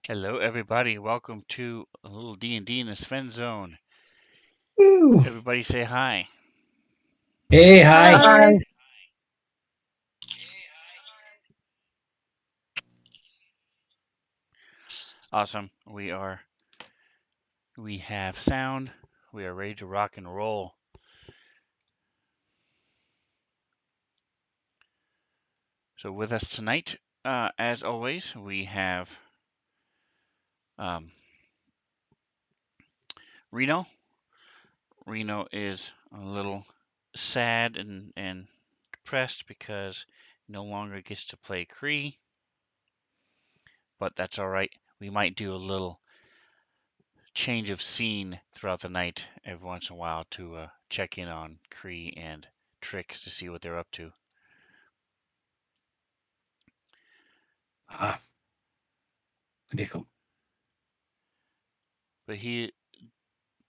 Hello, everybody. Welcome to a little D&D in the Svenzone. Woo. Everybody say hi. Hey, hi. Hi. Awesome. We have sound. We are ready to rock and roll. So with us tonight, as always, we have um, Reno. Reno is a little sad and depressed because he no longer gets to play Cree, but that's all right. We might do a little change of scene throughout the night every once in a while to check in on Cree and Trix to see what they're up to. Ah, vehicle. But he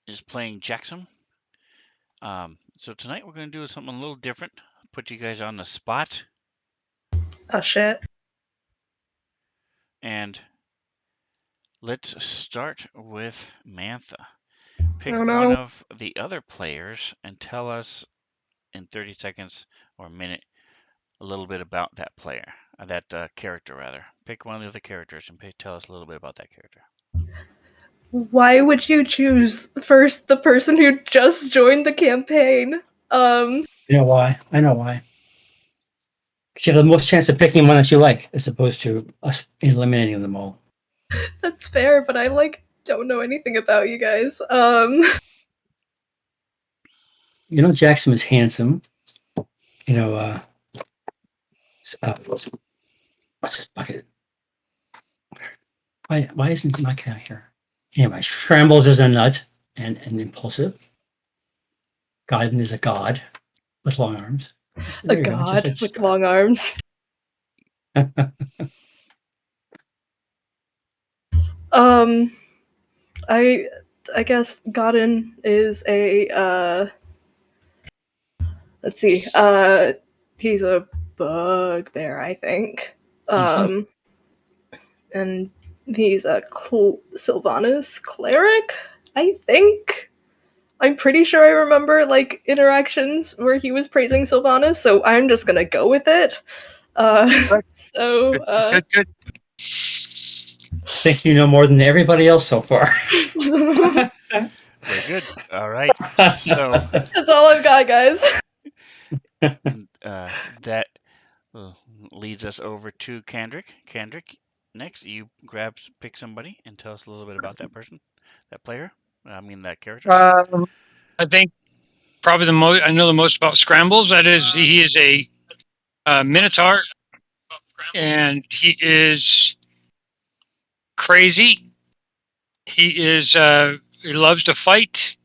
is playing Jackson. So tonight we're going to do something a little different. Put you guys on the spot. Oh shit. And let's start with Mantha. Pick Oh one no. of the other players and tell us in 30 seconds or a minute a little bit about that player, that character rather. Pick one of the other characters and tell us a little bit about that character. Why would you choose first the person who just joined the campaign? You know why? I know why. You have the most chance of picking one that you like, as opposed to us eliminating them all. That's fair, but I don't know anything about you guys. You know, Jackson is handsome. You know, what's his bucket? Why isn't my cat here? Anyway, Scrambles is a nut and impulsive. Godden is a god with long arms. So A there you go. Just god like with Scott. long arms. Um, I I guess Godin is a let's see, he's a bugbear, I think. Um, and he's a Sylvanas cleric, I think. I'm pretty sure I remember interactions where he was praising Sylvanas, so I'm just gonna go with it. So Good. Think you know more than everybody else so far. Very good. All right. So that's all I've got, guys. that leads us over to Kendrick. Kendrick, next, you pick somebody and tell us a little bit about that person, that player. I mean, that character. I think probably the most I know the most about Scrambles. That is, he is a Minotaur, and he is crazy. He loves to fight.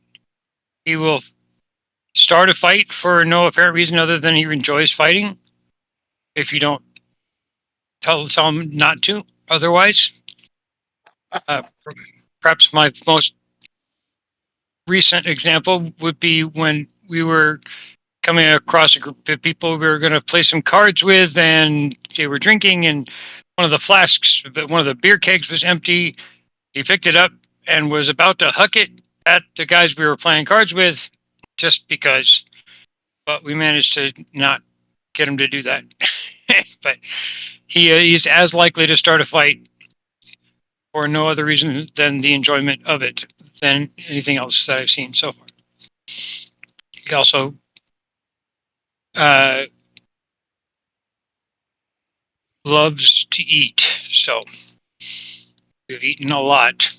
He will start a fight for no apparent reason other than he enjoys fighting. If you don't tell him not to, otherwise, uh, perhaps my most recent example would be when we were coming across a group of people we were going to play some cards with, and they were drinking, and one of the beer kegs was empty. He picked it up and was about to huck it at the guys we were playing cards with, just because. But we managed to not get him to do that. But he's as likely to start a fight for no other reason than the enjoyment of it than anything else that I've seen so far. He also uh, loves to eat, so we've eaten a lot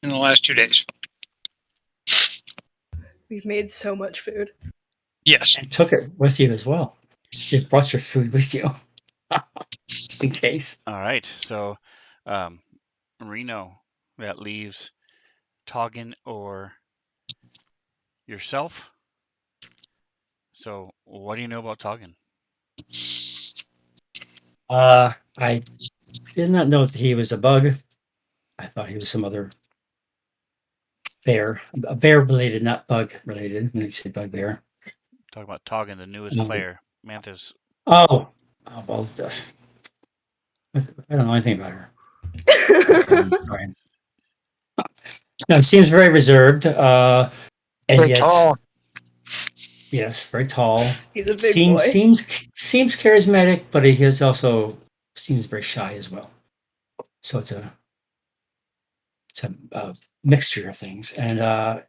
in the last 2 days. We've made so much food. Yes. And took it with you as well. You brought your food with you, just in case. All right. So, um, Reno, that leaves Toggin or yourself. So, what do you know about Toggin? I did not know that he was a bug. I thought he was some other bear, a bear related, not bug related. When they say bugbear. Talk about Toggin, the newest player. Mantha's. Oh, well, I don't know anything about her. Sorry. No, he seems very reserved, and Very yet, tall. yes, very tall. He's a It big seems boy. seems charismatic, but he is also seems very shy as well. So it's a mixture of things, and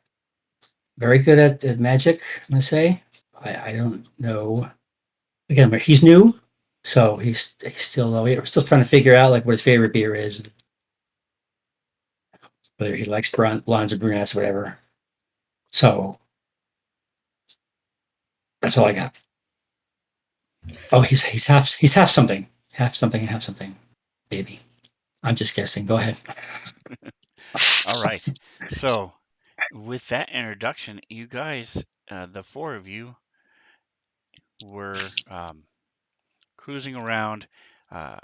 very good at magic. I'm gonna say. I don't know. Again, he's new, so he's still we're still trying to figure out like what his favorite beer is, and whether he likes blondes or brunettes, whatever. So that's all I got. Oh, he's half something, half something, and half something. Maybe I'm just guessing. Go ahead. All right. So, with that introduction, you guys, the four of you, were cruising around. Uh,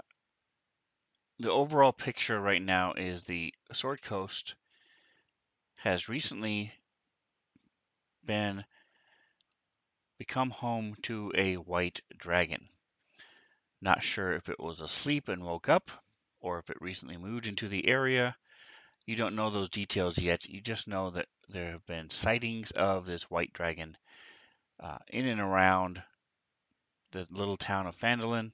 the overall picture right now is the Sword Coast has recently been become home to a white dragon. Not sure if it was asleep and woke up, or if it recently moved into the area. You don't know those details yet. You just know that there have been sightings of this white dragon in and around the little town of Phandalin,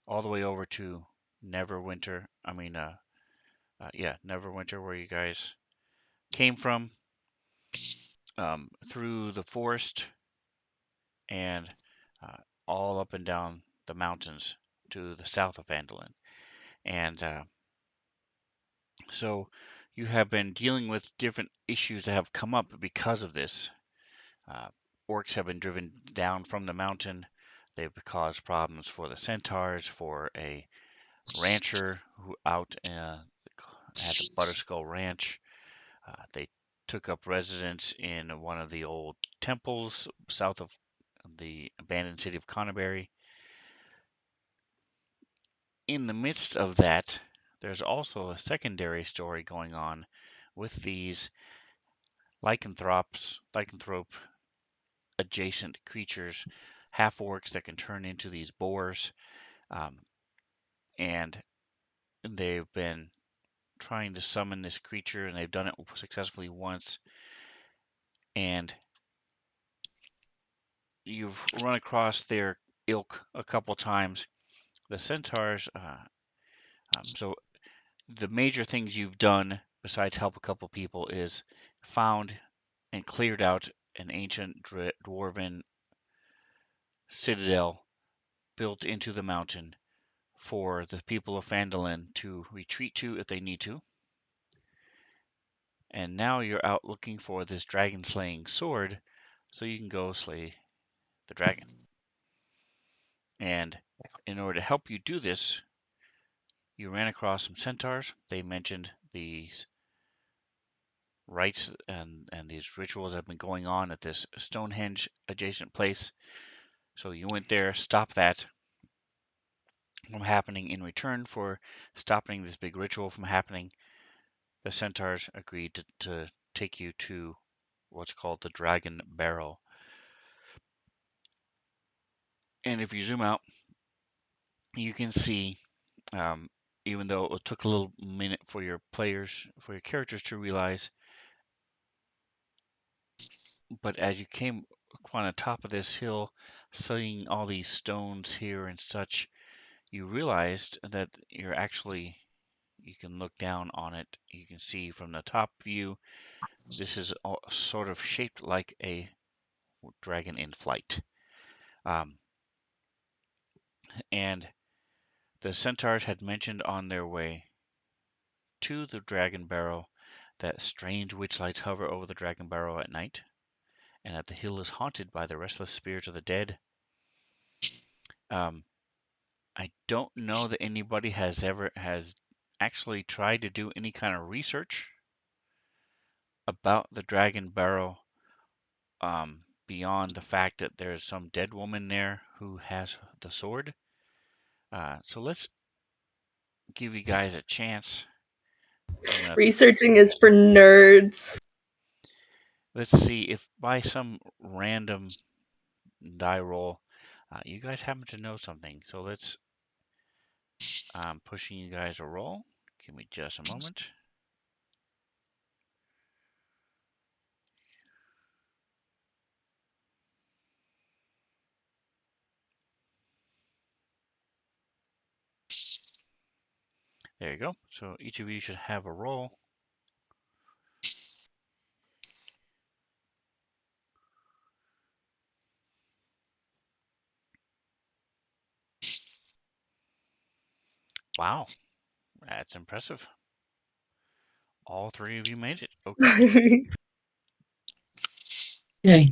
all the way over to Neverwinter. Yeah, Neverwinter, where you guys came from, through the forest and uh, all up and down the mountains to the south of Phandalin. And so you have been dealing with different issues that have come up because of this. Uh, Orcs have been driven down from the mountain. They've caused problems for the centaurs, for a rancher who out at the Butterskull Ranch. They took up residence in one of the old temples south of the abandoned city of Conneberry. In the midst of that, there's also a secondary story going on with these lycanthrope adjacent creatures, half orcs that can turn into these boars. Um, and they've been trying to summon this creature, and they've done it successfully once. And you've run across their ilk a couple times. The centaurs. So the major things you've done besides help a couple people is found and cleared out an ancient dwarven citadel built into the mountain for the people of Phandalin to retreat to if they need to. And now you're out looking for this dragon slaying sword so you can go slay the dragon. And in order to help you do this, you ran across some centaurs. They mentioned these rites and these rituals that have been going on at this Stonehenge adjacent place. So you went there, stopped that from happening in return for stopping this big ritual from happening. The centaurs agreed to take you to what's called the Dragon Barrel. And if you zoom out, you can see, um, even though it took a little minute for your characters to realize, but as you came on the top of this hill, seeing all these stones here and such, you realized that you can look down on it. You can see from the top view, this is all sort of shaped like a dragon in flight. Um, and the centaurs had mentioned on their way to the dragon barrel that strange witch lights hover over the dragon barrel at night, and that the hill is haunted by the restless spirits of the dead. Um, I don't know that anybody has actually tried to do any kind of research about the dragon barrel, beyond the fact that there's some dead woman there who has the sword. So let's give you guys a chance. Researching is for nerds. Let's see if by some random die roll, you guys happen to know something. So let's pushing you guys a roll. Give me just a moment. There you go. So each of you should have a roll. Wow, that's impressive. All three of you made it. Okay. Yay.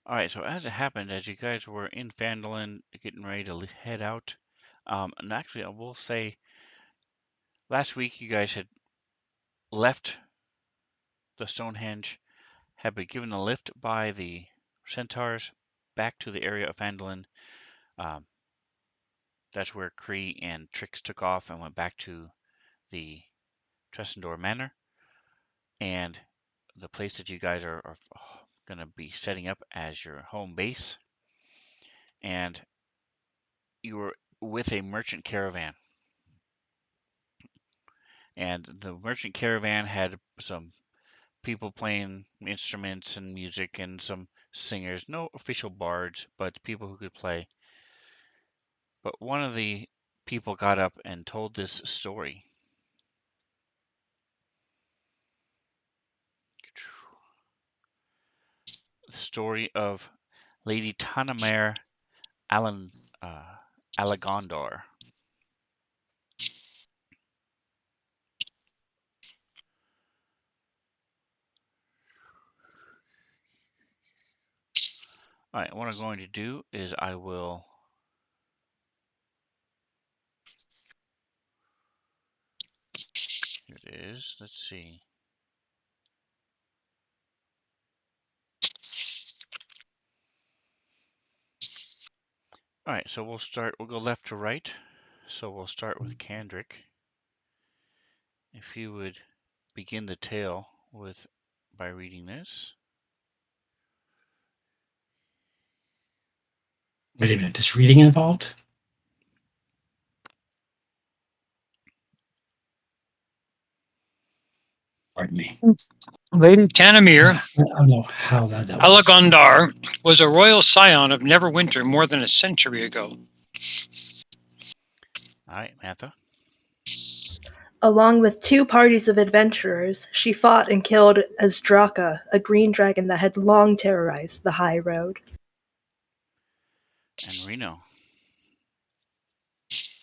All right, so as it happened, as you guys were in Fandolin getting ready to head out, and actually, I will say, last week you guys had left the Stonehenge, had been given a lift by the centaurs back to the area of Fandolin. Um, that's where Kree and Trix took off and went back to the Tressendor Manor, and the place that you guys are going to be setting up as your home base. And you were with a merchant caravan, and the merchant caravan had some people playing instruments and music and some singers, no official bards, but people who could play. But one of the people got up and told this story. The story of Lady Tanamere Alan Alagondar. All right, what I'm going to do is I will here it is. Let's see. All right, so we'll go left to right. So we'll start with Kandrick. If you would begin the tale by reading this. Wait a minute. Is reading involved? Pardon me. Lady Tanamir I don't know how that was. Alagondar was a royal scion of Neverwinter more than a century ago. All right, Mantha. Along with two parties of adventurers, she fought and killed Azdraka, a green dragon that had long terrorized the High Road. And Reno.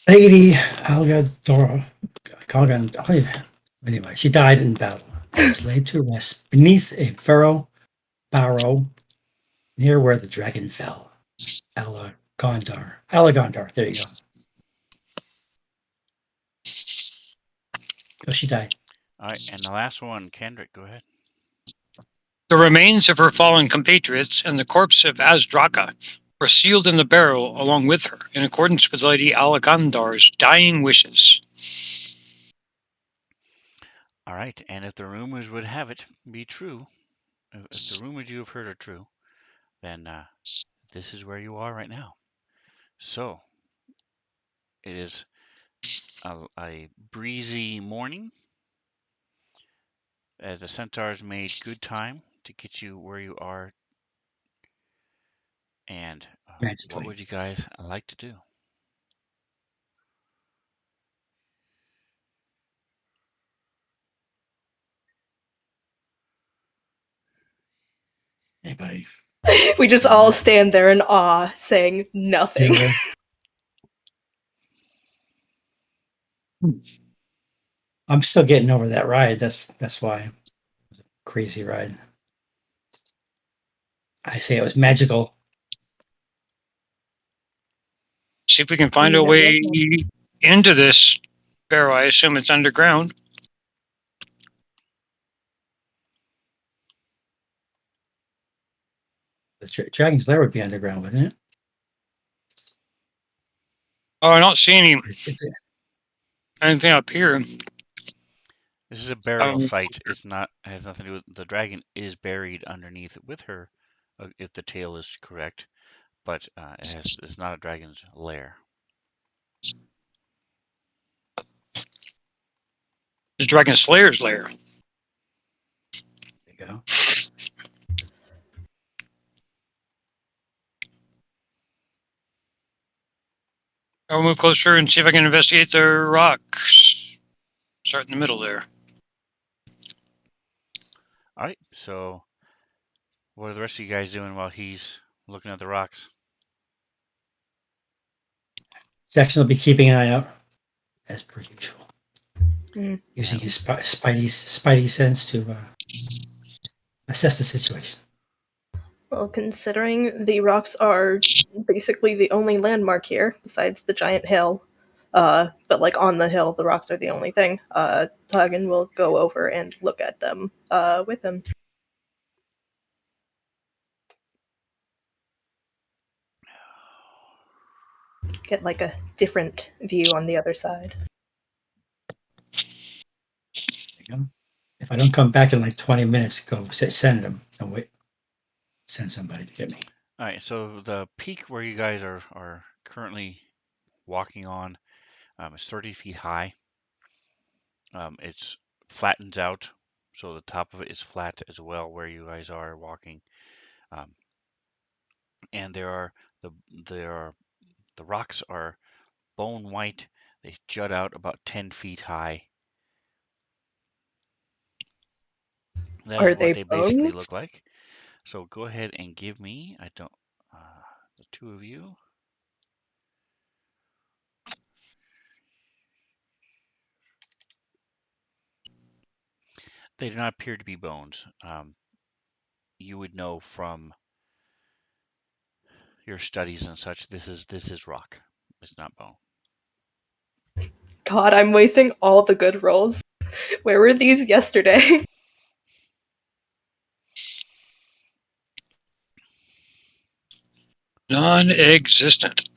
Lady Algadora. Anyway, she died in battle. She was laid to rest beneath a furrow barrow near where the dragon fell. Alagondar. Alagondar. There you go. Oh, she died. All right, and the last one, Kendrick, go ahead. The remains of her fallen compatriots and the corpse of Azdraka were sealed in the barrow along with her, in accordance with Lady Alagondar's dying wishes. All right, and if the rumors would have it be true, if the rumors you have heard are true, then this is where you are right now. So, it is a breezy morning as the centaurs made good time to get you where you are. And what would you guys like to do? Anybody? We just all stand there in awe, saying nothing. I'm still getting over that ride. That's why it was a crazy ride. I say it was magical. See if we can find a way into this barrow. I assume it's underground. The dragon's lair would be underground, wouldn't it? Oh, I don't see anything up here. This is a burial site. It's not has nothing to do with the dragon is buried underneath with her if the tail is correct, but it's not a dragon's lair. The Dragon Slayer's lair. There you go. I'll move closer and see if I can investigate the rocks. Start in the middle there. All right, so what are the rest of you guys doing while he's looking at the rocks? Jackson will be keeping an eye out, as per usual, Mm. using his spidey sense to assess the situation. Well, considering the rocks are basically the only landmark here, besides the giant hill, but like on the hill, the rocks are the only thing, Hagen will go over and look at them with him. Get like a different view on the other side. There you go. If I don't come back in like 20 minutes, go send him. Don't wait. Send somebody to get me. All right, so the peak where you guys are currently walking on is 30 feet high. It's flattens out, so the top of it is flat as well where you guys are walking. Um, and the there are the rocks are bone white. They jut out about 10 feet high. That is Are what they they basically bones? look like. So go ahead and give me, I don't, the two of you. They do not appear to be bones. You would know from your studies and such. This is rock. It's not bone. God, I'm wasting all the good rolls. Where were these yesterday? Non-existent.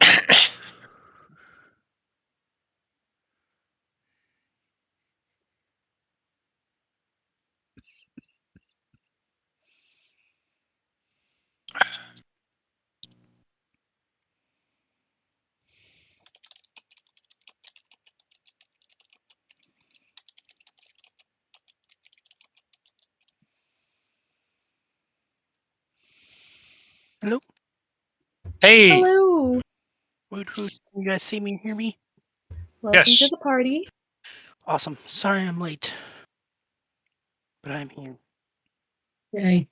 Hello? Hey, Hello! Woot woot. You guys see me and hear me? Welcome to yes. the party. Awesome. Sorry I'm late. But I'm here. Yay.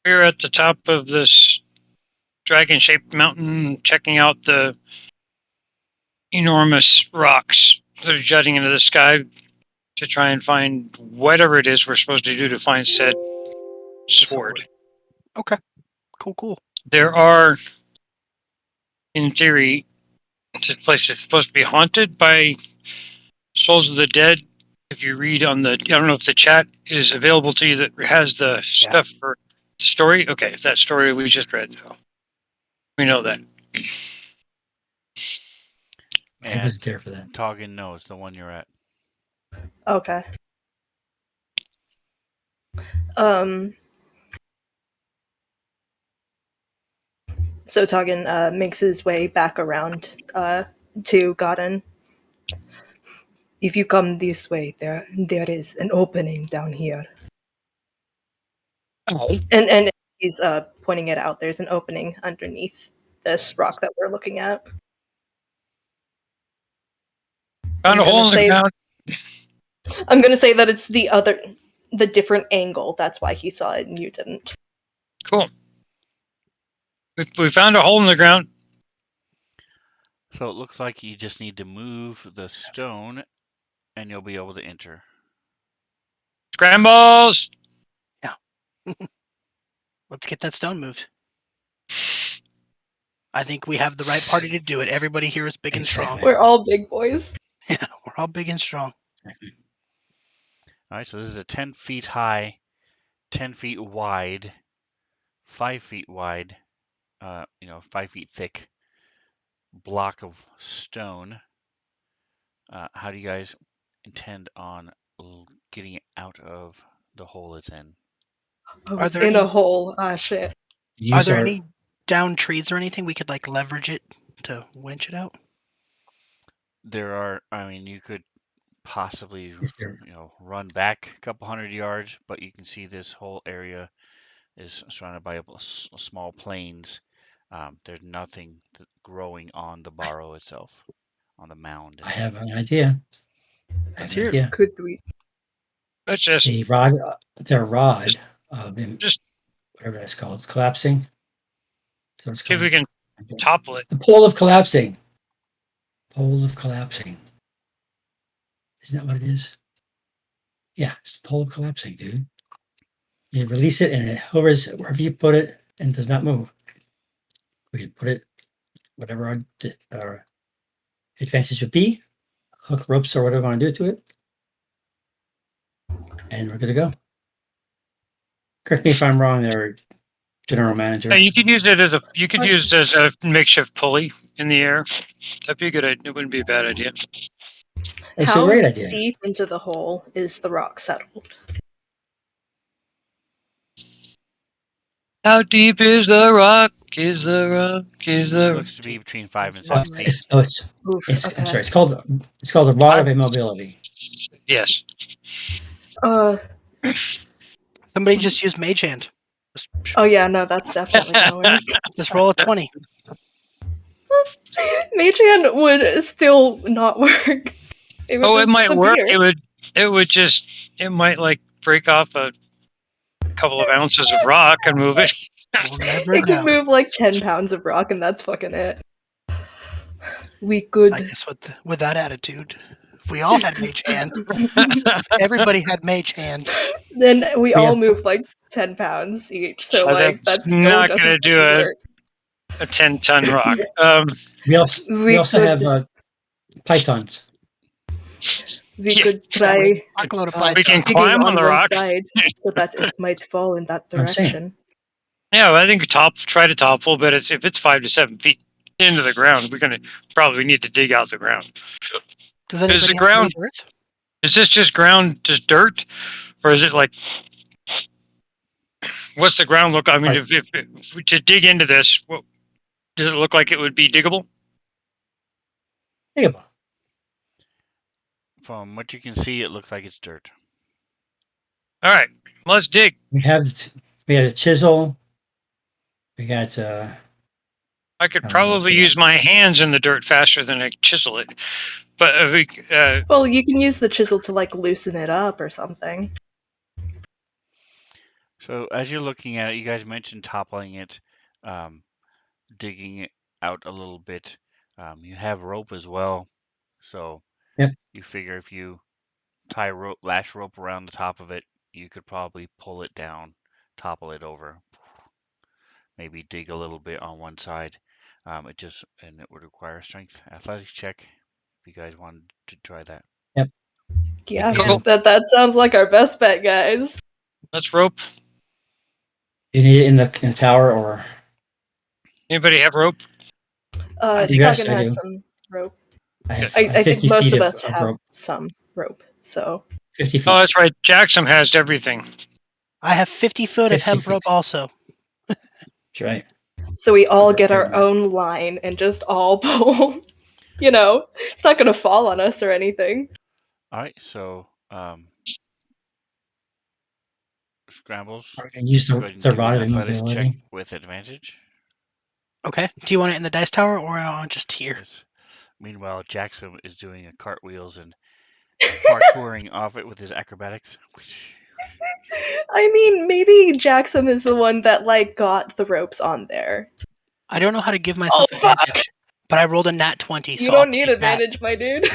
We're at the top of this dragon-shaped mountain, checking out the enormous rocks that are jutting into the sky to try and find whatever it is we're supposed to do to find said sword. Okay. Cool. There are, in theory, this place is supposed to be haunted by souls of the dead. If you read on the, I don't know if the chat is available to you that has the stuff for the story. Okay, if that story we just read, so we know that. I And wasn't there for that. Toggin knows the one you're at. Okay. Um. So Toggin makes his way back around to Godin. If you come this way, there is an opening down here. Oh. And he's pointing it out. There's an opening underneath this rock that we're looking at. Found a hole in the ground. I'm gonna say that it's the different angle. That's why he saw it and you didn't. Cool. We found a hole in the ground. So it looks like you just need to move the stone and you'll be able to enter. Scrambles! Let's get that stone moved. I think we have the right party to do it. Everybody here is big and strong. Exactly. We're all big boys. Yeah, we're all big and strong. All right, so this is a 10 feet high, 10 feet wide, 5 feet wide, 5 feet thick block of stone. How do you guys intend on getting out of the hole it's in? Oh, Are it's there in any a hole. Ah, shit. are Use there our any down trees or anything we could like leverage it to winch it out? There are, I mean, you could possibly, is there run back a couple hundred yards, but you can see this whole area is surrounded by small plains. There's nothing growing on the barrow itself, on the mound I itself. have an idea. I have Let's an hear it. idea. Could we? Let's just The rod the rod of just whatever that's called, collapsing. That's what it's see if we called. can Okay. topple it. The pole of collapsing. Poles of collapsing. Isn't that what it is? Yeah, it's the pole of collapsing, dude. You release it and it hovers wherever you put it and does not move. We can put it whatever our advantage would be, hook ropes or whatever we want to do to it, and we're good to go. Correct me if I'm wrong there, General Manager. And you could use it as a makeshift pulley in the air. That'd be a good idea. It wouldn't be a bad idea. It's a How great idea. deep into the hole is the rock settled? How deep is the rock? Is the rock? Is It the rock? looks to be between 5 and Oh, 7 feet. Oof. I'm sorry. Okay. It's called the rod of immobility. Yes. Uh. Somebody just use Mage Hand. Oh yeah. No, that's definitely going. Just roll a 20. Mage Hand would still not work. It would Oh, it just might work. disappear. It might like break off a couple of ounces of rock and move it. We'll never It could know. move like 10 pounds of rock, and that's fucking it. We I could. guess with that attitude, if we all had Mage Hand, if everybody had Mage Hand, Then we We all have move like 10 pounds each, so like That's that still not doesn't gonna do fucking work. a 10-ton rock. we We also could have pythons. we Yeah, could that would try truckload of we can python. digging climb on on the one rock. side so that it might fall in that I'm saying. direction. Yeah, well, I think try to topple, but if it's 5 to 7 feet into the ground, we're gonna probably need to dig out the ground. Does Is anybody the have ground? Mage Earth? Is this just ground, just dirt, or is it like? What's the ground look? I mean, Right. if to dig into this, does it look like it would be diggable? Think about it. From what you can see, it looks like it's dirt. All right, let's dig. We have a chisel. We got I could I don't know what else probably we got. use my hands in the dirt faster than I chisel it, but Well, you can use the chisel to like loosen it up or something. So as you're looking at it, you guys mentioned toppling it, digging it out a little bit. You have rope as well, so Yep. you figure if you tie lash rope around the top of it, you could probably pull it down, topple it over, maybe dig a little bit on one side. It would require a strength athletics check if you guys wanted to try that. Yep. Yeah, Cool. that sounds like our best bet, guys. let's rope. You need it in the tower or Anybody have rope? Yes, Skagen I has do. some rope. I have, I, I have I think 50 most feet of of, us of have rope. some rope, so 50 feet. Oh, that's right. Jackson has everything. I have 50 foot of 50 hemp feet. rope also. That's right. so we all Rope get right our now. own line and just all pull. It's not gonna fall on us or anything. All right, so scrambles. And use Go ahead and the do an rod of athletics check immobility. with advantage. Okay. Do you want it in the dice tower or just here? Yes. Meanwhile, Jackson is doing a cartwheels and parkouring off it with his acrobatics. I mean, maybe Jackson is the one that like got the ropes on there. I don't know how to give myself fuck! advantage, but I rolled a nat 20, You so I'll don't need take that. advantage, my dude.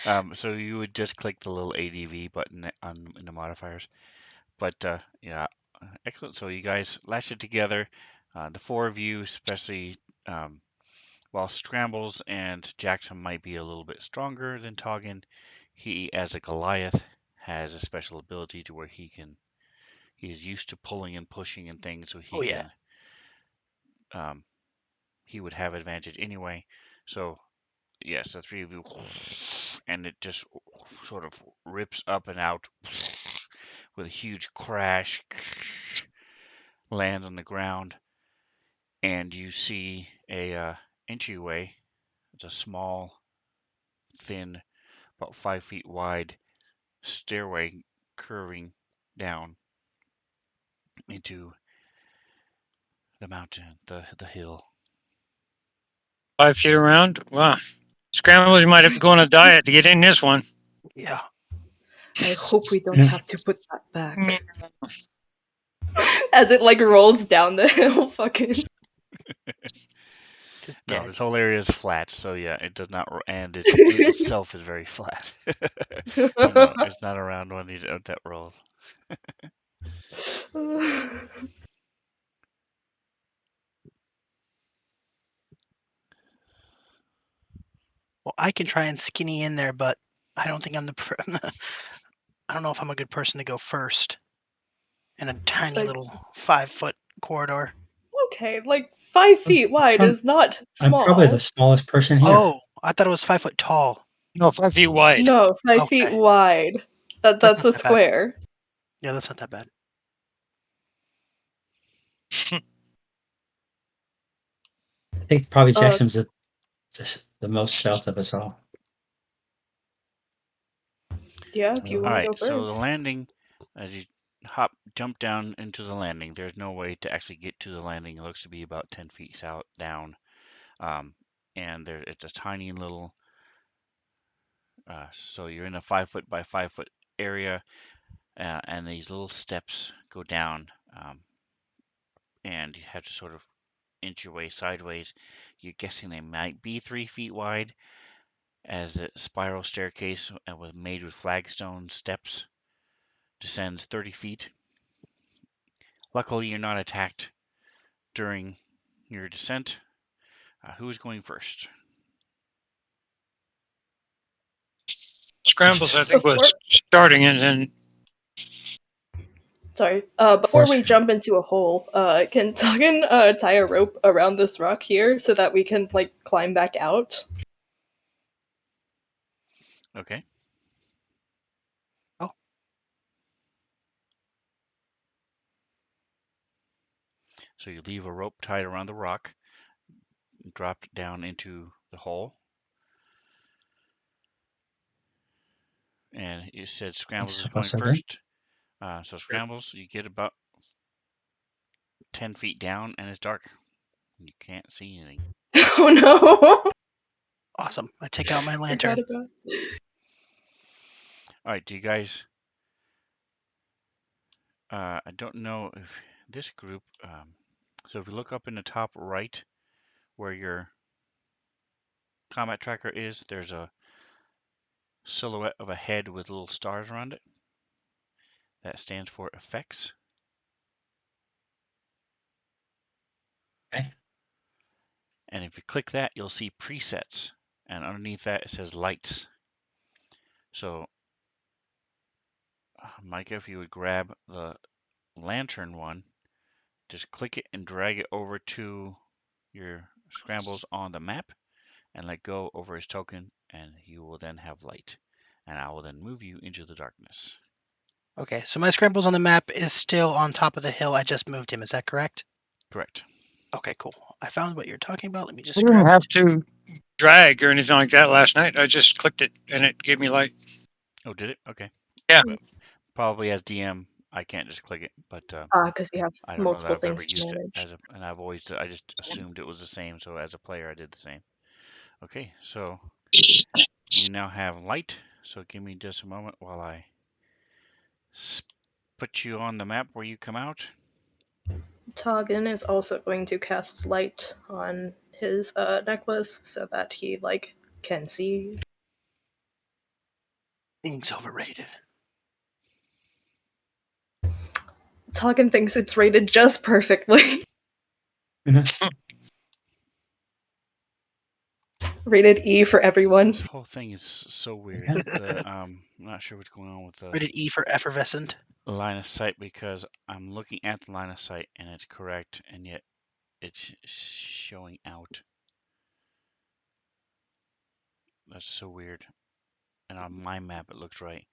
Nice. So you would just click the little ADV button in the modifiers. But yeah, excellent. So you guys lash it together. The four of you, especially while Scrambles and Jackson might be a little bit stronger than Toggin, he, as a Goliath, has a special ability to where he's used to pulling and pushing and things, so Oh, yeah. he would have advantage anyway. So yes, the three of you, and it just sort of rips up and out with a huge crash, lands on the ground, and you see a entryway. It's a small, thin, about 5 feet wide stairway curving down into the mountain, the hill. 5 feet around. Wow. Scramblers might have to go on a diet to get in this one. Yeah. I hope we don't Yeah. have to put that back. Mm. As it like rolls down the hill, fucking. Just No, dead. this whole area is flat, so yeah, it does not, and it itself is very flat. So no, it's not a round one that rolls. Well, I can try and skinny in there, but I don't think I'm the. I don't know if I'm a good person to go first in a tiny Like- little 5-foot corridor. Okay, like 5 feet wide is not I'm probably the small. smallest person here. Oh, I thought it was 5 foot tall. No, 5 feet wide. No, 5 feet Okay. wide. That's That's not a that bad. square. Yeah, that's not that bad. I think probably Jackson's the most south of us all. Yeah, if you All want to right, go so the first. landing, as you jump down into the landing, there's no way to actually get to the landing. It looks to be about 10 feet south down, and it's a tiny little. So you're in a 5 foot by 5 foot area, and these little steps go down, and you have to sort of inch your way sideways. You're guessing they might be 3 feet wide, as the spiral staircase was made with flagstone steps descends 30 feet. Luckily, you're not attacked during your descent. Who is going first? Scrambles, I think, Before, was starting it, and sorry. Before course. we jump into a hole, can Tuggan tie a rope around this rock here so that we can like climb back out? Okay. Oh. So you leave a rope tied around the rock, drop down into the hole, and you said Scrambles is So far, going so good. first. So Scrambles, you get about 10 feet down, and it's dark. You can't see anything. Oh no! Awesome. I take out my Forgot lantern. about. All right, do you guys? I don't know if this group. So if you look up in the top right, where your combat tracker is, there's a silhouette of a head with little stars around it. That stands for effects. Okay. And if you click that, you'll see presets. And underneath that, it says lights. So, Micah, if you would grab the lantern one, just click it and drag it over to your Scrambles on the map and let go over his token, and you will then have light. And I will then move you into the darkness. Okay, so my scrambles on the map is still on top of the hill. I just moved him. Is that correct? Correct. Okay, cool. I found what you're talking about. Let me I just didn't grab have it. to drag or anything like that last night. I just clicked it, and it gave me light. Oh, did it? Okay. Yeah. But probably as DM, I can't just click it, but Because you have I don't know that multiple I've ever things to used it manage. and I just assumed it was the same. So as a player, I did the same. Okay, so you now have light. So give me just a moment while I put you on the map where you come out. Tuggan is also going to cast light on his necklace so that he like can see. Things overrated. Tuggan thinks it's rated just perfectly. Rated E for everyone. This whole thing is so weird. Yeah. I'm not sure what's going on with the Rated E for effervescent. line of sight because I'm looking at the line of sight and it's correct, and yet it's showing out. That's so weird. And on my map, it looks right.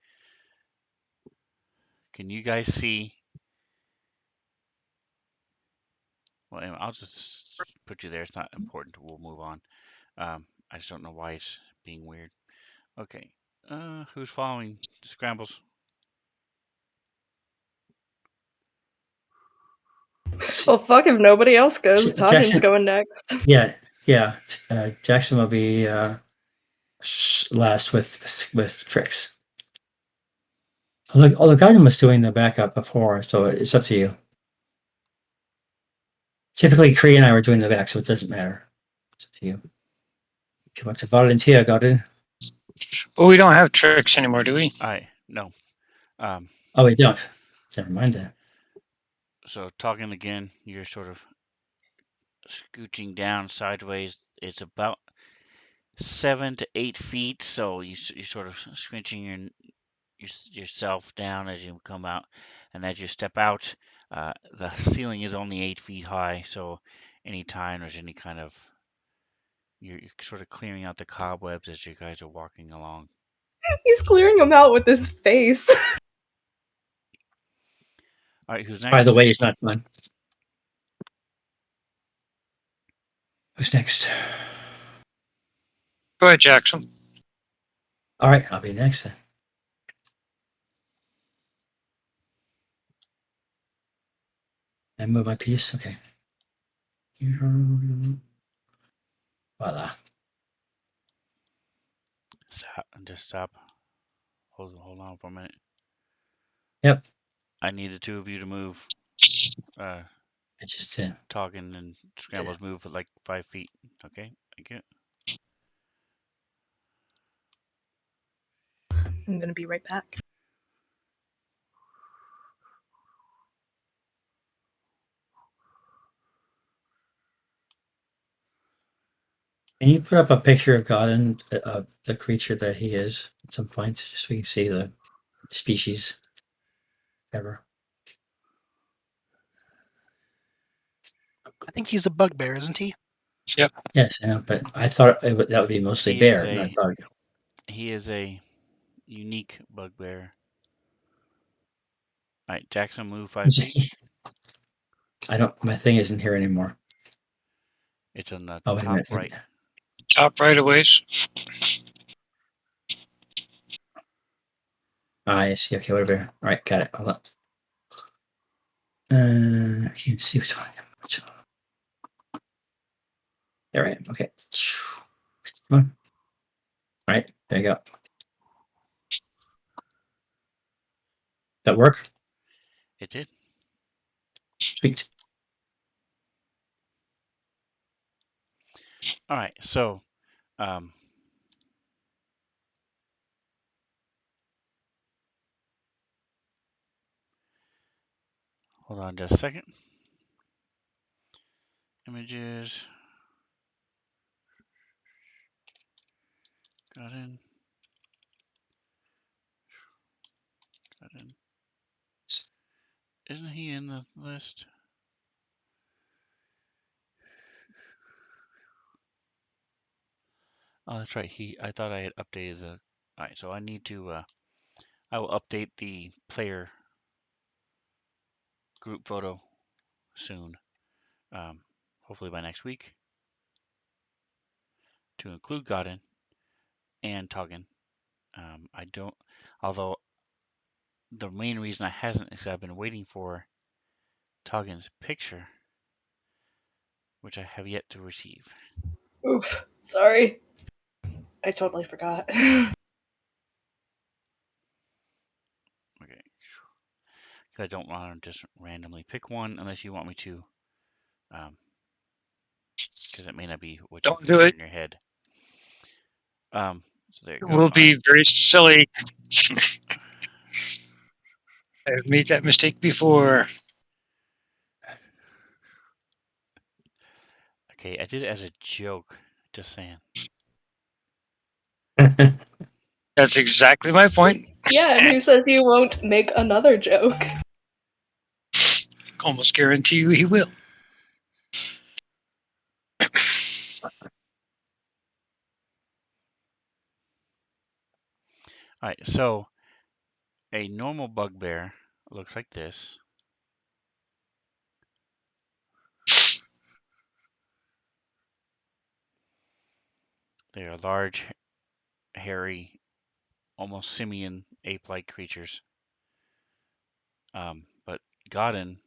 Can you guys see? Well, anyway, I'll just put you there. It's not important. We'll move on. I just don't know why it's being weird. Okay. Who's following Scrambles? Well, fuck if nobody else goes. Toggen's Jackson, going next. yeah, yeah. Jackson will be last with tricks. Although Guardian was doing the backup before, so it's up to you. Typically, Cree and I were doing the back, so it doesn't matter. It's up to you. If you want to volunteer, Guardian. But we don't have tricks anymore, do we? No. Oh, we don't. Never mind that. So talking again, you're sort of scooching down sideways. It's about 7 to 8 feet, so you're sort of scrunching yourself down as you come out, and as you step out, the ceiling is only 8 feet high. So anytime there's any kind of you're sort of clearing out the cobwebs as you guys are walking along. He's clearing them out with his face. All right, who's By the next? way, it's not fun. Who's next? Go ahead, Jackson. All right, I'll be next then. And move my piece. Okay. Voila. Just stop. Hold on for a minute. Yep. I need the two of you to move. I just Talking and Scrambles move for like 5 feet. Okay, thank you. I'm gonna be right back. Can you put up a picture of God and the creature that he is at some point, just so we can see the species ever? I think he's a bugbear, isn't he? Yep. Yes, I know, but I thought that would be mostly He is bear, not a bug. he is a unique bugbear. All right, Jackson, move 5 feet. I don't. My thing isn't here anymore. It's on the Oh, wait a top minute. right. Top right of ways. I see. Okay, whatever. All right, got it. Hold on. I can't see which one. There I am. Okay. Come on. All right, there you go. That work? It did. Sweet. All right, so um, hold on just a second. Images. Got in. Got in. Isn't he in the list? Oh, that's right. I thought I had updated the. All right, so I need to. I will update the player group photo soon. Hopefully by next week, to include Godin and Toggin. I don't. Although the main reason I hasn't is I've been waiting for Toggin's picture, which I have yet to receive. Oof. Sorry. I totally forgot. Okay. I don't want to just randomly pick one unless you want me to, because it may not be what you Don't do picture it. in your head. So there you It go. will All be right. very silly. I've made that mistake before. Okay, I did it as a joke. Just saying. That's exactly my point. Yeah, and who says you won't make another joke? Almost guarantee you he will. All right. So a normal bugbear, looks like this. They are large, hairy, almost simian ape-like creatures. But Godin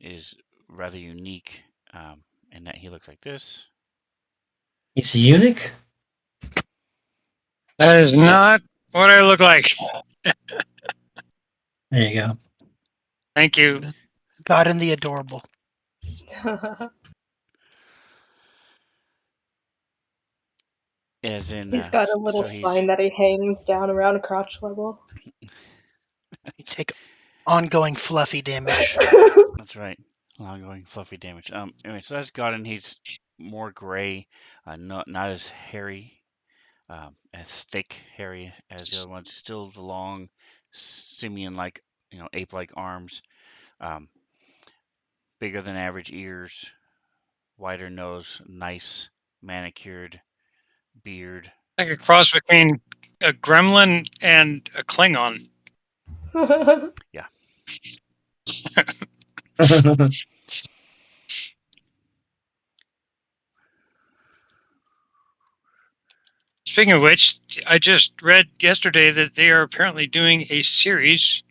is rather unique in that he looks like this. He's a eunuch? That is not what I look like. There you go. Thank you. God and the adorable. As in, He's got a little so he's spine that he hangs down around crotch level. You take ongoing fluffy damage. that's right, ongoing fluffy damage. Anyway, so that's Godin. He's more gray, not as hairy, as thick, hairy as the other ones. Still the long, simian-like, ape-like arms. Um, bigger than average ears, wider nose, nice manicured beard. Like a cross between a gremlin and a Klingon. Yeah. Speaking of which, I just read yesterday that they are apparently doing a series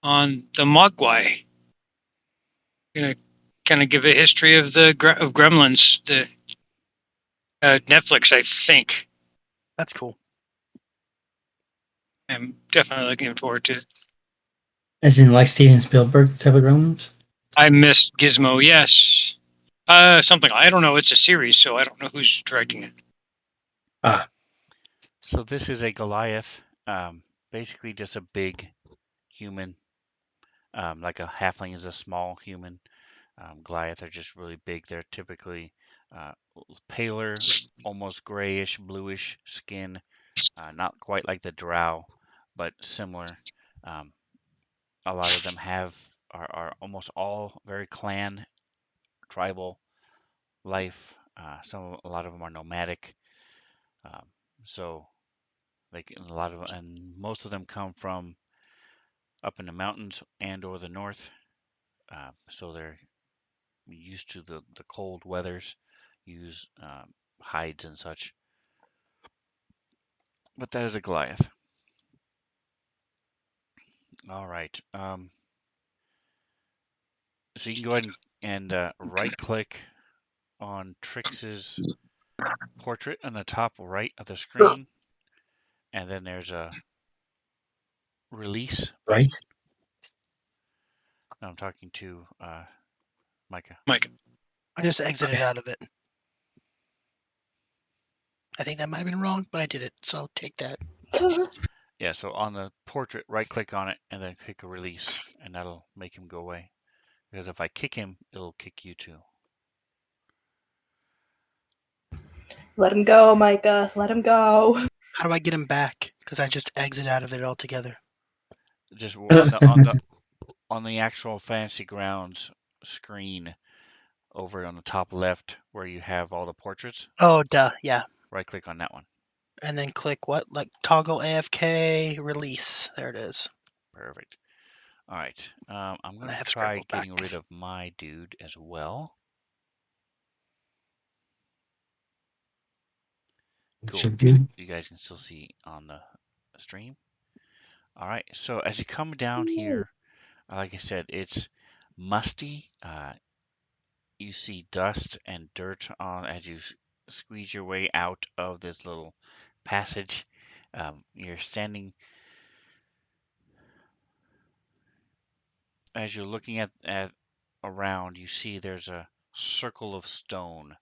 on the Mogwai. Gonna kind of give a history of the of Gremlins. The Netflix, I think. That's cool. I'm definitely looking forward to it. As in like Steven Spielberg type of gremlins? I missed Gizmo. Yes. Something. I don't know. It's a series, so I don't know who's directing it. Ah, So this is a Goliath, basically just a big human. Like a halfling is a small human. Goliath are just really big. They're typically uh, paler, almost grayish, bluish skin. Not quite like the drow, but similar. Um, a lot of them are almost all very clan, tribal life. A lot of them are nomadic. Um, so like a lot of and most of them come from up in the mountains and or the north. So they're used to the cold weathers, use hides and such. But that is a Goliath. All right. So you can go ahead and right click on Trix's portrait on the top right of the screen, and then there's a release right? button. Now I'm talking to Micah. Mike. I just exited Okay. out of it. I think that might have been wrong, but I did it, so I'll take that. Yeah, so on the portrait, right click on it and then click a release, and that'll make him go away. Because if I kick him, it'll kick you too. Let him go, Micah. Let him go. How do I get him back? Because I just exit out of it altogether. Just on the actual Fantasy Grounds screen over on the top left where you have all the portraits, Oh, duh. Yeah. right click on that one. And then click what? Like toggle AFK release. There it is. Perfect. All right. I'm And going I to have try Scribble getting back. rid of my dude as well. Cool. Should do. You guys can still see on the stream. All right. So as you come down here, like I said, it's musty. You see dust and dirt on as you squeeze your way out of this little passage. You're standing as you're looking at around. You see there's a circle of stone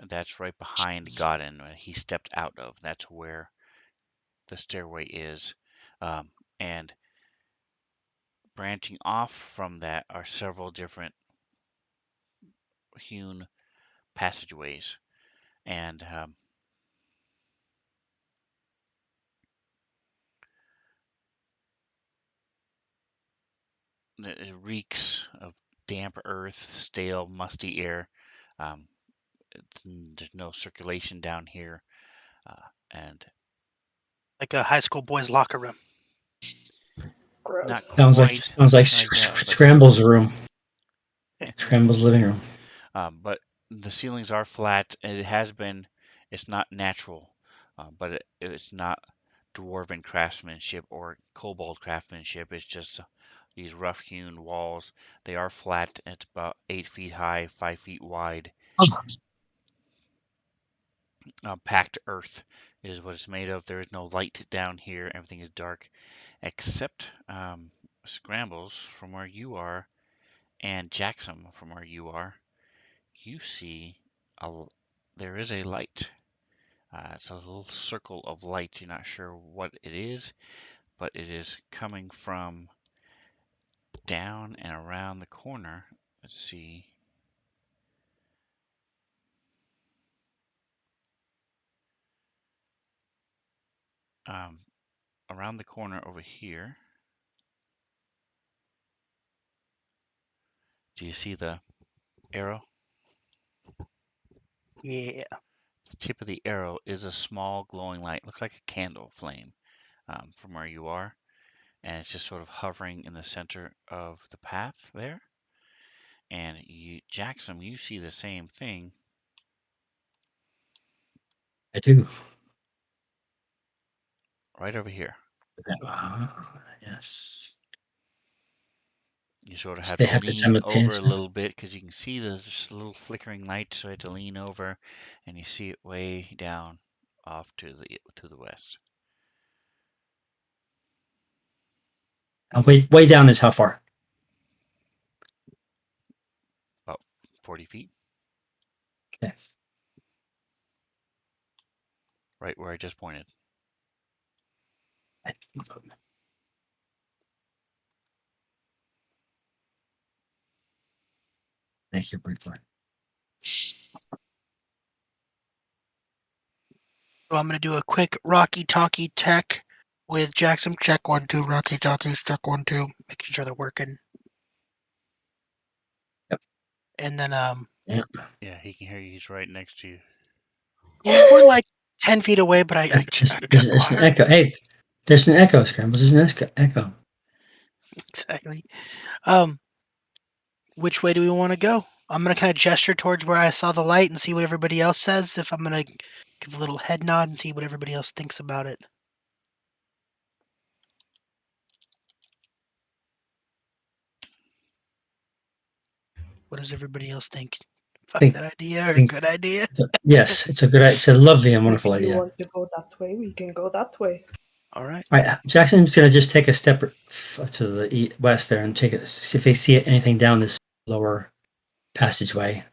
that's right behind Godin. He stepped out of. That's where the stairway is, and branching off from that are several different hewn passageways, and it reeks of damp earth, stale, musty air. Um, there's no circulation down here, and Like a high school boys' locker room. Not Gross. Sounds like quite like that, but Scramble's room. Scramble's living room. but the ceilings are flat, and it has been. It's not natural, but it's not dwarven craftsmanship or kobold craftsmanship. It's just these rough-hewn walls. They are flat. It's about 8 feet high, 5 feet wide. Packed earth is what it's made of. There is no light down here. Everything is dark, except Scrambles from where you are, and Jackson from where you are. You see there is a light. It's a little circle of light. You're not sure what it is, but it is coming from down and around the corner. Let's see. Um, Around the corner over here. Do you see the arrow? Yeah. The tip of the arrow is a small glowing light. Looks like a candle flame from where you are. And it's just sort of hovering in the center of the path there. And Jackson, you see the same thing. I do. Right over here. Yes. You sort of So have they to happen lean over a simultaneously. little bit because you can see there's just a little flickering light, so I had to lean over, and you see it way down off to the west. And way down is how far? About 40 feet, Okay. right where I just pointed. Thank you briefly. So I'm gonna do a quick Rocky Talkie tech with Jackson. Check 1 2. Rocky Talkies. Check 1 2. Making sure they're working. Yep. And then Yeah. Yeah, he can hear you. He's right next to you. we're like 10 feet away, but I check There's an water. echo. Hey, there's an echo, Scrambles. There's an echo. Exactly. Which way do we want to go? I'm gonna kind of gesture towards where I saw the light and see what everybody else says. If I'm gonna give a little head nod and see what everybody else thinks about it. What does everybody else think? Fuck Think, that idea or think. good idea? Yes, it's a lovely and wonderful If you idea. want to go that way, we can go that way. All right. All right, Jackson's gonna just take a step to the west there and take it. See if they see anything down this lower passageway.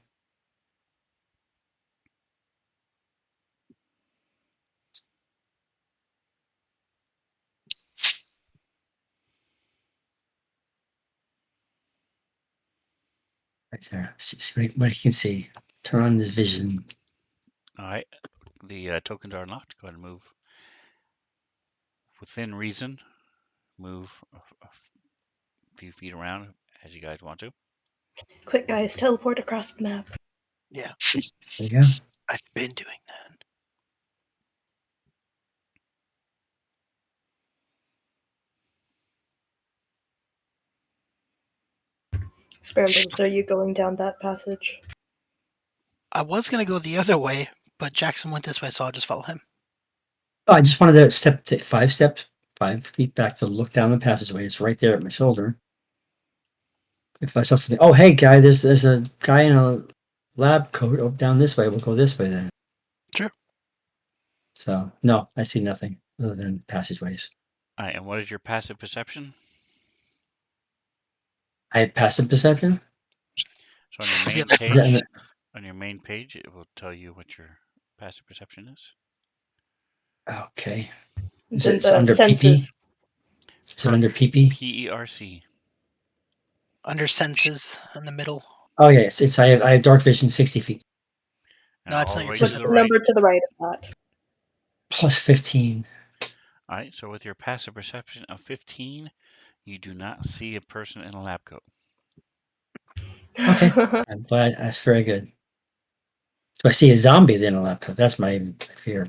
Right there. See what he can see. Turn on his vision. All right, the tokens are unlocked. Go ahead and move within reason. Move a few feet around as you guys want to. Quick, guys, teleport across the map. Yeah. There you go. I've been doing that. Scrambles, are you going down that passage? I was gonna go the other way, but Jackson went this way, so I'll just follow him. Oh, I just wanted to take 5 feet back to look down the passageway. It's right there at my shoulder. If I saw something, oh hey guy, there's a guy in a lab coat down this way. We'll go this way then. Sure. So no, I see nothing other than passageways. All right, and what is your passive perception? I have passive perception. So on your main Yeah, page, it will tell you what your passive perception is. Okay. Is Then it the under PP? senses. Is it under PP? PERC. Under senses in the middle. Oh yes, it's I have dark vision 60 feet No, Now it's all not the your way What's to senses. the the right. number to the right of that? plus 15. All right, so with your passive perception of 15, you do not see a person in a lab coat. Okay, I'm glad. That's very good. So I see a zombie then a laptop. That's my fear.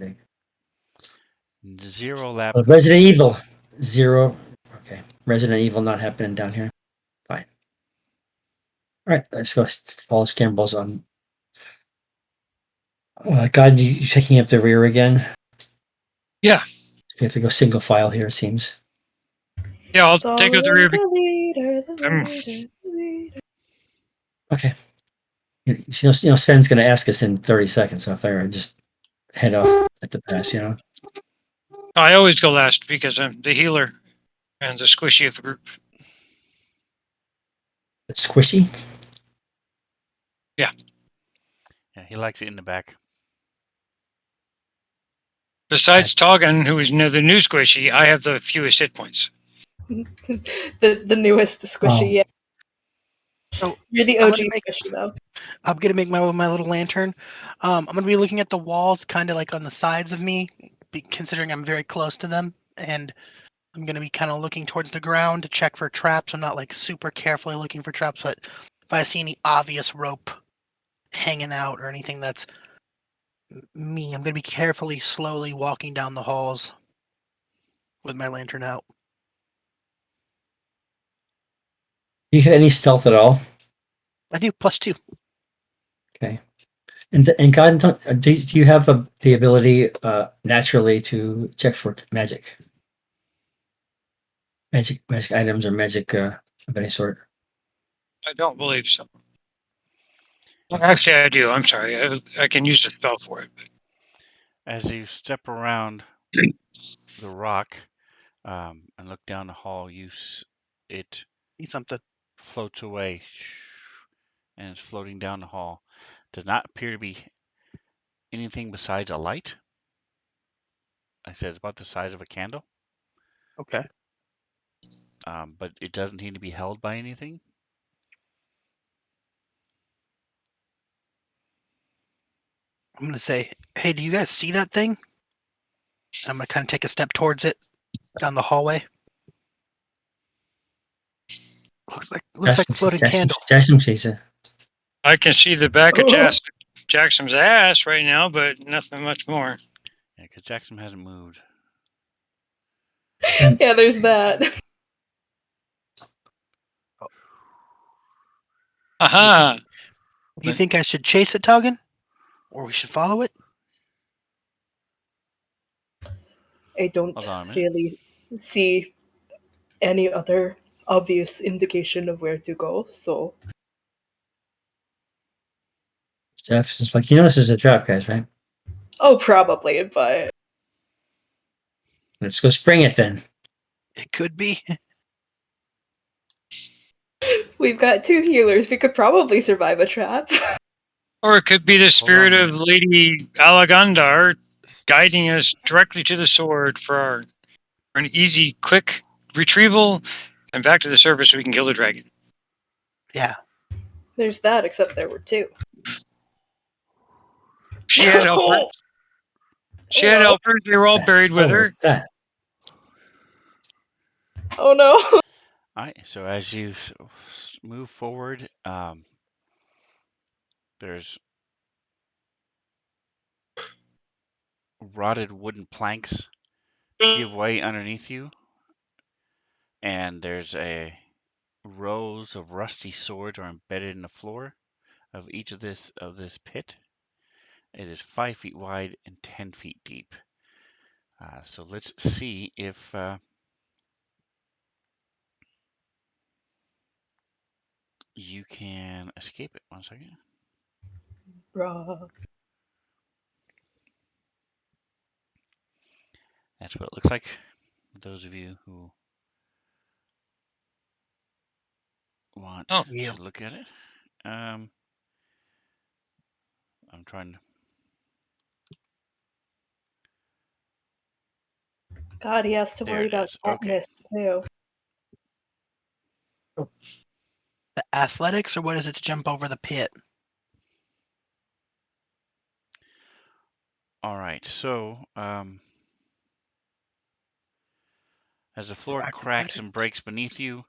Zero lab Oh, coats. Resident Evil 0. Okay. Resident Evil not happening down here. Fine. All right, let's go. All scan balls on. God, you taking up the rear again? Yeah. We have to go single file here. It seems. Yeah, I'll take up the Follow rear. the leader, the I'm- leader, the leader. Okay. Sven's going to ask us in 30 seconds, so if I just head off at the pass, I always go last because I'm the healer and the squishy of the group. It's squishy. Yeah, he likes it in the back. Besides Toggin, who is the new squishy, I have the fewest hit points. The newest squishy. Oh. Yeah, So you're the I'm OG gonna make- squishy though. I'm gonna make my little lantern. I'm gonna be looking at the walls, kind of like on the sides of me, considering I'm very close to them, and I'm gonna be kind of looking towards the ground to check for traps. I'm not like super carefully looking for traps, but if I see any obvious rope hanging out or anything that's me, I'm gonna be carefully, slowly walking down the halls with my lantern out. Do you have any stealth at all? I do +2. Okay. And God, do you have the ability naturally to check for magic items or magic of any sort? I don't believe so. Well, actually, I do. I'm sorry. I can use the spell for it. As you step around the rock and look down the hall, it Need something. floats away, and it's floating down the hall. Does not appear to be anything besides a light. I said it's about the size of a candle, Okay. but it doesn't seem to be held by anything. I'm gonna say, hey, do you guys see that thing? I'm gonna kind of take a step towards it down the hallway. Looks like a floating candle. Jackson sees it. I can see the back of Oh. Jackson's ass right now, but nothing much more. Yeah, because Jackson hasn't moved. And Yeah, there's that. Aha! Do you think I should chase it, Toggin? Or we should follow it? I don't Hold on a minute. really see any other obvious indication of where to go, so Jackson's like, this is a trap, guys, right? probably, but Let's go spring it then. It could be. we've got 2 healers. We could probably survive a trap. Or it could be the spirit on. of Lady Alagandar guiding us directly to the sword for an easy, quick retrieval and back to the surface so we can kill the dragon. Yeah. There's that, except there were 2. She had helpers. She had Hello. helpers. They were all buried with her. What's that? Oh no. All right. So as you move forward, there's rotted wooden planks give way underneath you, and there's a rows of rusty swords are embedded in the floor of each of this pit. It is 5 feet wide and 10 feet deep. So let's see if you can escape it. 1 second. Bruh. That's what it looks like. Those of you who want Yeah. to look at it. I'm trying to. God, he has to There worry it about is. Okay. tetanus too. The athletics, or what is it to jump over the pit? All right. So, as the floor cracks and breaks beneath you,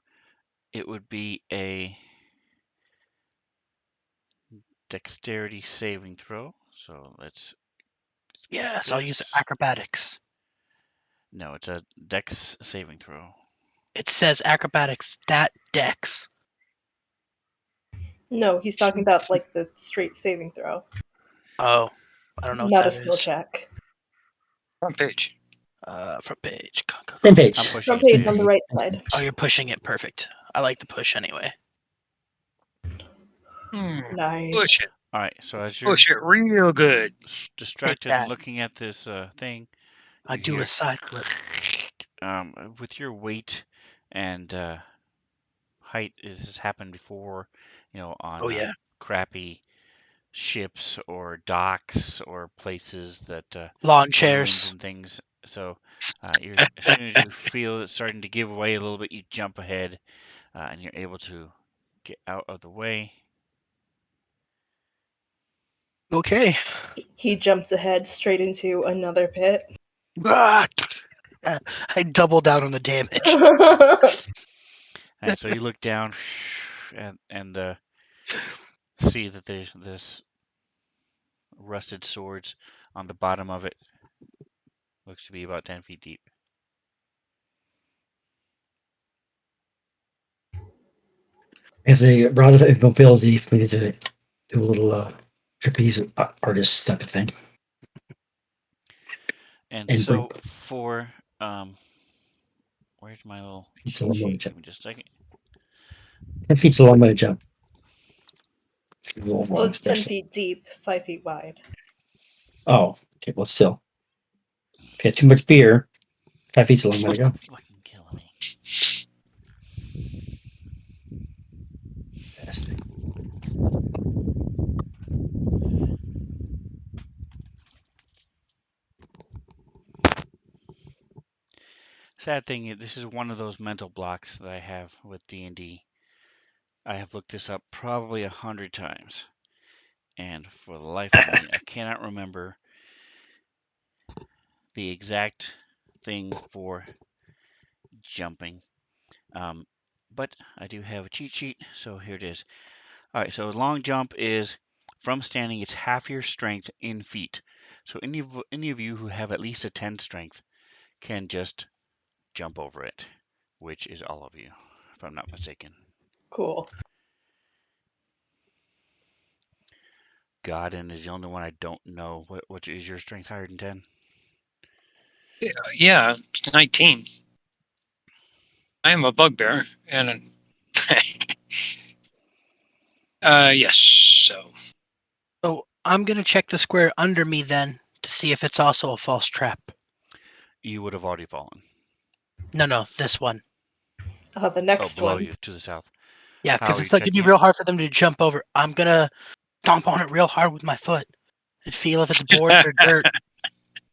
it would be a dexterity saving throw. So let's. Yes, I'll use acrobatics. No, it's a dex saving throw. It says acrobatics stat dex. No, he's talking about like the straight saving throw, Oh, I don't know what not a that skill is. check. Front page. Front page. Same page. I'm pushing Front it to page you. on the right side. Oh, you're pushing it. Perfect. I like the push anyway. Nice. Push it. All right. So as you're Push it real good. distracted and that. looking at this thing, I you do hear a side flip. with your weight and height. This has happened before, on Oh yeah. crappy ships or docks or places that Lawn ruins chairs. and things. So as soon as you feel it starting to give away a little bit, you jump ahead and you're able to get out of the way. Okay. He jumps ahead straight into another pit. Ah! I double down on the damage. And so you look down and see that there's this rusted swords on the bottom of it. Looks to be about 10 feet deep. If they brought it mobility, we need to do a little trapeze artist type of thing. And And so break. for where's my little It's a cheat long way to sheet? jump. Give me just a second. 10 feet's a long way to jump. Well, it's 10 feet deep, 5 feet wide. Oh, okay. Well, still, if you had too much beer, 5 feet's a long way to go. Fucking killing me. Fantastic. Sad thing is, this is one of those mental blocks that I have with D&D. I have looked this up probably 100 times, and for the life of me, I cannot remember the exact thing for jumping. But I do have a cheat sheet, so here it is. All right, so long jump is from standing, it's half your strength in feet. So any of you who have at least a 10 strength can just jump over it, which is all of you, if I'm not mistaken. Cool. Godin is the only one I don't know. What is your strength higher than 10? Yeah, it's 19. I am a bugbear, and yes. So So I'm gonna check the square under me then to see if it's also a false trap. You would have already fallen. No, this one. The Oh, next below one. you to the south. Yeah, How because are you it's like it'd be checking it? real hard for them to jump over. I'm gonna stomp on it real hard with my foot and feel if it's boards or dirt.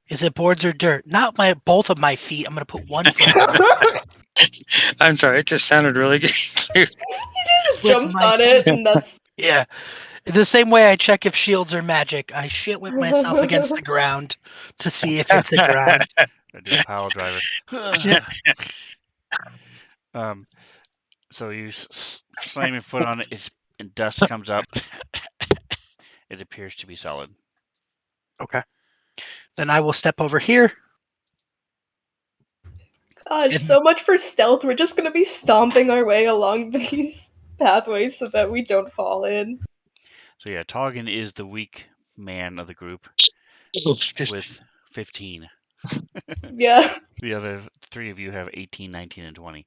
Is it boards or dirt? Not both of my feet. I'm gonna put one foot down I'm sorry, it just sounded really good. He just with jumps my on it, and that's. yeah. The same way I check if shields are magic, I shit whip myself against the ground to see if it's the ground. I do a pile driver. Yeah. um, so you slam your foot on it, and dust comes up. It appears to be solid. Okay. Then I will step over here. Gosh, And so much for stealth. We're just gonna be stomping our way along these pathways so that we don't fall in. So yeah, Toggin is the weak man of the group Just with 15. Yeah. The other three of you have 18, 19, and 20,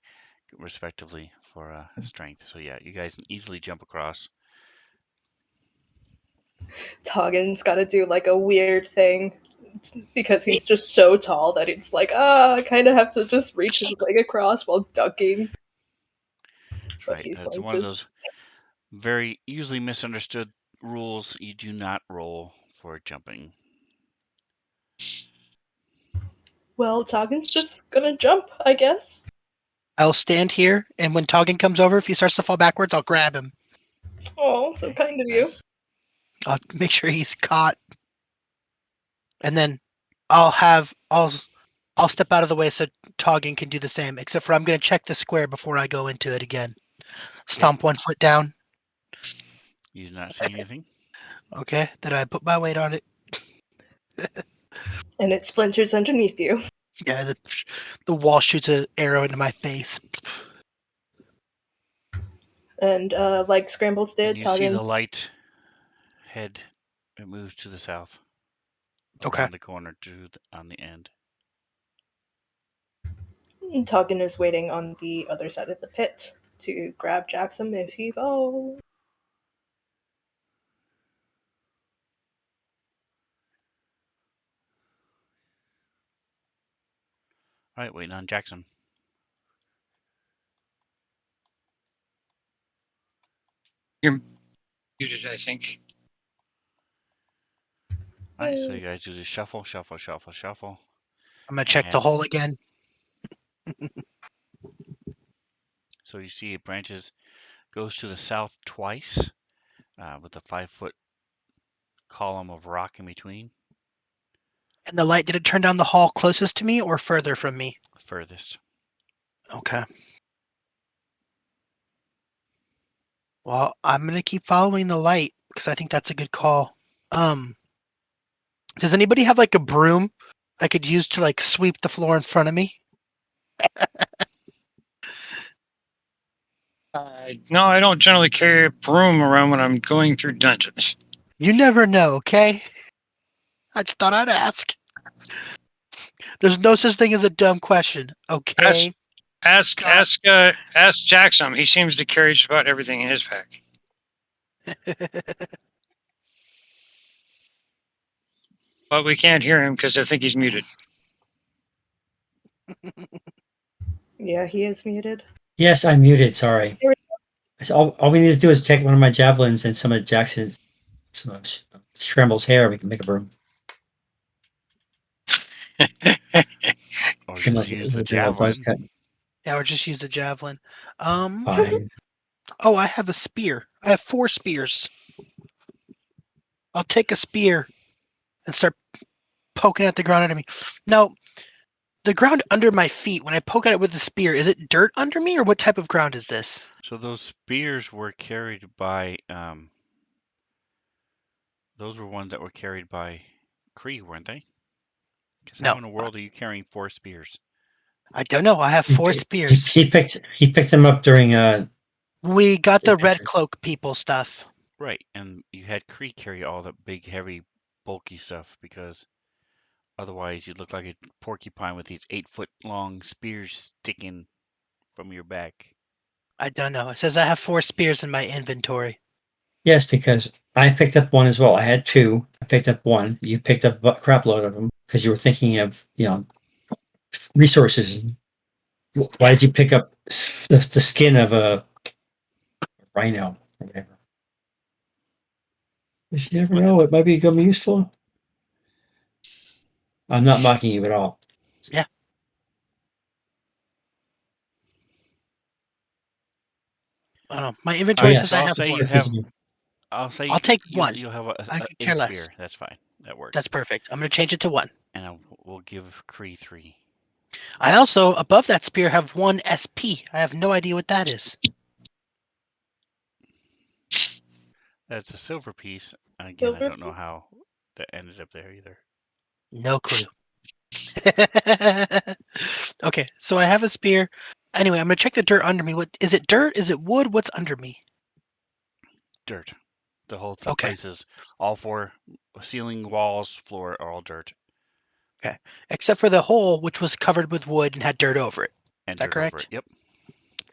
respectively, for strength. So yeah, you guys can easily jump across. Toggen's gotta do like a weird thing because he's just so tall that it's like, I kind of have to just reach his leg across while ducking. That's But right. he's That's going one of to. those very easily misunderstood rules. You do not roll for jumping. Well, Toggen's just gonna jump, I guess. I'll stand here, and when Toggin comes over, if he starts to fall backwards, I'll grab him. Oh, so Okay, kind of you. nice. I'll make sure he's caught, and then I'll step out of the way so Toggin can do the same. Except for I'm gonna check the square before I go into it again. Stomp one foot down. You do not see anything. Okay, then I put my weight on it. And it splinters underneath you. Yeah, the wall shoots an arrow into my face. And like Scrambles And did, you see the Toggin light head. It moves to the south, Okay. around the corner on the end. Toggin is waiting on the other side of the pit to grab Jackson if he falls. All right, waiting on Jackson. You're muted, I think. All right, so you guys do the shuffle, shuffle, shuffle, shuffle, I'm gonna check the and hole again. so you see it branches, goes to the south twice, with a 5-foot column of rock in between, And the light, did it turn down the hall closest to me or further from me? furthest. Okay. Well, I'm gonna keep following the light because I think that's a good call. Does anybody have like a broom I could use to like sweep the floor in front of me? No, I don't generally carry a broom around when I'm going through dungeons. You never know, okay? I just thought I'd ask. There's no such thing as a dumb question, okay? God. Ask Jackson. He seems to carry just about everything in his pack. But we can't hear him because I think he's muted. Yeah, he is muted. Yes, I'm muted. Sorry. There All we need to do is take one of my javelins and some of Jackson's, some of Scramble's hair. We can make a broom. Or You know, just use the it'll be all buzz javelin. cut. Yeah, or just use the javelin. Fine. Oh, I have a spear. I have 4 spears. I'll take a spear and start poking at the ground under me. Now, the ground under my feet, when I poke at it with the spear, is it dirt under me or what type of ground is this? So those spears were carried by, those were ones that were carried by Kree, weren't they? Because how No, in the world are you carrying 4 spears? I don't know. I have He, 4 he, spears. he picked them up during We got the red adventures. cloak people stuff. Right, and you had Kree carry all the big, heavy, bulky stuff because otherwise you'd look like a porcupine with these 8-foot long spears sticking from your back. I don't know. It says I have 4 spears in my inventory. Yes, because I picked up one as well. I had 2. I picked up one. You picked up a crap load of them because you were thinking of resources. Why did you pick up the skin of a rhino or whatever? Because you never But know, it might become useful. I'm not mocking you at all. Yeah. I don't know. My all inventory right, says so I Yes, I'll have say it's 4. you more have. feasible. I'll say I'll take one. you'll have I a, could a care less. spear. That's fine. That works. That's perfect. I'm going to change it to 1. And we'll give Kree 3. I also, above that spear, have 1 SP. I have no idea what that is. That's a silver piece. And again, I Silver. don't know how that ended up there either. No clue. Okay, so I have a spear. Anyway, I'm going to check the dirt under me. What is it? Dirt? Is it wood? What's under me? Dirt. The whole Okay. place is all 4 ceiling, walls, floor are all dirt Okay. Except for the hole, which was covered with wood and had dirt over it. Is and that dirt over it. correct? Yep.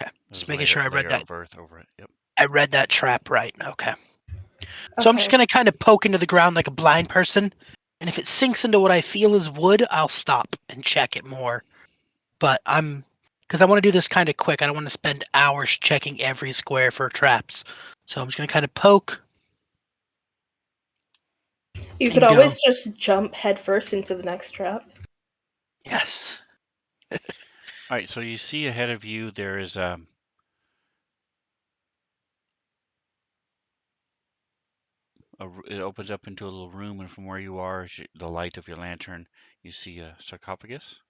Okay. There's Just a making layer sure I read layer that. of earth over it. Yep. I read that trap right. Okay. So I'm just Okay. going to kind of poke into the ground like a blind person. And if it sinks into what I feel is wood, I'll stop and check it more. But because I want to do this kind of quick. I don't want to spend hours checking every square for traps. So I'm just going to kind of poke You could and go. always just jump headfirst into the next trap. Yes. All right. So you see ahead of you there is it opens up into a little room, and from where you are, the light of your lantern, you see a sarcophagus.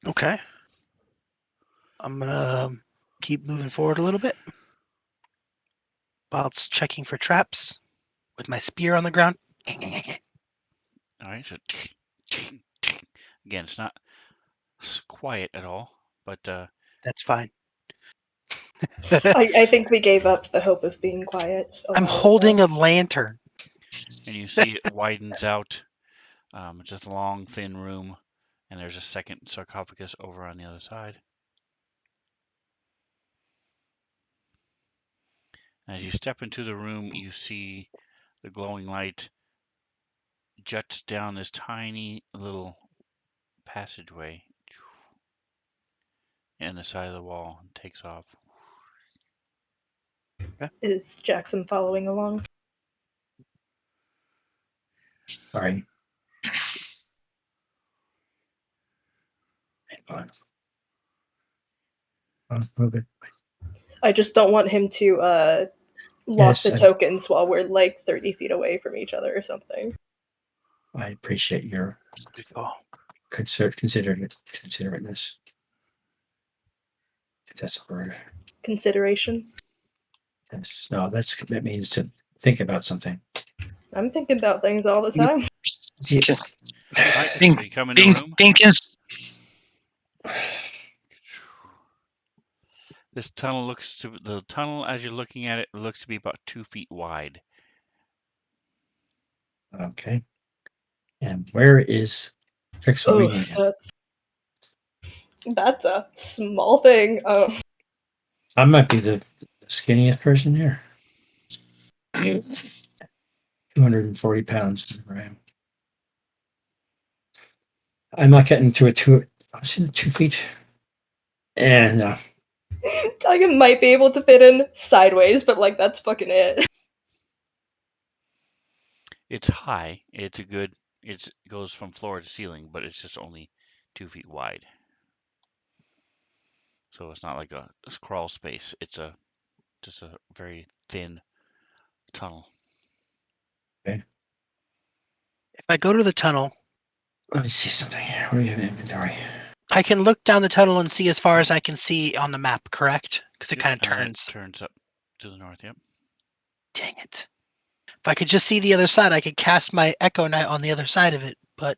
Okay. I'm going to keep moving forward a little bit while it's checking for traps with my spear on the ground. All right. So Again, it's not quiet at all, but That's fine. I think we gave up the hope of being quiet. I'm holding a lantern. and you see it widens out. It's just a long, thin room, and there's a second sarcophagus over on the other side. As you step into the room, you see the glowing light juts down this tiny little passageway in the side of the wall and takes off. Is Jackson following along? Sorry. Hang on. Move it. I just don't want him to lock Yes, the tokens while we're like 30 feet away from each other or something. I appreciate your considerateness. If that's a word. Consideration. Yes. No, that means to think about something. I'm thinking about things all the time. Yeah. All right, Being- so you come in the room. This tunnel the tunnel as you're looking at it looks to be about 2 feet wide. Okay. And where is Pixel Oh, reading him? that's a small thing. I might be the skinniest person here. 240 pounds. Right. I'm not getting to I was in 2 feet. And Tiger might be able to fit in sideways, but like that's fucking it. It's high. It goes from floor to ceiling, but it's just only 2 feet wide. So it's not like a crawl space. It's just a very thin tunnel. okay. If I go to the tunnel, Let me see something here. Where do you have inventory? I can look down the tunnel and see as far as I can see on the map, correct? Because it Yep, kind of and turns. it turns up to the north. Yep. Dang it. If I could just see the other side, I could cast my Echo Knight on the other side of it, but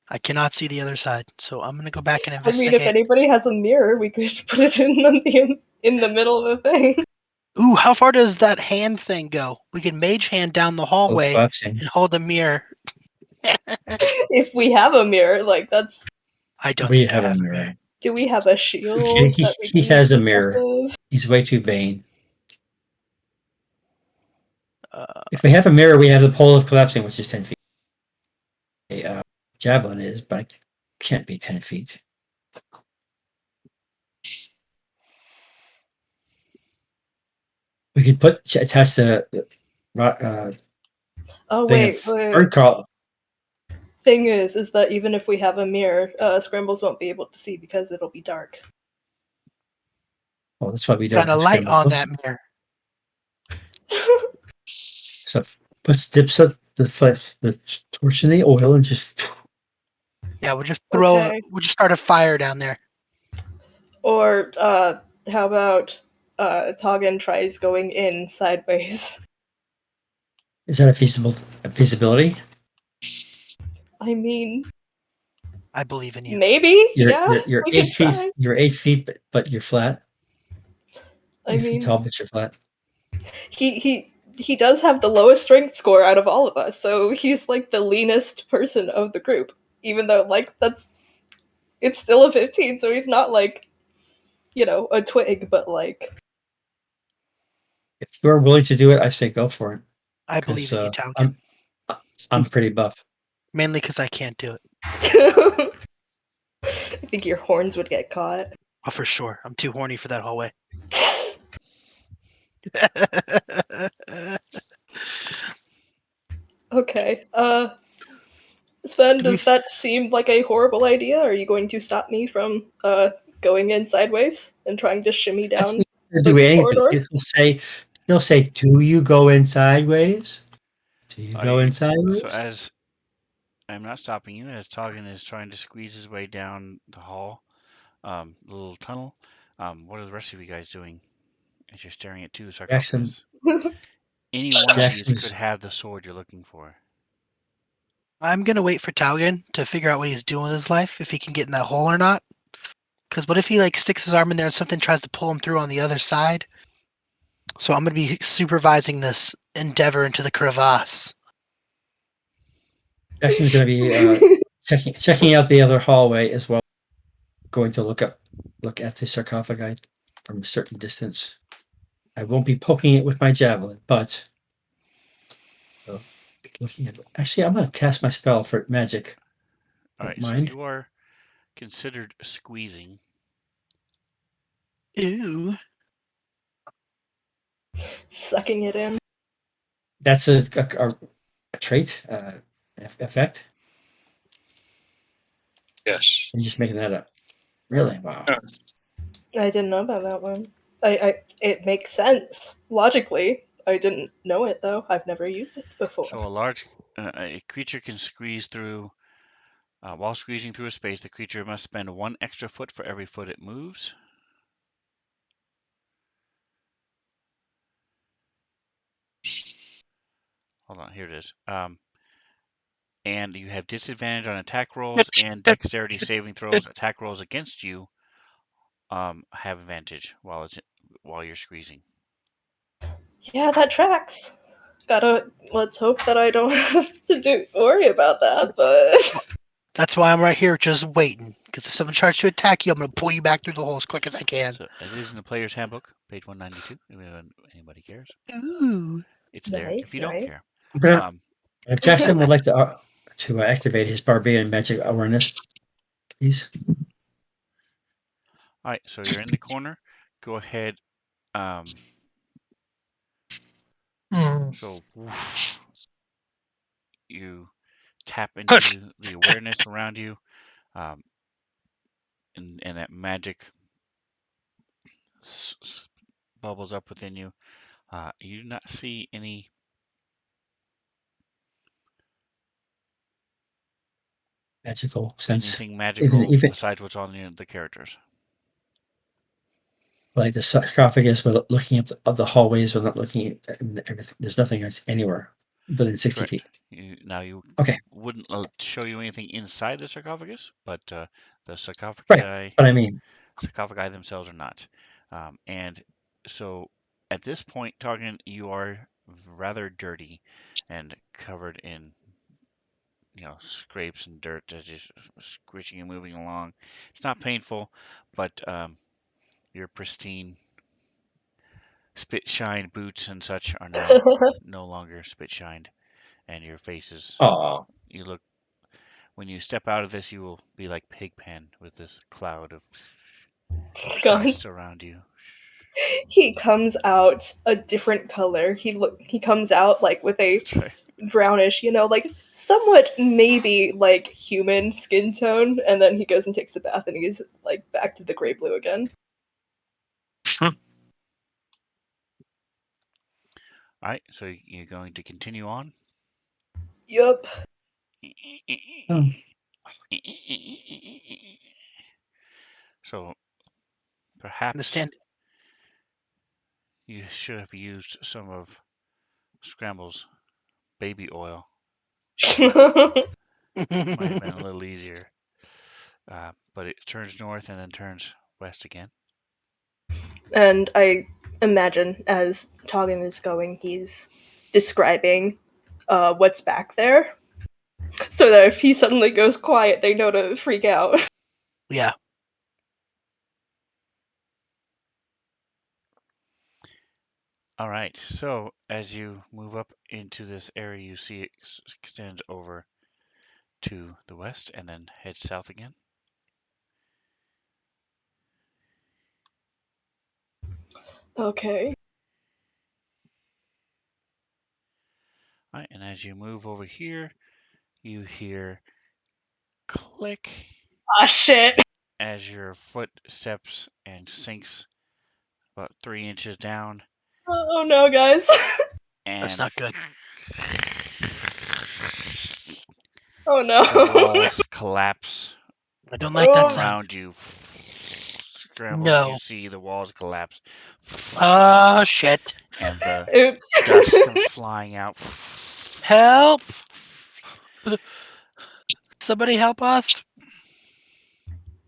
I cannot see the other side. So I'm going to go back and I mean, if investigate. anybody has a mirror, we could put it in the middle of a thing. Ooh, how far does that hand thing go? We can mage hand down the hallway and hold a mirror. If we have a mirror, like that's. I don't We think have I a have a mirror. mirror. Do we have a shield? Okay, that we he can has a use mirror. defensive? He's way too vain. Uh, If we have a mirror, we have the pole of collapsing, which is 10 feet. Javelin is, but it can't be 10 feet. We could attach the Oh thing wait, of bird call. Thing is that even if we have a mirror, Scrambles won't be able to see because it'll be dark. Well, that's why we don't got a have light scrambled on books. that mirror. So dips up the torch in the oil and just. Yeah, we'll just Okay. we'll just start a fire down there. Or how about Toggin tries going in sideways? Is that a feasibility? I mean, I believe in you. maybe. You're we 8 could feet. try. You're 8 feet, but you're flat. I 8 feet mean, tall, but you're flat. he does have the lowest strength score out of all of us, so he's like the leanest person of the group. Even though like it's still a 15, so he's not like a twig, but like. If you're willing to do it, I say go for it. I believe in you, Talgan. I'm pretty buff. Mainly because I can't do it. I think your horns would get caught. Oh, for sure. I'm too horny for that hallway. Okay. Sven, does that seem like a horrible idea? Are you going to stop me from going in sideways and trying to shimmy I down think he'll the do anything. corridor? He'll say, "Do you go in sideways? Do you go in So sideways?" as I'm not stopping you, as Toggin is trying to squeeze his way down the hall, the little tunnel. What are the rest of you guys doing as you're staring at two Jackson, sarcophagus? Any one of these Jackson's could have the sword you're looking for. I'm gonna wait for Taugen to figure out what he's doing with his life, if he can get in that hole or not. Because what if he like sticks his arm in there and something tries to pull him through on the other side? So I'm gonna be supervising this endeavor into the crevasse. Jackson's going to be checking out the other hallway as well. Going to look at the sarcophagi from a certain distance. I won't be poking it with my javelin, but looking at. Actually, I'm going to cast my spell for magic. All Don't right, so mind. you are considered squeezing. Ooh. Sucking it in. That's a trait effect. Yes. I'm just making that up. Really? Wow. I didn't know about that one. It makes sense logically. I didn't know it though. I've never used it before. So a creature can squeeze through. While squeezing through a space, the creature must spend 1 extra foot for every foot it moves. Hold on, here it is. And you have disadvantage on attack rolls and dexterity saving throws. Attack rolls against you have advantage while you're squeezing. Yeah, that tracks. Let's hope that I don't have to worry about that, but That's why I'm right here just waiting. Because if someone tries to attack you, I'm gonna pull you back through the hole as quick as I can. So it is in the player's handbook, page 192. If anybody cares, Ooh. it's there. If nice, you don't right? care, But, um, Jackson would like to activate his barbarian magic awareness, please. all right. So you're in the corner. Go ahead. So woof, you tap into the awareness around you, um, and that magic bubbles up within you. You do not see anything Magical sense. magical Even besides what's on the characters. like the sarcophagus, we're looking up the hallways. We're not looking at everything. There's nothing anywhere within 60 Correct. feet. You Okay, wouldn't show you anything inside the sarcophagus, but the right. But I mean, sarcophagi themselves are not. And so at this point, talking, you are rather dirty and covered in scrapes and dirt that's just squishing and moving along. It's not painful, but your pristine spit shine boots and such are now no longer spit shined, and your face is. oh, You look when you step out of this, you will be like Pigpen with this cloud of God, dust around you. he comes out a different color. He comes out like with a That's right. brownish, like somewhat maybe like human skin tone, and then he goes and takes a bath and he's like back to the gray blue again. All right, so you're going to continue on. Yup. oh. So perhaps Understand? you should have used some of Scramble's baby oil. Might have been a little easier. But it turns north and then turns west again. And I imagine as Toggin is going, he's describing what's back there, so that if he suddenly goes quiet, they know to freak out. Yeah. All right, so as you move up into this area, you see it extends over to the west and then head south again. Okay. All right, and as you move over here, you hear click Ah, shit. as your foot steps and sinks about 3 inches down, Oh no, guys. That's and not good. Oh the no. walls collapse I don't like that Oh. sound. around you. Scramble as you No. see the walls collapse, Oh, shit. and the Oops. dust comes flying out. Help! Somebody help us.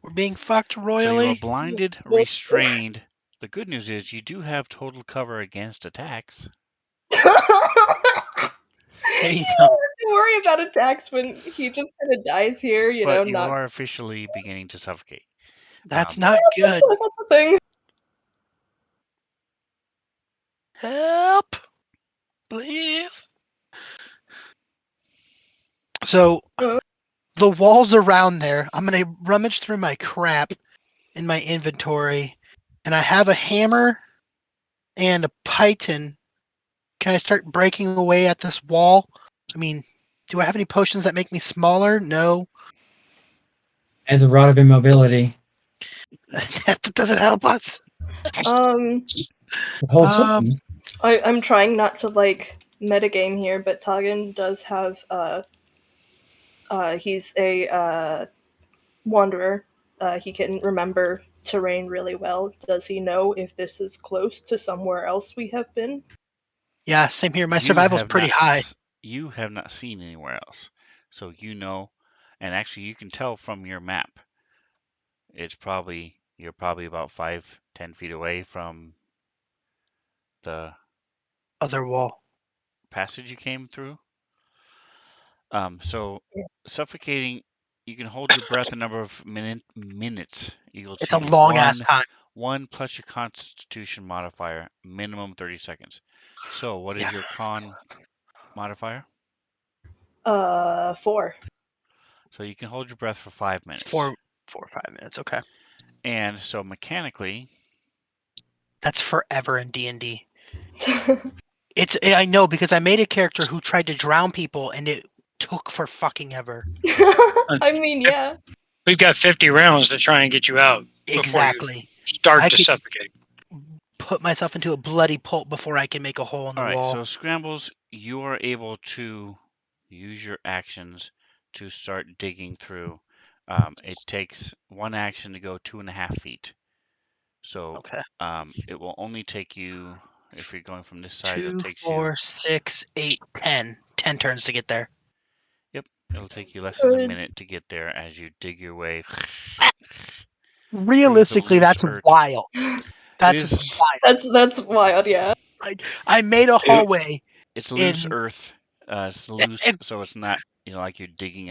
We're being fucked So you are royally. blinded, restrained. The good news is you do have total cover against attacks. There you You go. don't have to worry about attacks when he just kind of dies here, But you not. are officially beginning to suffocate. That's not good. That's a thing. Help, please. So the walls around there, I'm gonna rummage through my crap in my inventory, and I have a hammer and a python. Can I start breaking away at this wall? I mean, do I have any potions that make me smaller? No. And the rod of immobility. That doesn't help us. The whole Um, team. I'm trying not to metagame here, but Tagan does have he's a wanderer. He can remember terrain really well. Does he know if this is close to somewhere else we have been? Yeah, same here. My You survival's have pretty not high. You have not seen anywhere else. So you know, and actually you can tell from your map. You're probably about 5-10 feet away from the Other wall. passage you came through. So Yeah. suffocating, you can hold your breath a number of minutes. You'll It's a see long ass time. one plus your Constitution modifier, minimum 30 seconds. So what is Yeah. your Con modifier? 4. So you can hold your breath for 5 minutes. 4 or 5 minutes. Okay. And so mechanically, That's forever in D&D. I know because I made a character who tried to drown people and it took for fucking ever. I mean, yeah. We've got 50 rounds to try and get you out before Exactly. you start I to could- suffocate. Put myself into a bloody pulp before I can make a hole in the all right. wall. So scrambles, you are able to use your actions to start digging through. It takes one action to go 2.5 feet. So Okay. it will only take you, if you're going from this side, 2, it takes 4, 6, 8, 10. 10 turns to get there. Yep, it'll take you less than a Good. minute to get there as you dig your way. Realistically, loose that's earth. wild. That's is- wild. That's wild, yeah. I made a hallway. It's loose In- earth. It's Yeah, loose, so it's not like you're digging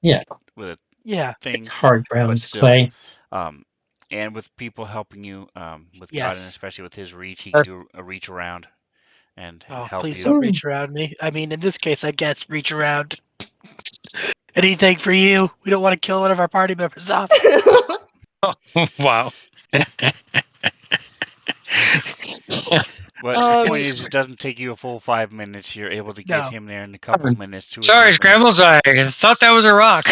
Yeah. with a Yeah. thing, Hard but ground still. clay. And with people helping you, with Yes. Cotton, especially with his reach, he can do a reach around and Oh, help please you. don't reach around me. I mean, in this case, I guess reach around. Anything for you. We don't want to kill one of our party members off. Wow. But the point It's- is, it doesn't take you a full 5 minutes. You're able to get No. him there in a couple minutes, 2 or Sorry, 3 minutes. Scrambles. I thought that was a rock.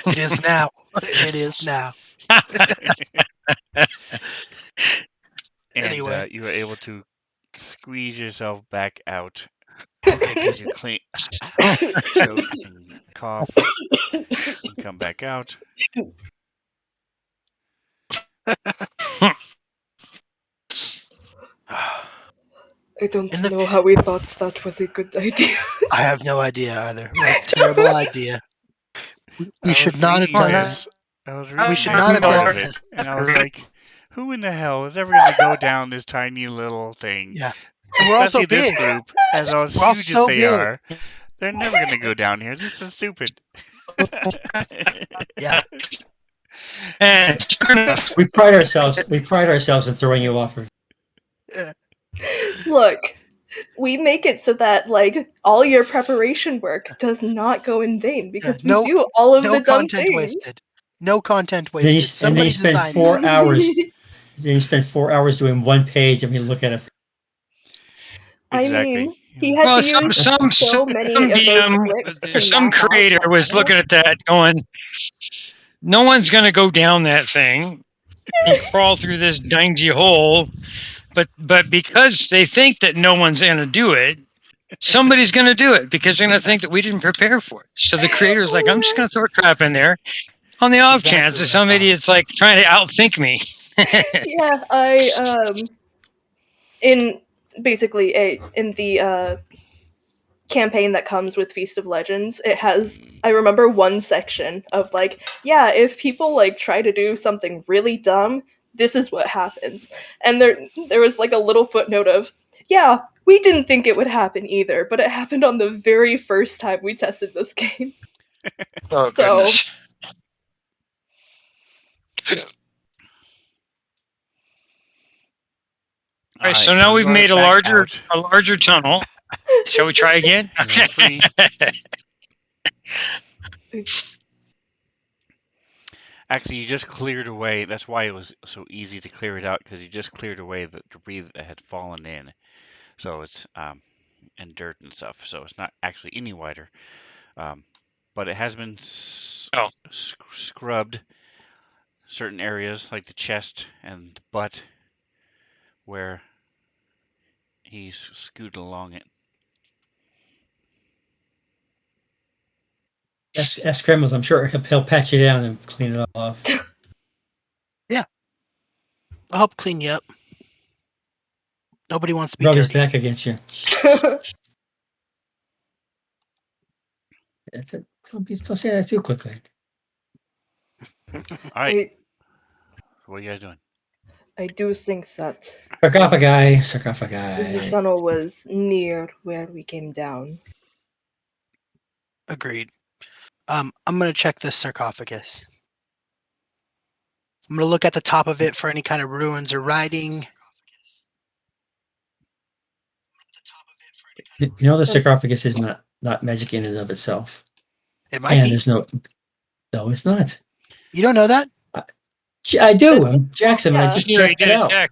It is now. It is now. And Anyway. you were able to squeeze yourself back out Okay, good. as you clean, choke and cough, and come back out. I don't In the know how we thought that was a good idea. I have no idea either. What a terrible idea. We should not have done this. that. I was reading We should this not have part done of that. it, and I was like, "Who in the hell is ever going to go down this tiny little thing?" Yeah. And we're also Especially this big. group, as We're all huge as so they big. are. They're never going to go down here. This is stupid. Yeah. And sure enough, We pride ourselves in throwing you off of Look, we make it so that all your preparation work does not go in vain because we no- do all of No the dumb content things. wasted. No content Then you, wasted. and then Somebody you spend designed 4 it. hours. Then you spend 4 hours doing one page, and we look at it. I Exactly. mean, he had well, to use so many of those clicks to some map out creator that was map. looking at that, going, "No one's going to go down that thing and crawl through this dingy hole." But because they think that no one's going to do it, somebody's going to do it because they're going to think that we didn't prepare for it. So the creator's like, "I'm just going to throw a trap in there on the off chance Exactly that what I some thought. idiot's like trying to outthink me." Yeah, I in basically in the campaign that comes with Feast of Legends, it has, I remember one section of like, yeah, if people like try to do something really dumb, this is what happens. And there was like a little footnote of, yeah, we didn't think it would happen either, but it happened on the very first time we tested this game. Oh So goodness. All right, so now so we we've brought made it back out. a larger tunnel. Shall we try again? You're all free. Actually, you just cleared away. That's why it was so easy to clear it out, because you just cleared away the debris that had fallen in. So it's and dirt and stuff. So it's not actually any wider. But it has been Oh. scrubbed certain areas like the chest and the butt where he's scooted along it. Ask Kremls, I'm sure he'll patch you down and clean it all off. I'll help clean you up. Nobody wants to be Rub his dirty. back against you. That's it. Don't say that too quickly. All right. I, What are you guys doing? I do think that Sarcophagi, the sarcophagi. tunnel was near where we came down. Agreed. I'm gonna check this sarcophagus. I'm gonna look at the top of it for any kind of ruins or writing. You know the That's- sarcophagus is not magic in and of itself. It might And be. there's no it's not. You don't know that? I do. I'm Jackson. I Yeah. just You know, you checked did it a out. check.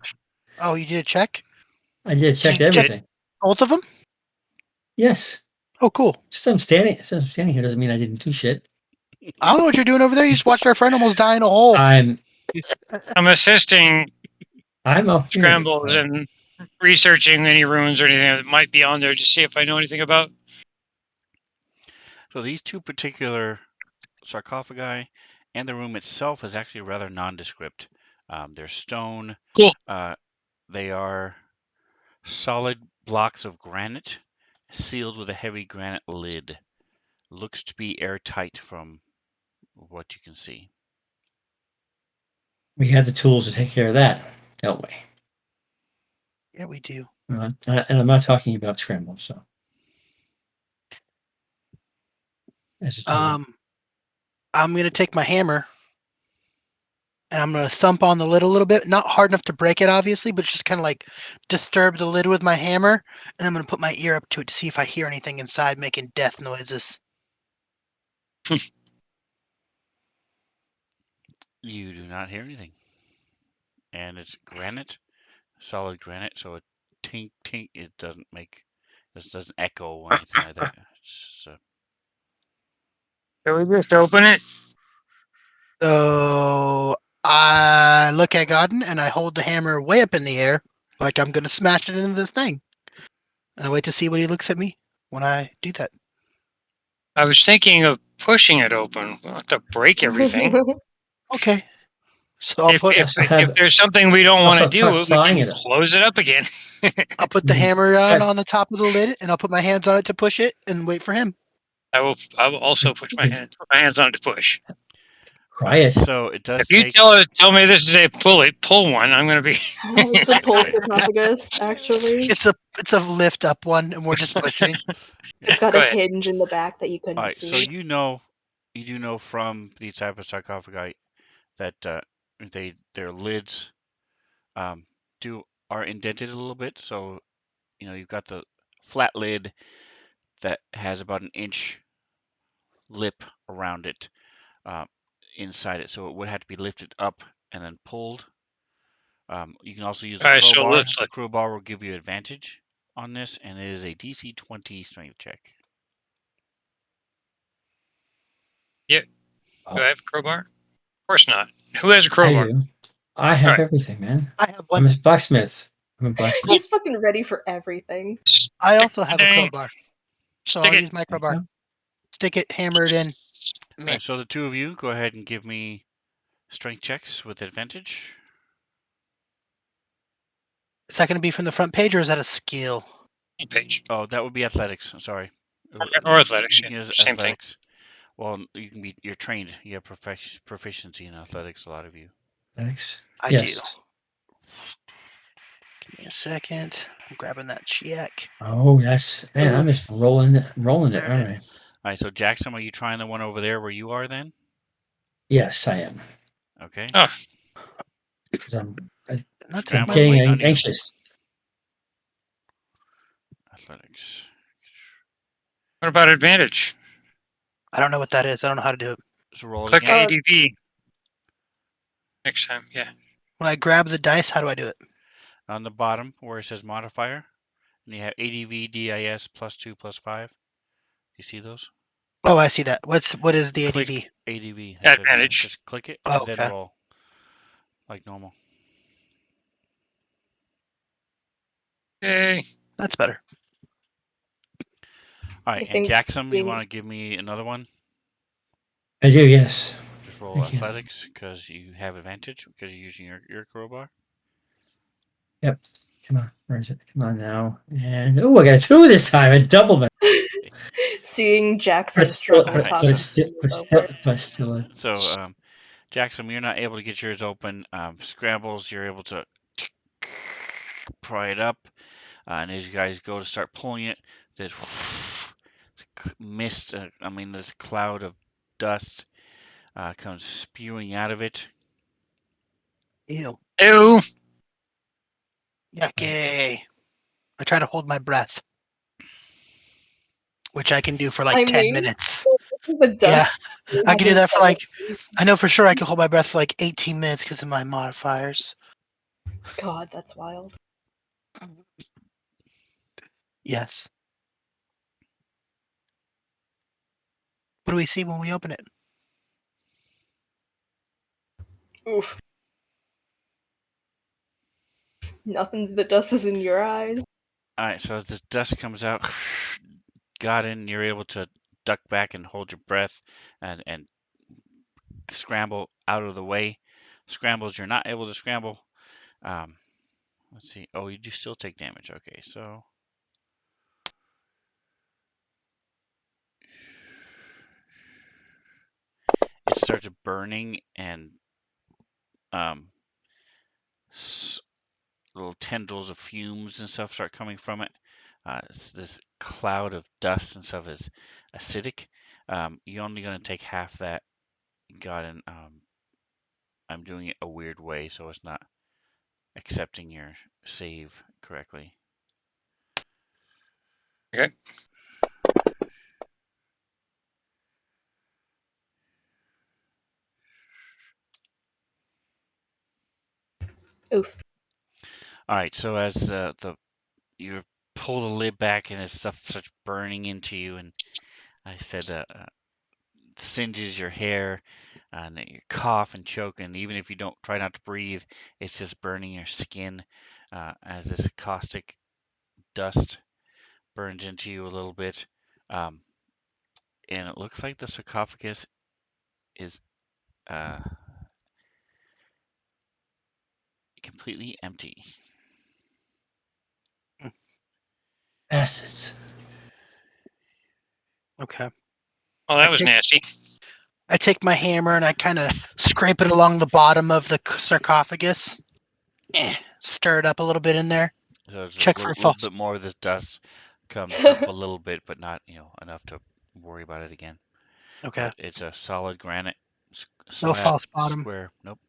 Oh, you did a check? I did checked Did you check- everything. Both of them? Yes. Oh, cool. Just I'm standing here doesn't mean I didn't do shit. I don't know what you're doing over there. You just watched our friend almost die in a hole. I'm assisting up here. Scrambles and researching any ruins or anything that might be on there to see if I know anything about. So these two particular sarcophagi and the room itself is actually rather nondescript. They're stone. Cool. They are solid blocks of granite sealed with a heavy granite lid. Looks to be airtight from what you can see. We have the tools to take care of that, don't we? Yeah, we do. And I'm not talking about scrambles. So, as a tool. I'm gonna take my hammer and I'm gonna thump on the lid a little bit. Not hard enough to break it, obviously, but just kind of like disturb the lid with my hammer. And I'm gonna put my ear up to it to see if I hear anything inside making death noises. You do not hear anything. And it's granite, solid granite, so it tink tink. It doesn't make, this doesn't echo or anything like that. It's just, Can we just open it? So I look at Godden and I hold the hammer way up in the air, like I'm gonna smash it into this thing. And I wait to see what he looks at me when I do that. I was thinking of pushing it open. We'll have to break everything. Okay. So I'll put If there's something we don't want to do, we flying can it. close it up again. I'll put the hammer down on the top of the lid and I'll put my hands on it to push it and wait for him. I will also put my hands on it to push. Try it. so it does If you take. tell me this is a pull one, I'm gonna be. It's a pole sarcophagus, actually. It's a lift up one and we're just pushing. It's got Go a ahead. hinge in the back that you couldn't All right, see. so you do know from these type of sarcophagi that their lids are indented a little bit. So you've got the flat lid that has about an inch lip around it inside it, so it would have to be lifted up and then pulled. You can also use the Alright, so crowbar. let's The crowbar will give you advantage on this, and it is a DC 20 strength check. Do I have a crowbar? Of course not. Who has a I crowbar? do. I have Alright. everything, man. I have I'm one. a blacksmith. He's fucking ready for everything. I also have a Dang. crowbar. So Stick I'll it. use my crowbar. Stick it, hammer it in. All right, so the two of you go ahead and give me strength checks with advantage. Is that going to be from the front page or is that a skill? Page. Oh, that would be athletics. Sorry. Or athletics. You Yeah, can use same thing. athletics. Well, you're trained. You have proficiency in athletics. A lot of you. Thanks. I do. Yes. Give me a second. I'm grabbing that check. Oh, yes. Man, I'm just rolling it, There aren't it I? is. All right. So Jackson, are you trying the one over there where you are then? Yes, I am. Okay. Oh, Because I'm Not take my Scramble's weight. waiting on you. anxious. Athletics. what about advantage? I don't know what that is. I don't know how to do it. So roll it Click again. ADV next time. Yeah. When I grab the dice, how do I do it? On the bottom where it says modifier, and you have ADV, DIS +2 +5. You see those? Oh, I see that. What is the Click ADV? ADV. That's Advantage. just click it Oh, and then okay. roll like normal. Yay. That's better. All I right, and think Jackson, you seeing want to give me another one? I do, yes. Just roll Thank you. athletics because you have advantage because you're using your crowbar. Yep. Come on. Where is it? Come on now. And I got 2 this time. I doubled my. seeing Jackson But still, struggle Alright, but so- possibly still, move over. So, Jackson, you're not able to get yours open. Scrambles, you're able to pry it up, and as you guys go to start pulling it, this mist, this cloud of dust comes spewing out of it. Ew. Ew. Yucky. I try to hold my breath, which I can do for like I 10 mean, minutes. the Yeah, dust. I can do that for like, seems- I know for sure I can hold my breath for like 18 minutes because of my modifiers. God, that's wild. Yes. What do we see when we open it? Oof. Nothing. The dust is in your eyes. All right, so as the dust comes out, got in, you're able to duck back and hold your breath and scramble out of the way. Scrambles, you're not able to scramble. Um, let's see. Oh, you do still take damage. Okay, so it starts burning and um, little tendrils of fumes and stuff start coming from it. This cloud of dust and stuff is acidic. You're only going to take half that. Got in. I'm doing it a weird way, so it's not accepting your save correctly. Okay. Oof. All right, so as you pull the lid back and this stuff starts burning into you, and I said singes your hair, and you cough and choke, and even if you don't try not to breathe, it's just burning your skin as this caustic dust burns into you a little bit, um, and it looks like the sarcophagus is uh, completely empty. Bastards. Okay. Well, that was nasty. I take my hammer and I kind of scrape it along the bottom of the sarcophagus. Stir it up a little bit in there. So it's a Check for little false. bit more of this dust comes up a little bit, but not enough to worry about it again. Okay. But it's a solid granite No slab, false bottom. square. Nope,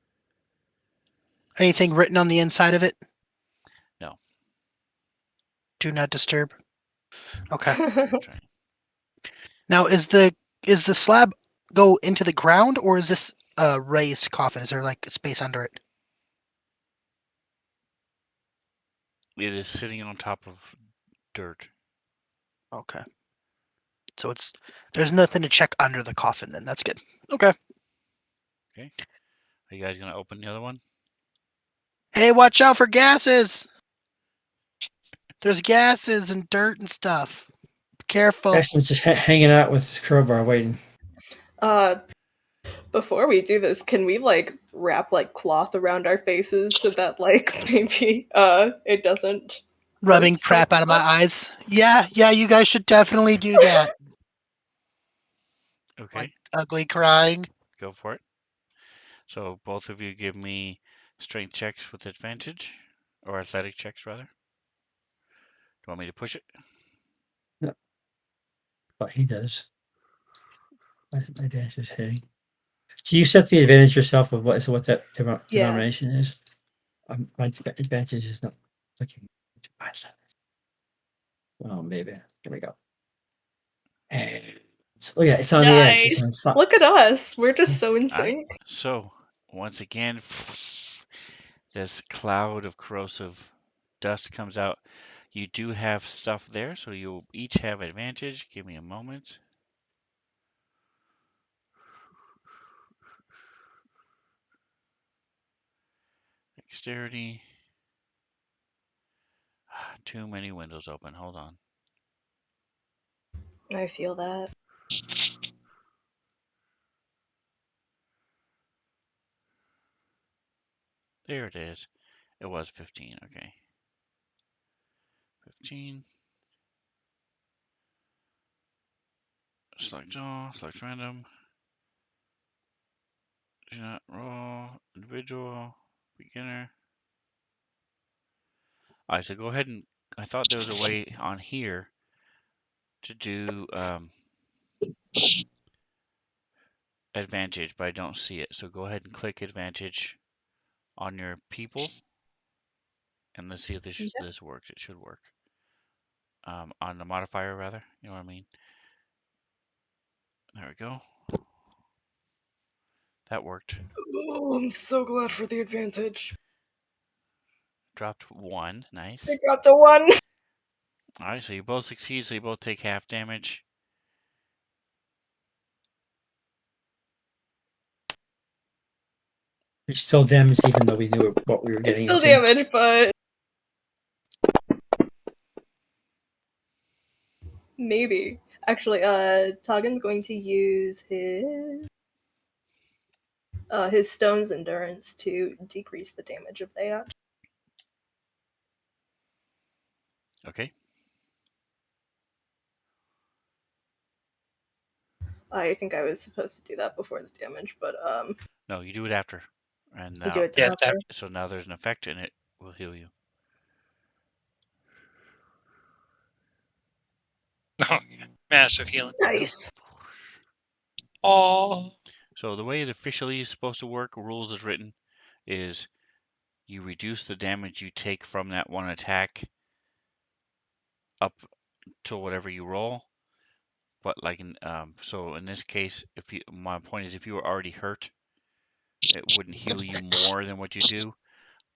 Anything written on the inside of it? no. Do not disturb. Okay. Good try. Now is the slab go into the ground or is this a raised coffin? Is there like space under it? It is sitting on top of dirt. Okay. So there's nothing to check under the coffin then. That's good. Okay. Okay. Are you guys gonna open the other one? Hey, watch out for gases. There's gases and dirt and stuff. Be careful. Jackson's just hanging out with his crowbar waiting. Before we do this, can we wrap cloth around our faces so that maybe it doesn't rubbing Roach crap out of my Pokemon? eyes. Yeah, you guys should definitely do that. Okay, Like ugly crying. go for it. So both of you give me strength checks with advantage, or athletic checks rather. Do you want me to push it? But he does. My advantage is hitting. So you set the advantage yourself of what that Yeah. denomination is. My advantage is not looking. Oh, maybe. Here we go. And so, yeah, it's on the edge. It's on Nice. fire. Look at us. We're just so in All right. sync. So once again, this cloud of corrosive dust comes out. You do have stuff there, so you'll each have advantage. Give me a moment. Dexterity. Too many windows open. Hold on. I feel that. There it is. It was 15. Okay. 15. Select all. Select random. Do not roll. Individual. Beginner. Alright, so go ahead and. I thought there was a way on here to do advantage, but I don't see it. So go ahead and click advantage on your people, and let's see if this works. It should work. On the modifier, rather. You know what I mean? There we go. That worked. Oh, I'm so glad for the advantage. Dropped 1. Nice. It got to 1. Alright, so you both succeed, so you both take half damage. We're still damaged, even though we knew what we were It's getting still into. damage, but maybe. Actually, Toggen's going to use his stone's endurance to decrease the damage if they act. Okay. I think I was supposed to do that before the damage, but No, you do it after. And I do now, it Yeah, after. so now there's an effect, and it will heal you. massive healing. There you go. Nice. Oh, So the way it officially is supposed to work, rules is written, is you reduce the damage you take from that one attack up to whatever you roll. But like so in this case, my point is, if you were already hurt, it wouldn't heal you more than what you do.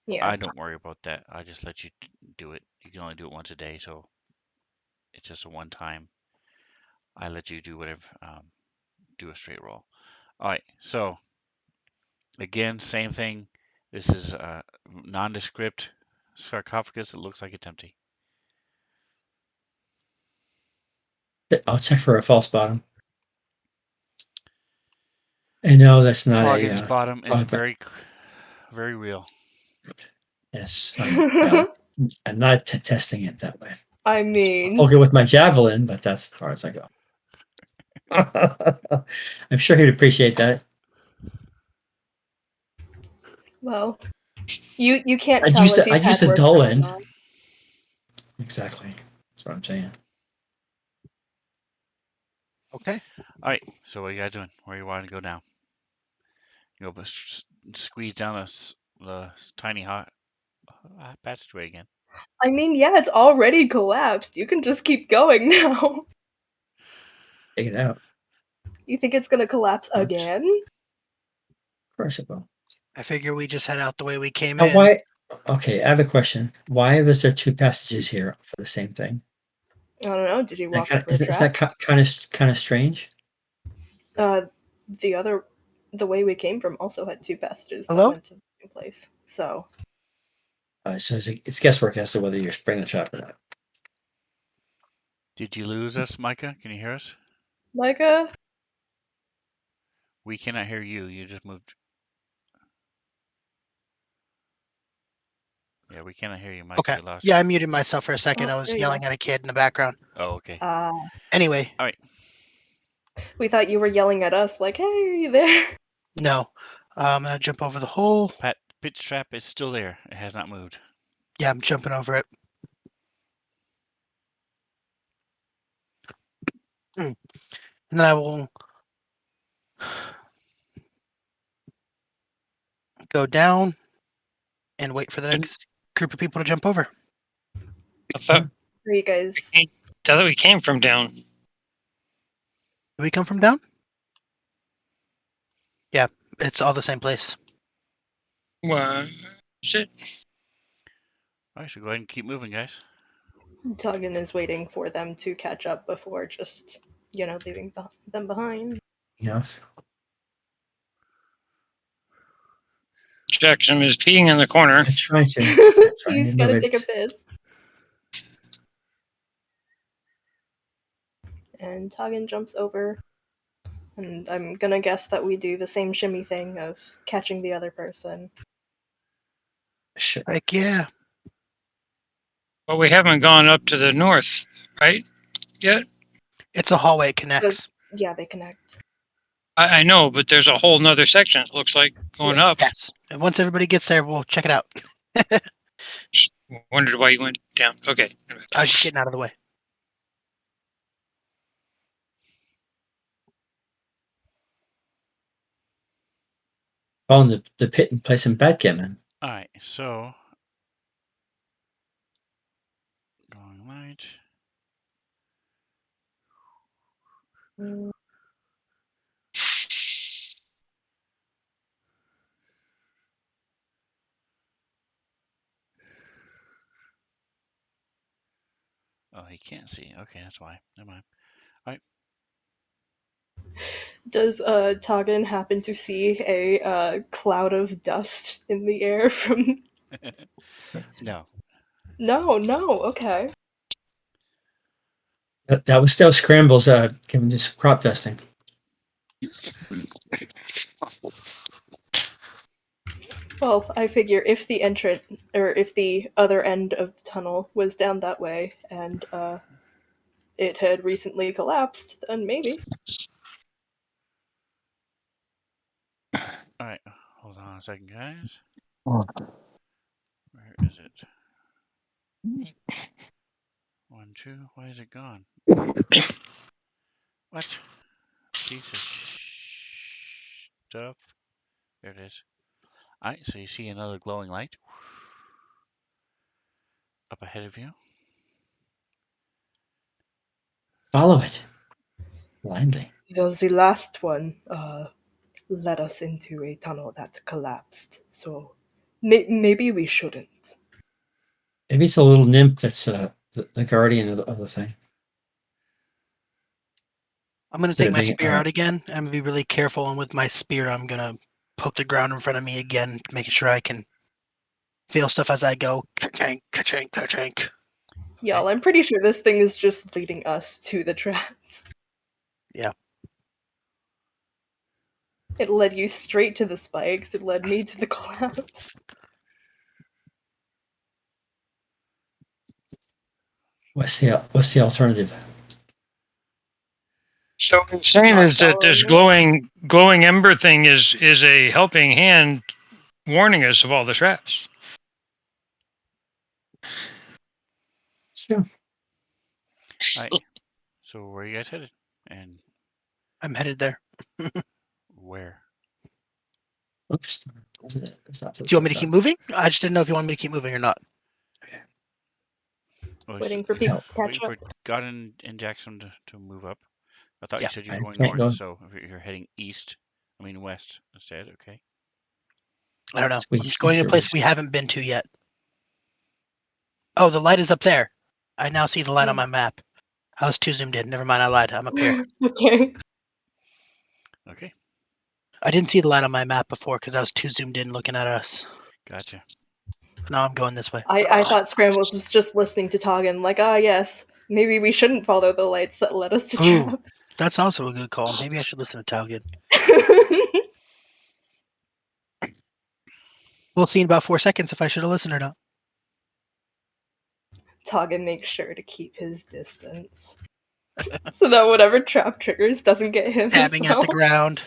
Yeah. I don't worry about that. I just let you do it. You can only do it once a day, so it's just a one time. I let you do whatever, do a straight roll. All right, so again, same thing. This is a nondescript sarcophagus. It looks like it's empty. I'll check for a false bottom. And no, that's not Toggen's a. bottom is But very real. yes, well, I'm not testing it that way. I I'll mean, poke it with my javelin, but that's as far as I go. I'm sure he'd appreciate that. well, you can't I'd tell use if the he's I'd use had the work dull done or end. not. Exactly. That's what I'm saying. Okay. All right, so what are you guys doing? Where you want to go now? You go squeeze down the tiny hot passageway again. I mean, yeah, it's already collapsed. You can just keep going now. Take it out. You think it's gonna collapse Oops. again? Of course it will. I figure we just head out the way we came Now, in. why? Okay, I have a question. Why was there two passages here for the same thing? I don't know. Did you That walk over a is that trap? kind of strange? Uh, the way we came from also had two passages that Hello? went to the same place. So So it's guesswork as to whether you're spraying the trap or not. Did you lose us, Micah? Can you hear us? Micah, We cannot hear you. You just moved. Yeah, we cannot hear you, Mike. Okay. We lost Yeah, you. I muted myself for a second. Oh, I was there you yelling go. at a kid in the background. Oh, okay. Anyway, All right. We thought you were yelling at us, like, "Hey, are you there?" no. I'm gonna jump over the hole. Pat, pit trap is still there. It has not moved. Yeah, I'm jumping over it. And then I will go down and wait for the next group of people to jump over. I thought Are you guys? we came from down. Do we come from down? Yeah, it's all the same place. What is it? All right, so go ahead and keep moving, guys. Tuggin is waiting for them to catch up before just, leaving them behind. Yes. Jackson is peeing in the corner. I try to He's move gotta take a it. piss. And Tuggin jumps over. And I'm gonna guess that we do the same shimmy thing of catching the other person. Sure. Heck yeah. But we haven't gone up to the north, right? Yet? It's a hallway. It connects. Yeah, they connect. I know, but there's a whole nother section, it looks like, going Yes. up. Yes. And once everybody gets there, we'll check it out. Wondered why you went down. Okay. I was just getting out of the way. Found the pit and play some backgammon. All right, so going right. Oh, he can't see. Okay, that's why. Never mind. Does Tuggin happen to see a cloud of dust in the air from? No. No. Okay. That was Scrambles giving this crop dusting. Well, I figure if the entrance or if the other end of the tunnel was down that way and it had recently collapsed, then maybe. All right, hold on a second, guys. Where is it? 1, 2. Why is it gone? What? Piece of stuff. There it is. All right, so you see another glowing light up ahead of you. Follow it blindly. Well, the last one led us into a tunnel that collapsed, so maybe we shouldn't. Maybe it's a little nymph that's the guardian of the thing. I'm going to Instead take of my being, spear out again. I'm going to be really careful. And with my spear, I'm going to poke the ground in front of me again, making sure I can feel stuff as I go. Ka-chink, ka-chink, ka-chink. Y'all, I'm pretty sure this thing is just leading us to the traps. Yeah. It led you straight to the spikes. It led me to the collapse. What's the alternative? So what you're saying Not is that this following glowing ember thing is a helping hand warning us of all the traps. Sure. All right. So where are you guys headed? And I'm headed there. where? Oops. Do you want me to keep moving? I just didn't know if you wanted me to keep moving or not. Oh, Waiting for people to catch waiting for up. Godden and Jackson to move up. I thought Yeah, you said you I were going can't north, go. so if you're heading west instead, okay. I don't know. We I'm just going to a see place we haven't been to yet. Oh, the light is up there. I now see the light on my map. I was too zoomed in. Never mind, I lied. I'm up here. Okay. Okay, I didn't see the light on my map before because I was too zoomed in looking at us. gotcha. Now I'm going this way. I thought Scrambles was just listening to Toggin, like, yes, maybe we shouldn't follow the lights that led us to Ooh. traps. That's also a good call. Maybe I should listen to Talgid. We'll see in about 4 seconds if I should have listened or not. Toggin makes sure to keep his distance. So that whatever trap triggers doesn't get him Tabbing as at the well. ground.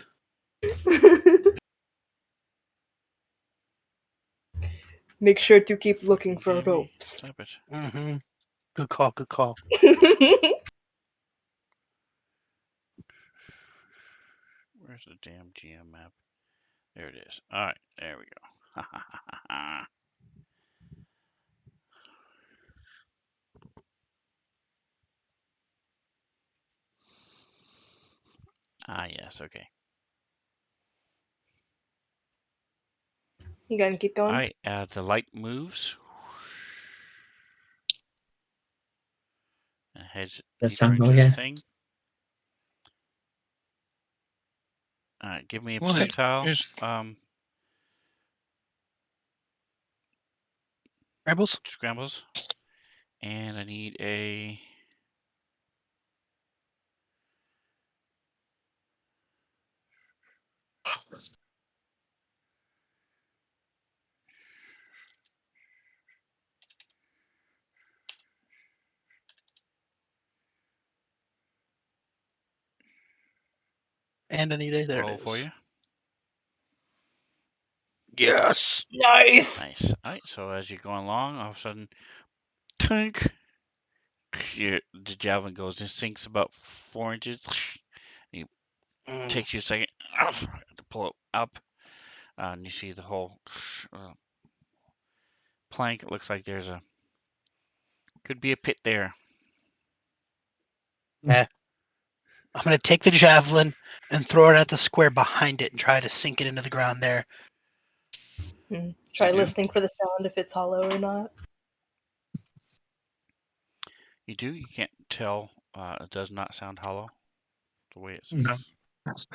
Make sure to keep looking for Jamie, ropes. stop it. Mm-hmm. Good call. Good call. Where's the damn GM map? There it is. All right, there we go. Ah, yes, okay. You gonna keep All going? right, the light moves and heads That deeper sound go into the again? thing. All right, give me a What? percentile. There's- Rebels? Scrambles. And I need a. And Anita, there Roll it for is. you. Yes. Nice. Nice. All right, so as you're going along, all of a sudden, tink, the javelin goes and sinks about 4 inches. It Mm. takes you a second to pull it up, and you see the whole plank. It looks like there's could be a pit there. Yeah. I'm gonna take the javelin and throw it at the square behind it and try to sink it into the ground there. Try You do? listening for the sound if it's hollow or not. You do. You can't tell. It does not sound hollow. The way it No. says.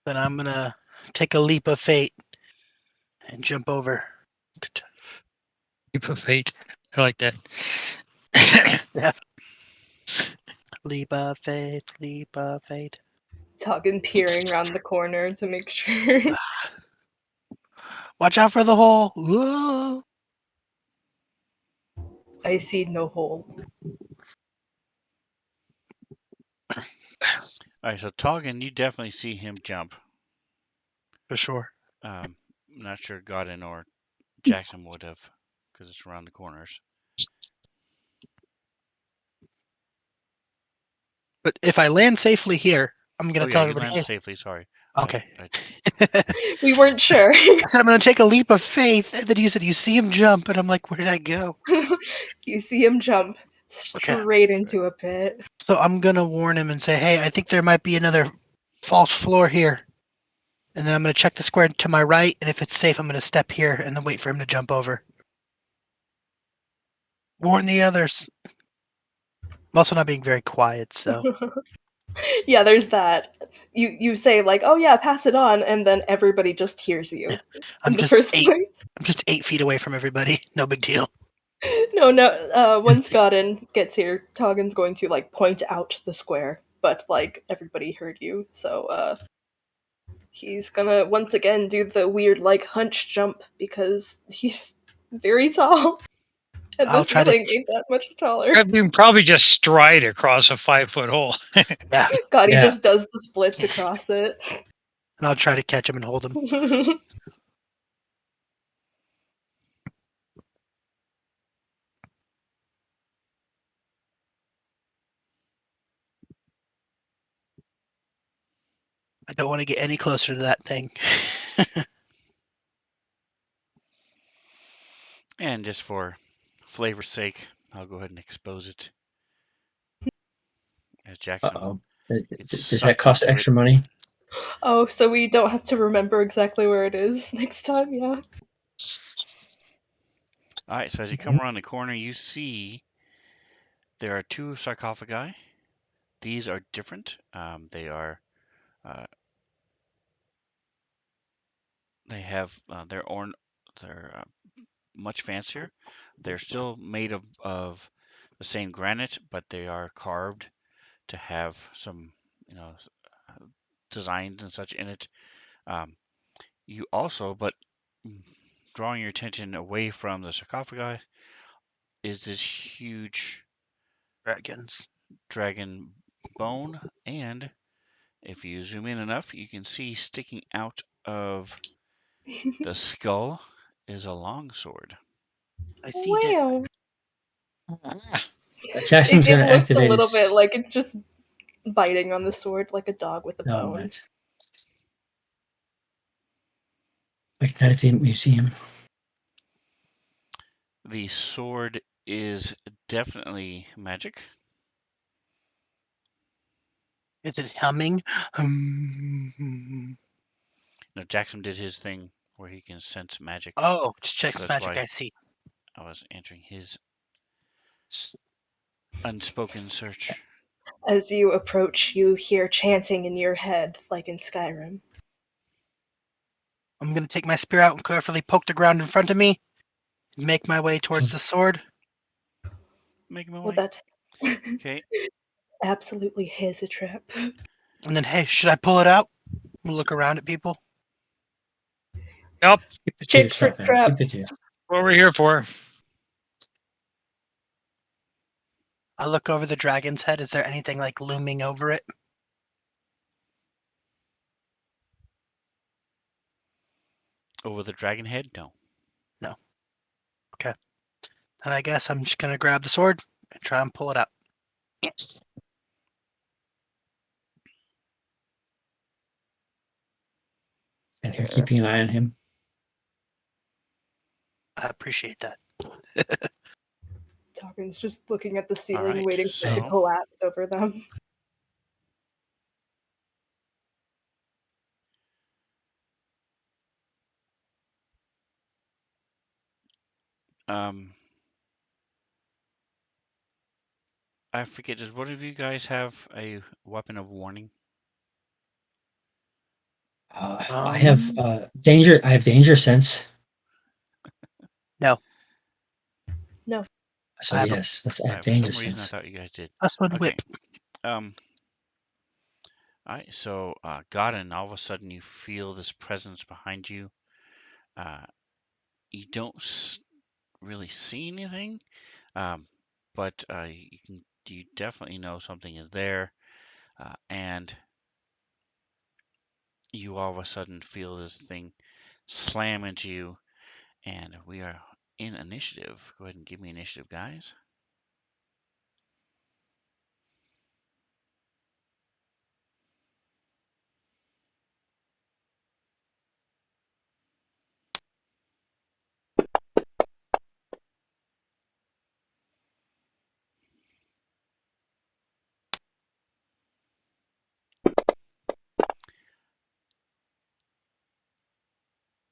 Then I'm gonna take a leap of fate and jump over. Leap of fate. I like that. Yeah. Leap of faith, leap of fate. Toggin peering around the corner to make sure. Watch out for the hole. Whoa. I see no hole. All right, so Toggin, you definitely see him jump. For sure. I'm not sure Godin or Jackson would have, because it's around the corners. But if I land safely here, I'm gonna Oh yeah, tell you everybody, land hey, safely. Sorry. okay. We weren't sure. I said I'm gonna take a leap of faith, and then you said you see him jump, and I'm like, where did I go? You see him jump Okay. straight into a pit. So I'm gonna warn him and say, hey, I think there might be another false floor here. And then I'm gonna check the square to my right, and if it's safe, I'm gonna step here and then wait for him to jump over. Warn the others. I'm also not being very quiet, so Yeah, there's that. You say like, "Oh yeah, pass it on," and then everybody just hears you I'm in the just first eight. place. I'm just 8 feet away from everybody. No big deal. No. Once Godin gets here, Toggen's going to like point out the square, but like everybody heard you, so he's gonna once again do the weird like hunch jump because he's very tall, and the I'll try to. ceiling ain't that much taller. You can probably just stride across a 5-foot hole. Yeah, God, he Yeah. just does the splits across it. and I'll try to catch him and hold him. I don't want to get any closer to that thing. And just for flavor's sake, I'll go ahead and expose it. As Jackson Uh-oh. gets Does that sucked cost into it. extra money? Oh, so we don't have to remember exactly where it is next time, yeah. All right, so as you come around the corner, you see there are two sarcophagi. These are different. Uh, they have they're much fancier. They're still made of the same granite, but they are carved to have some, designs and such in it. Um, you also, but drawing your attention away from the sarcophagi, is this huge Dragons. dragon bone, and if you zoom in enough, you can see sticking out of the skull is a longsword. I see that. Wow. Jackson's It going to looks a activate little bit his. like it's just biting on the sword like a dog with a No, bone. what? Like that at the museum. The sword is definitely magic. Is it humming? No, Jackson did his thing where he can sense magic. Oh, just checks So that's magic. why I see. I was answering his unspoken search. As you approach, you hear chanting in your head, like in Skyrim. I'm gonna take my spear out and carefully poke the ground in front of me. Make my way towards the sword. Make my Well, way. that Okay. absolutely is a trip. And then, hey, should I pull it out? We'll look around at people. Yep, Keep it to Check for yourself, man. Keep it traps. to yourself. what we're here for. I look over the dragon's head. Is there anything like looming over it? Over the dragon head? No. No. Okay. And I guess I'm just gonna grab the sword and try and pull it out. And you're keeping an eye on him. I appreciate that. Talkin's just looking at the ceiling, right, waiting for it to so- collapse over them. I forget, does one of you guys have a weapon of warning? I have danger. I have danger sense. No. No. So I have yes, that's I have For some danger reason, I sense. thought you guys did. plus one Okay. whip. All right, so Godin, all of a sudden you feel this presence behind you. You don't really see anything, but you definitely know something is there, and you all of a sudden feel this thing slam into you, and we are in initiative. Go ahead and give me initiative, guys.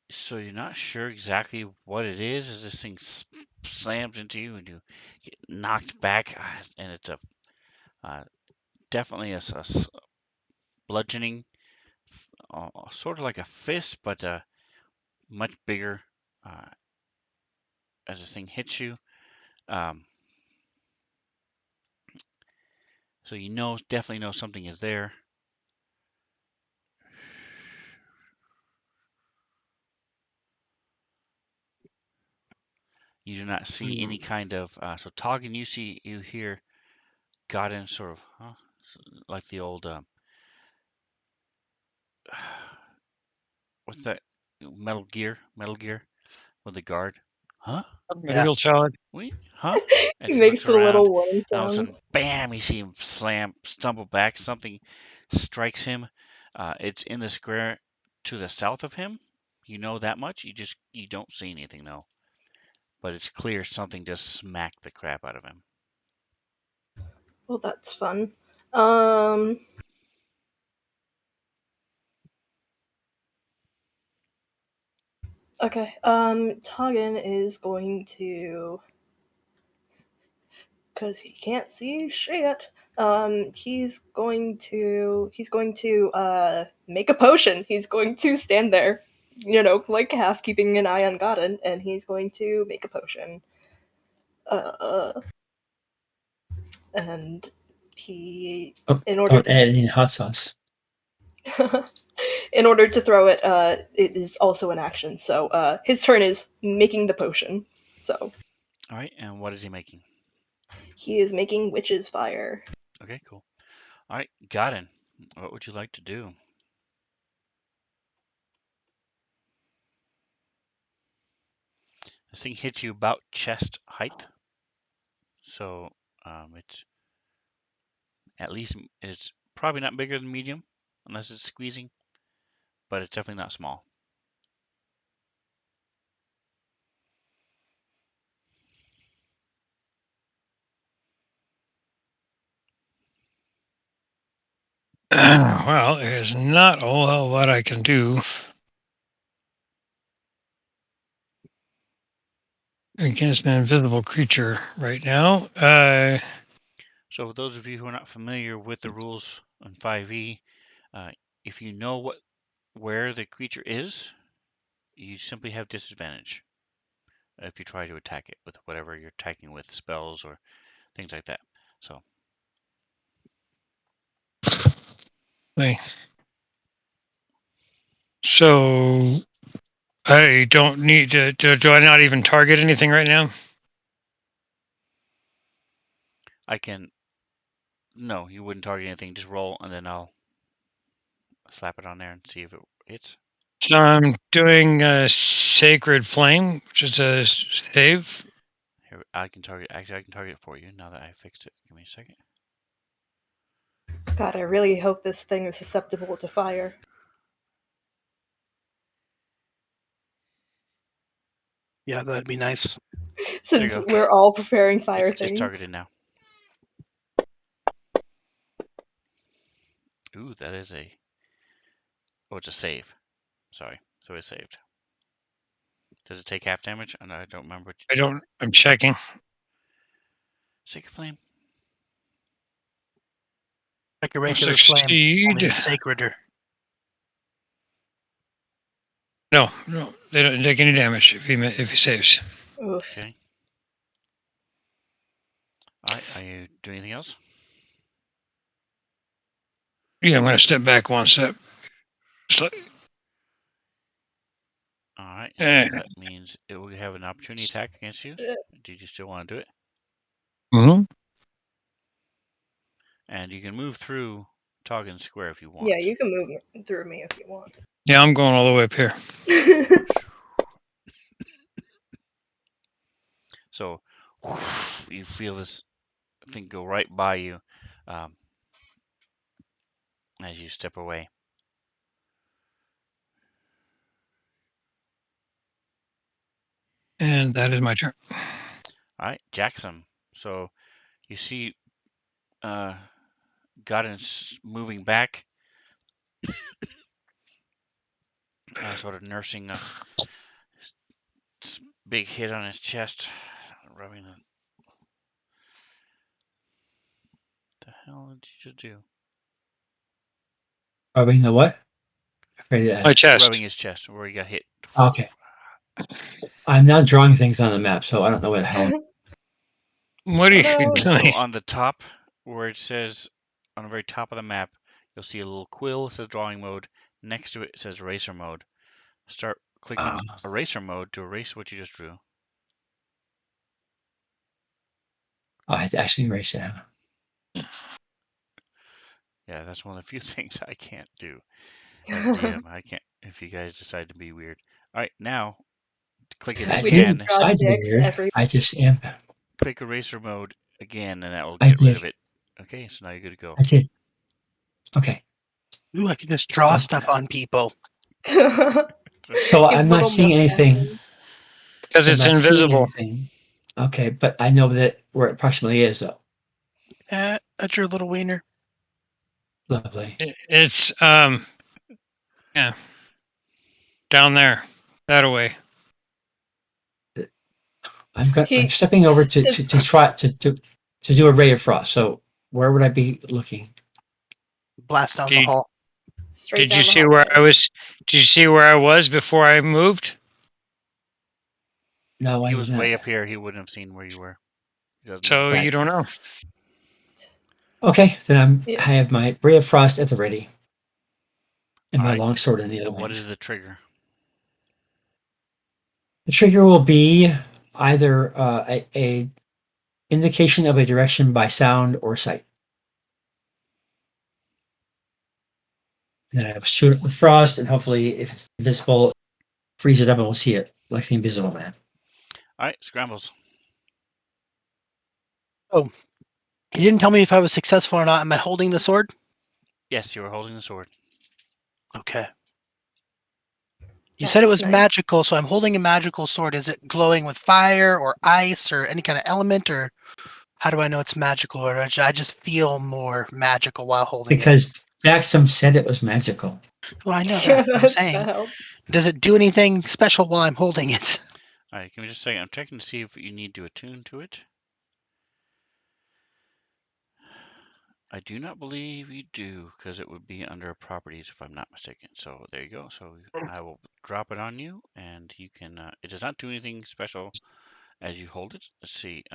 So you're not sure exactly what it is as this thing slams into you and you get knocked back, and it's a definitely a bludgeoning, sort of like a fist, but much bigger uh, as this thing hits you. Um, so you definitely know something is there. You do not see any kind of so Toggin, you hear Godin sort of like the old what's that Metal Gear with the guard, huh? Yeah. Real solid. Wait, huh? As He he looks makes a around, little warning and all of a sound. sudden, bam! You see him stumble back. Something strikes him. It's in the square to the south of him. You know that much. You don't see anything though, but it's clear something just smacked the crap out of him. Well, that's fun. Um. Okay. Toggin is going to, because he can't see shit. He's going to make a potion. He's going to stand there, like half keeping an eye on Godin, and he's going to make a potion. And he, Oh, in order don't add any hot sauce. in order to throw it, it is also an action. So his turn is making the potion. So All right, and what is he making? He is making witch's fire. Okay, cool. All right, Godin, what would you like to do? This thing hits you about chest height, so it's at least it's probably not bigger than medium, unless it's squeezing, but it's definitely not small. Well, there's not a whole lot I can do against an invisible creature right now. So for those of you who are not familiar with the rules on 5e, if you know where the creature is, you simply have disadvantage if you try to attack it with whatever you're attacking with, spells or things like that. So So I don't need to. Do I not even target anything right now? I can. No, you wouldn't target anything. Just roll, and then I'll slap it on there and see if it hits. So I'm doing a Sacred Flame, which is a save. Here, I can target. Actually, I can target it for you now that I fixed it. Give me a second. God, I really hope this thing is susceptible to fire. Yeah, that'd be nice. Since go. we're all preparing fire It's things. targeted now. Ooh, that is a. Oh, it's a save. Sorry, so it's saved. Does it take half damage? I don't remember. I'm checking. Sacred Flame. Like a regular flame, only Succeed. sacreder. No, they don't take any damage if he saves. Oof. Okay. All right. Are you doing anything else? Yeah, I'm going to step back one step. All right. So that means it will have an opportunity attack against you. Did you still want to do it? Mm-hmm. And you can move through Toggin Square if you want. Yeah, you can move through me if you want. Yeah, I'm going all the way up here. So you feel this thing go right by you as you step away. And that is my turn. All right, Jackson. So you see Godin's moving back, sort of nursing a big hit on his chest, rubbing it. The hell did you just do? Rubbing the what? Afraid to My ask. chest. Rubbing his chest where he got hit. Okay. I'm now drawing things on the map, so I don't know what the hell. What are you Oh, no. doing? So on the top, where it says, on the very top of the map, you'll see a little quill. It says drawing mode. Next to it, it says eraser mode. Start clicking eraser mode to erase what you just drew. I had to actually erase it out. Yeah, that's one of the few things I can't do as DM. I can't, if you guys decide to be weird. All right, now click it I We didn't again. just draw decide to be dicks weird. every- I just am. Click eraser mode again, and that will I get rid did. of it. Okay, so now you're good to go. I did. Okay. Ooh, I can just draw Done. stuff on people. So You I'm not little seeing anything. mustache. Because I'm it's not seeing invisible. anything. Okay, but I know that where it approximately is, though. That's your little wiener. Lovely. It's yeah, down there, that away. I'm He- stepping over to try to do a ray of frost. So where would I be looking? Blast down the Did- hall. Straight Did down you the see where hallway. I was? Did you see where I was before I moved? No, I He did was not. way up here. He wouldn't have seen where you were. He doesn't So know. Right. you don't know. Okay, then Yeah. I have my ray of frost at the ready, and my Alright. long sword in the other And what wings. is the trigger? The trigger will be either a indication of a direction by sound or sight. And then I shoot it with frost, and hopefully, if it's invisible, freeze it up, and we'll see it like the Invisible Man. All right, scrambles. Oh, you didn't tell me if I was successful or not. Am I holding the sword? Yes, you are holding the sword. Okay. You said it was Nice. magical, so I'm holding a magical sword. Is it glowing with fire or ice or any kind of element, or how do I know it's magical, or I just feel more magical while holding it? Because Jackson said it was magical. Well, I know Yeah, that. I'm that saying, helps. does it do anything special while I'm holding it? All right, give me just a second. I'm checking to see if you need to attune to it. I do not believe you do, because it would be under properties if I'm not mistaken. So there you go. So I will drop it on you, and you can. It does not do anything special as you hold it. Let's see.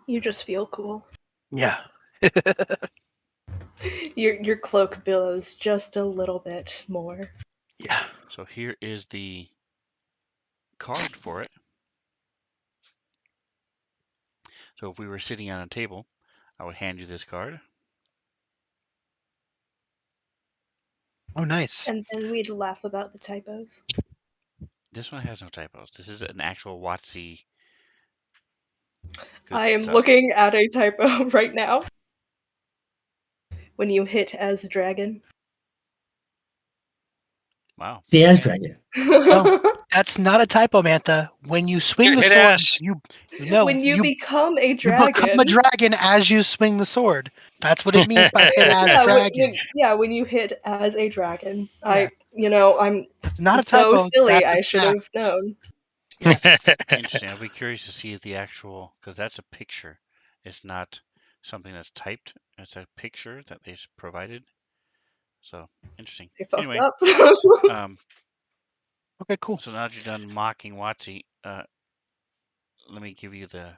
You just feel cool. Yeah. Your cloak billows just a little bit more. Yeah. So here is the card for it. So if we were sitting on a table, I would hand you this card. Oh, nice. And then we'd laugh about the typos. This one has no typos. This is an actual WotC. Good I am stuff. looking at a typo right now. When you hit as dragon. Wow. It's the Az Okay. Dragon. No, that's not a typo, Mantha. When you swing the Hit sword, ass. you know when you become a you dragon. become a dragon as you swing the sword. That's what it means by hit as yeah, dragon. when you hit as a dragon. Yeah. I'm It's not a so typo. silly. That's a I should have fact. known. Yeah. Interesting. I'll be curious to see if the actual, because that's a picture. It's not something that's typed. It's a picture that they provided. So interesting. They fucked Anyway, up. Okay, cool. so now that you're done mocking WotC, let me give you the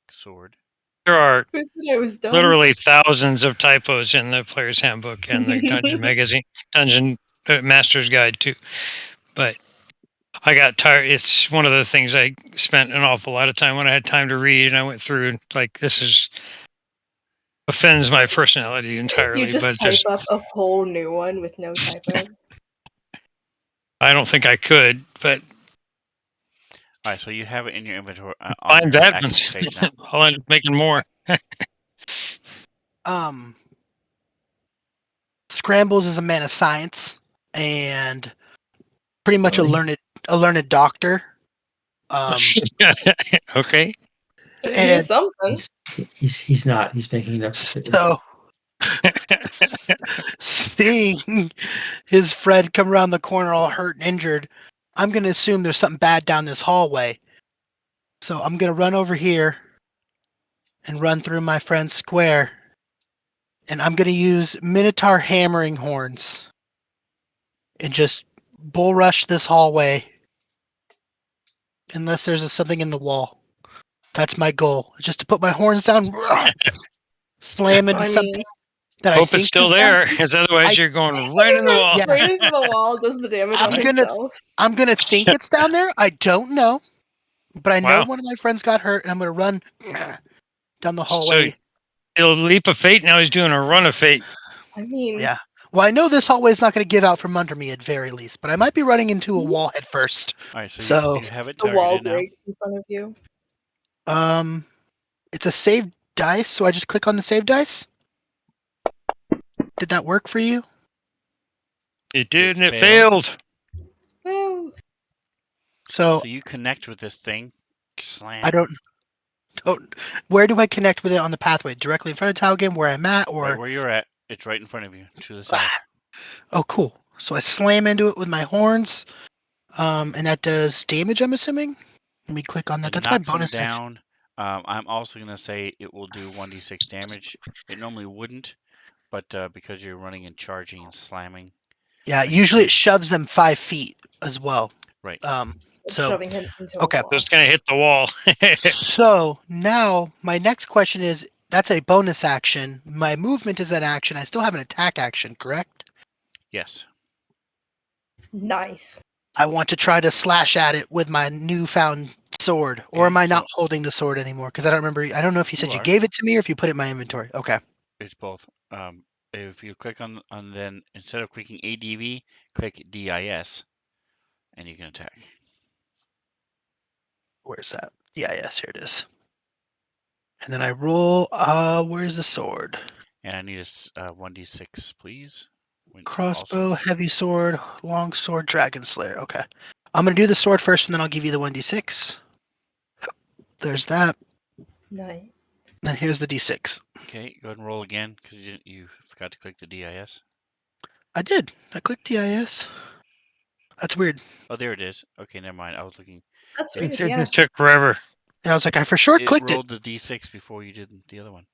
sword. There are Who said I was dumb? literally thousands of typos in the player's handbook and the dungeon magazine, dungeon master's guide too. But I got tired. It's one of the things I spent an awful lot of time when I had time to read, and I went through and like this is offends my personality entirely. You just But type just up a whole new one with no typos. I don't think I could. But All right, so you have it in your inventory on find your that actions page now. I'll end up making more. Scrambles is a man of science and pretty much a Really? learned doctor. Okay. He knew And something. He's not. He's making it up. so seeing his friend come around the corner all hurt and injured, I'm gonna assume there's something bad down this hallway. So I'm gonna run over here and run through my friend's square. And I'm gonna use Minotaur hammering horns and just bull rush this hallway unless there's something in the wall. That's my goal. Just to put my horns down, slam into I something mean, that I Hope it's think still is down. there, because otherwise you're going he right in just the runs wall. Yeah. straight into the wall, does the damage on himself. I'm gonna think it's down there. I don't know, but I know Wow. one of my friends got hurt, and I'm gonna run down the So hallway. he'll leap of fate. Now he's doing a run of fate. I mean, Yeah. Well, I know this hallway is not going to give out from under me at very least, but I might be running into a wall head first. All right, so So, you have it the wall targeted now. breaks in front of you. it's a save dice, so I just click on the save dice. Did that work for you? It did, and it failed. failed. Well, So So you connect with this thing, slam. I don't. Where do I connect with it on the pathway? Directly in front of Talgame, where I'm at, or? Right where you're at. It's right in front of you, to the south. Oh, cool. So I slam into it with my horns, and that does damage. I'm assuming. Let me click on that. It That's my knocks him bonus action. down. I'm also going to say it will do 1d6 damage. It normally wouldn't, but because you're running and charging and slamming. Yeah, makes usually it sense. shoves them 5 feet as well. Right. So shoving him into okay. a wall. Just gonna hit the wall. So now my next question is that's a bonus action. My movement is an action. I still have an attack action, correct? Yes. Nice. I want to try to slash at it with my newfound sword. Or Okay, am I not so holding the sword anymore? Because I don't remember. I don't know if you you said you are. gave it to me or if you put it in my inventory. Okay. It's both. If you click on then instead of clicking ADV, click DIS, and you can attack. Where's that? Yeah, yes, here it is. And then I roll. Where's the sword? And I need a 1d6, please. Crossbow, heavy sword, long sword, dragon slayer. Okay. I'm gonna do the sword first, and then I'll give you the 1d6. There's that. Nice. Then here's the d6. Okay, go ahead and roll again because you forgot to click the DIS. I did. I clicked DIS. That's weird. Oh, there it is. Okay, never mind. I was looking. That's It, weird, It yeah. just took forever. I was like, I for sure it clicked it. rolled the d6 before you did the other one.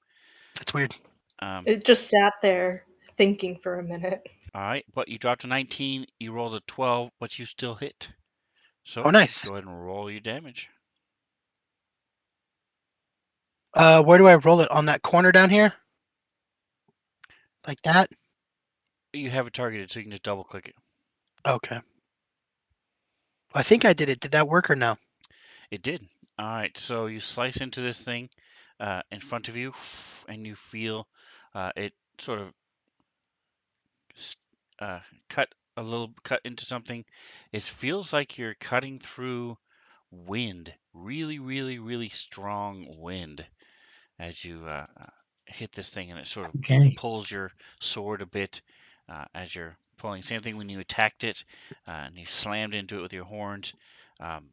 That's weird. It just sat there thinking for a minute. All right, but you dropped a 19. You rolled a 12, but you still hit. So Oh, nice. go ahead and roll your damage. Where do I roll it? On that corner down here? Like that? You have it targeted, so you can just double click it. Okay. I think I did it. Did that work or no? It did. All right, so you slice into this thing in front of you, and you feel it sort of uh, cut into something. It feels like you're cutting through wind, really, really, really strong wind as you hit this thing, and it sort of Okay. pulls your sword a bit as you're pulling. Same thing when you attacked it and you slammed into it with your horns. Um,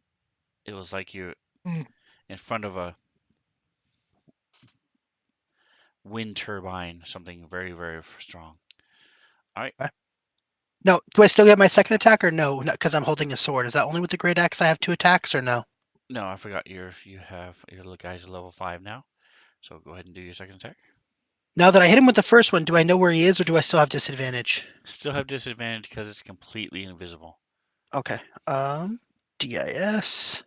it was like you're in front of a wind turbine, something very, very strong. All right. No. Do I still get my second attack or no? Because I'm holding a sword. Is that only with the great axe I have 2 attacks or no? No, I forgot you have your little guy's level 5 now. So go ahead and do your second attack. Now that I hit him with the first one, do I know where he is or do I still have disadvantage? Still have disadvantage because it's completely invisible. Okay. DIS.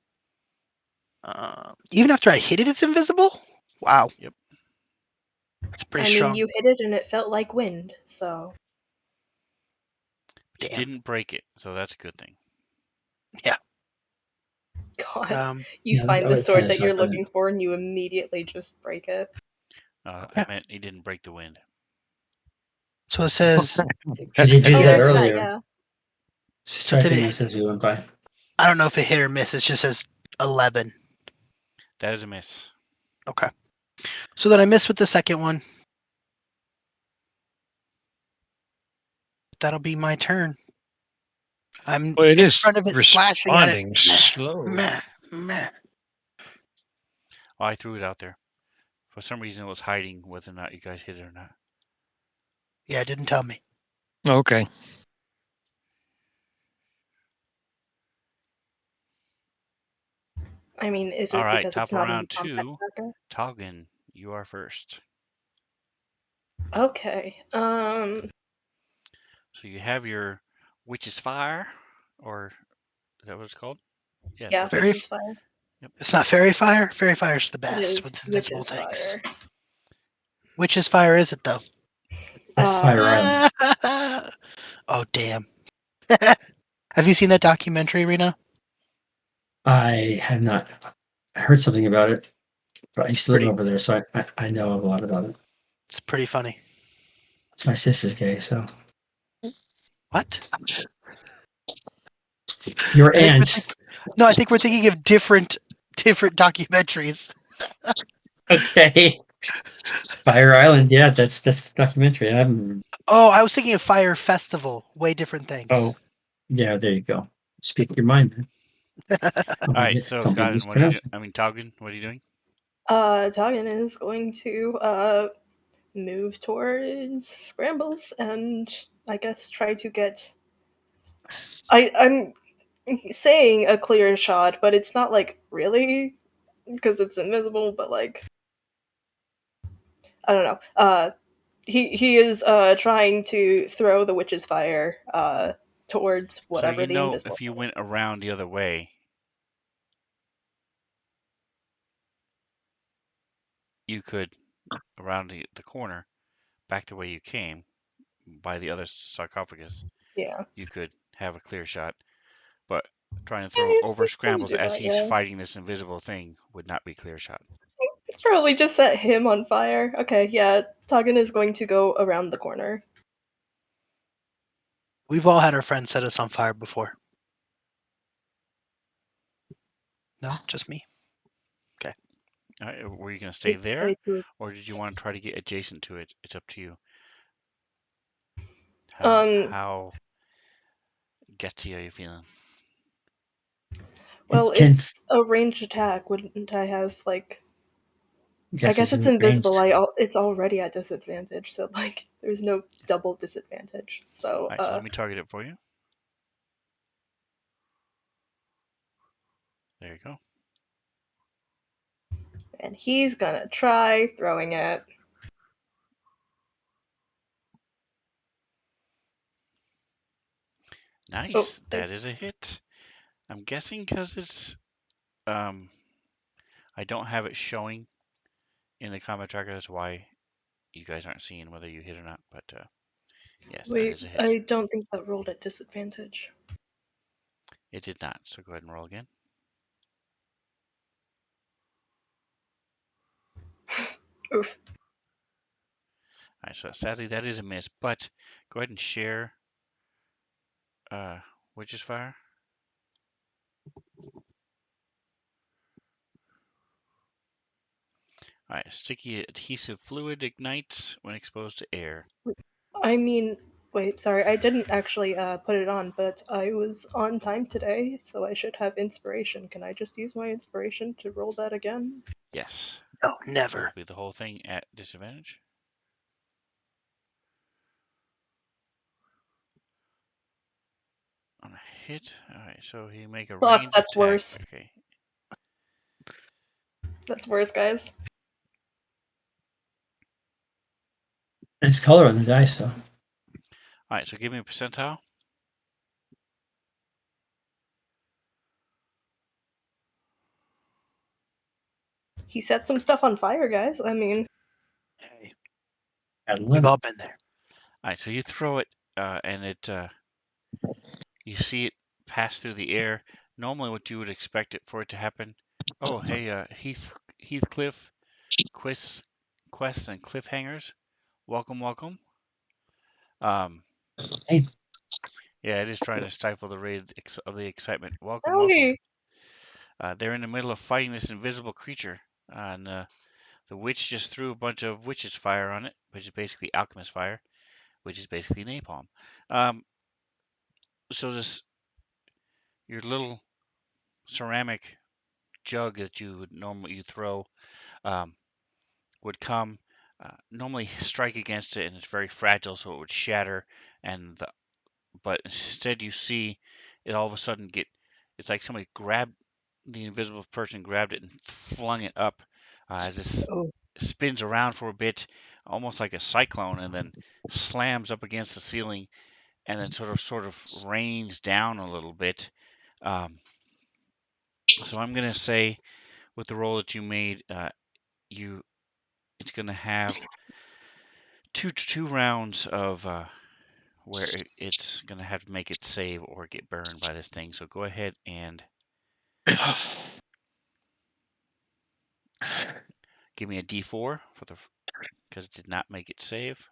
Even after I hit it, it's invisible? Wow. Yep. It's pretty I mean, strong. you hit it and it felt like wind, so. But you Damn. didn't break it, so that's a good thing. Yeah. God, you Yeah, find I the would kind sword of that you're suck on looking it. for and you immediately just break it. I Yeah. meant he didn't break the wind. So it says. Because you did Oh, that yeah, earlier. yeah. Just So did striking it? us as we went by. I don't know if it hit or miss. It just says 11. That is a miss. Okay. So then I missed with the second one. That'll be my turn. I'm Well, it in is front of it, slashing at it. responding slow. Meh, meh. Oh, I threw it out there. For some reason, it was hiding whether or not you guys hit it or not. Yeah, it didn't tell me. Okay. I mean, is All it right, because top it's of not in round combat 2. marker? Toggen, you are first. Okay. So you have your Witch's Fire, or is that what it's called? Yeah, it's Yeah, Witch's Fire. Witch's Fire. Yep. It's not fairy fire. Fairy fire's the It best is with invisible Witch's things. Fire. Witch's fire is it though? That's Fire Island. Oh damn. Have you seen that documentary, Rena? I have not heard something about it, but I used to live Pretty. over there, so I know a lot about it. It's pretty funny. It's my sister's gay, so What? your I think we're aunt. no, I think we're thinking of different documentaries. Okay. Fire Island, yeah, that's the documentary. I haven't. Oh, I was thinking of Fire Festival. Way different things. Oh, yeah, there you go. Speak your mind, man. All right, so Don't be Godin, what are you doing? mispronouncing. I mean, Toggen, what are you doing? Toggen is going to move towards Scrambles and I guess try to get. I'm saying a clear shot, but it's not like really because it's invisible. But like, I don't know. He is trying to throw the witch's fire towards So whatever you the know invisible. if you went around the other way, you could, around the corner, back the way you came, by the other sarcophagus, Yeah. you could have a clear shot. but trying to Yeah, throw he's over can scrambles do as that, he's yeah. fighting this invisible thing would not be clear shot. Probably just set him on fire. Okay, yeah, Tugin is going to go around the corner. We've all had our friends set us on fire before. No, just me. All right, were you going to stay It's there, way too- or did you want to try to get adjacent to it? It's up to you. Um, How gutsy are you feeling? well, Can it's a ranged attack. Wouldn't I have, like... I guess guess it's you're invisible. ranged. It's already at disadvantage, so, like, there's no double disadvantage. So, All right, so let me target it for you. There you go. and he's gonna try throwing it. Nice. Oh, That is a hit. I'm guessing because it's I don't have it showing in the combat tracker. That's why you guys aren't seeing whether you hit or not. But yes, that wait, is a hit. I don't think that rolled at disadvantage. It did not. So go ahead and roll again. Oof. All right. So sadly, that is a miss. But go ahead and share Witch's Fire. All right. Sticky adhesive fluid ignites when exposed to air. I mean, wait, sorry, I didn't actually put it on, but I was on time today, so I should have inspiration. Can I just use my inspiration to roll that again? Yes. No, So never. it'll be the whole thing at disadvantage. On a hit. All right. So he make a Fuck, ranged that's attack. worse. Okay. That's worse, guys. It's color on the dice, so All right. So give me a percentile. He set some stuff on fire, guys. I mean, Hey, at we've 11. all been there. All right. So you throw it, and it you see it pass through the air. Normally, what you would expect it for it to happen. Oh, hey, Heathcliff, quests and cliffhangers. Welcome, welcome. Um, Hey, yeah, it is trying to stifle the rate of the excitement. Welcome, welcome. howdy. They're in the middle of fighting this invisible creature, and the witch just threw a bunch of witch's fire on it, which is basically alchemist fire, which is basically napalm. Um, so this your little ceramic jug that you would normally throw um, would come, normally strike against it, and it's very fragile, so it would shatter. But instead, you see it all of a sudden get. It's like somebody grabbed the invisible person, grabbed it, and flung it up as this Oh. spins around for a bit, almost like a cyclone, and then slams up against the ceiling, and then sort of rains down a little bit. Um, so I'm gonna say, with the roll that you made, you it's gonna have two rounds of where it's gonna have to make it save or get burned by this thing. So go ahead and give me a D4 for the because it did not make it save.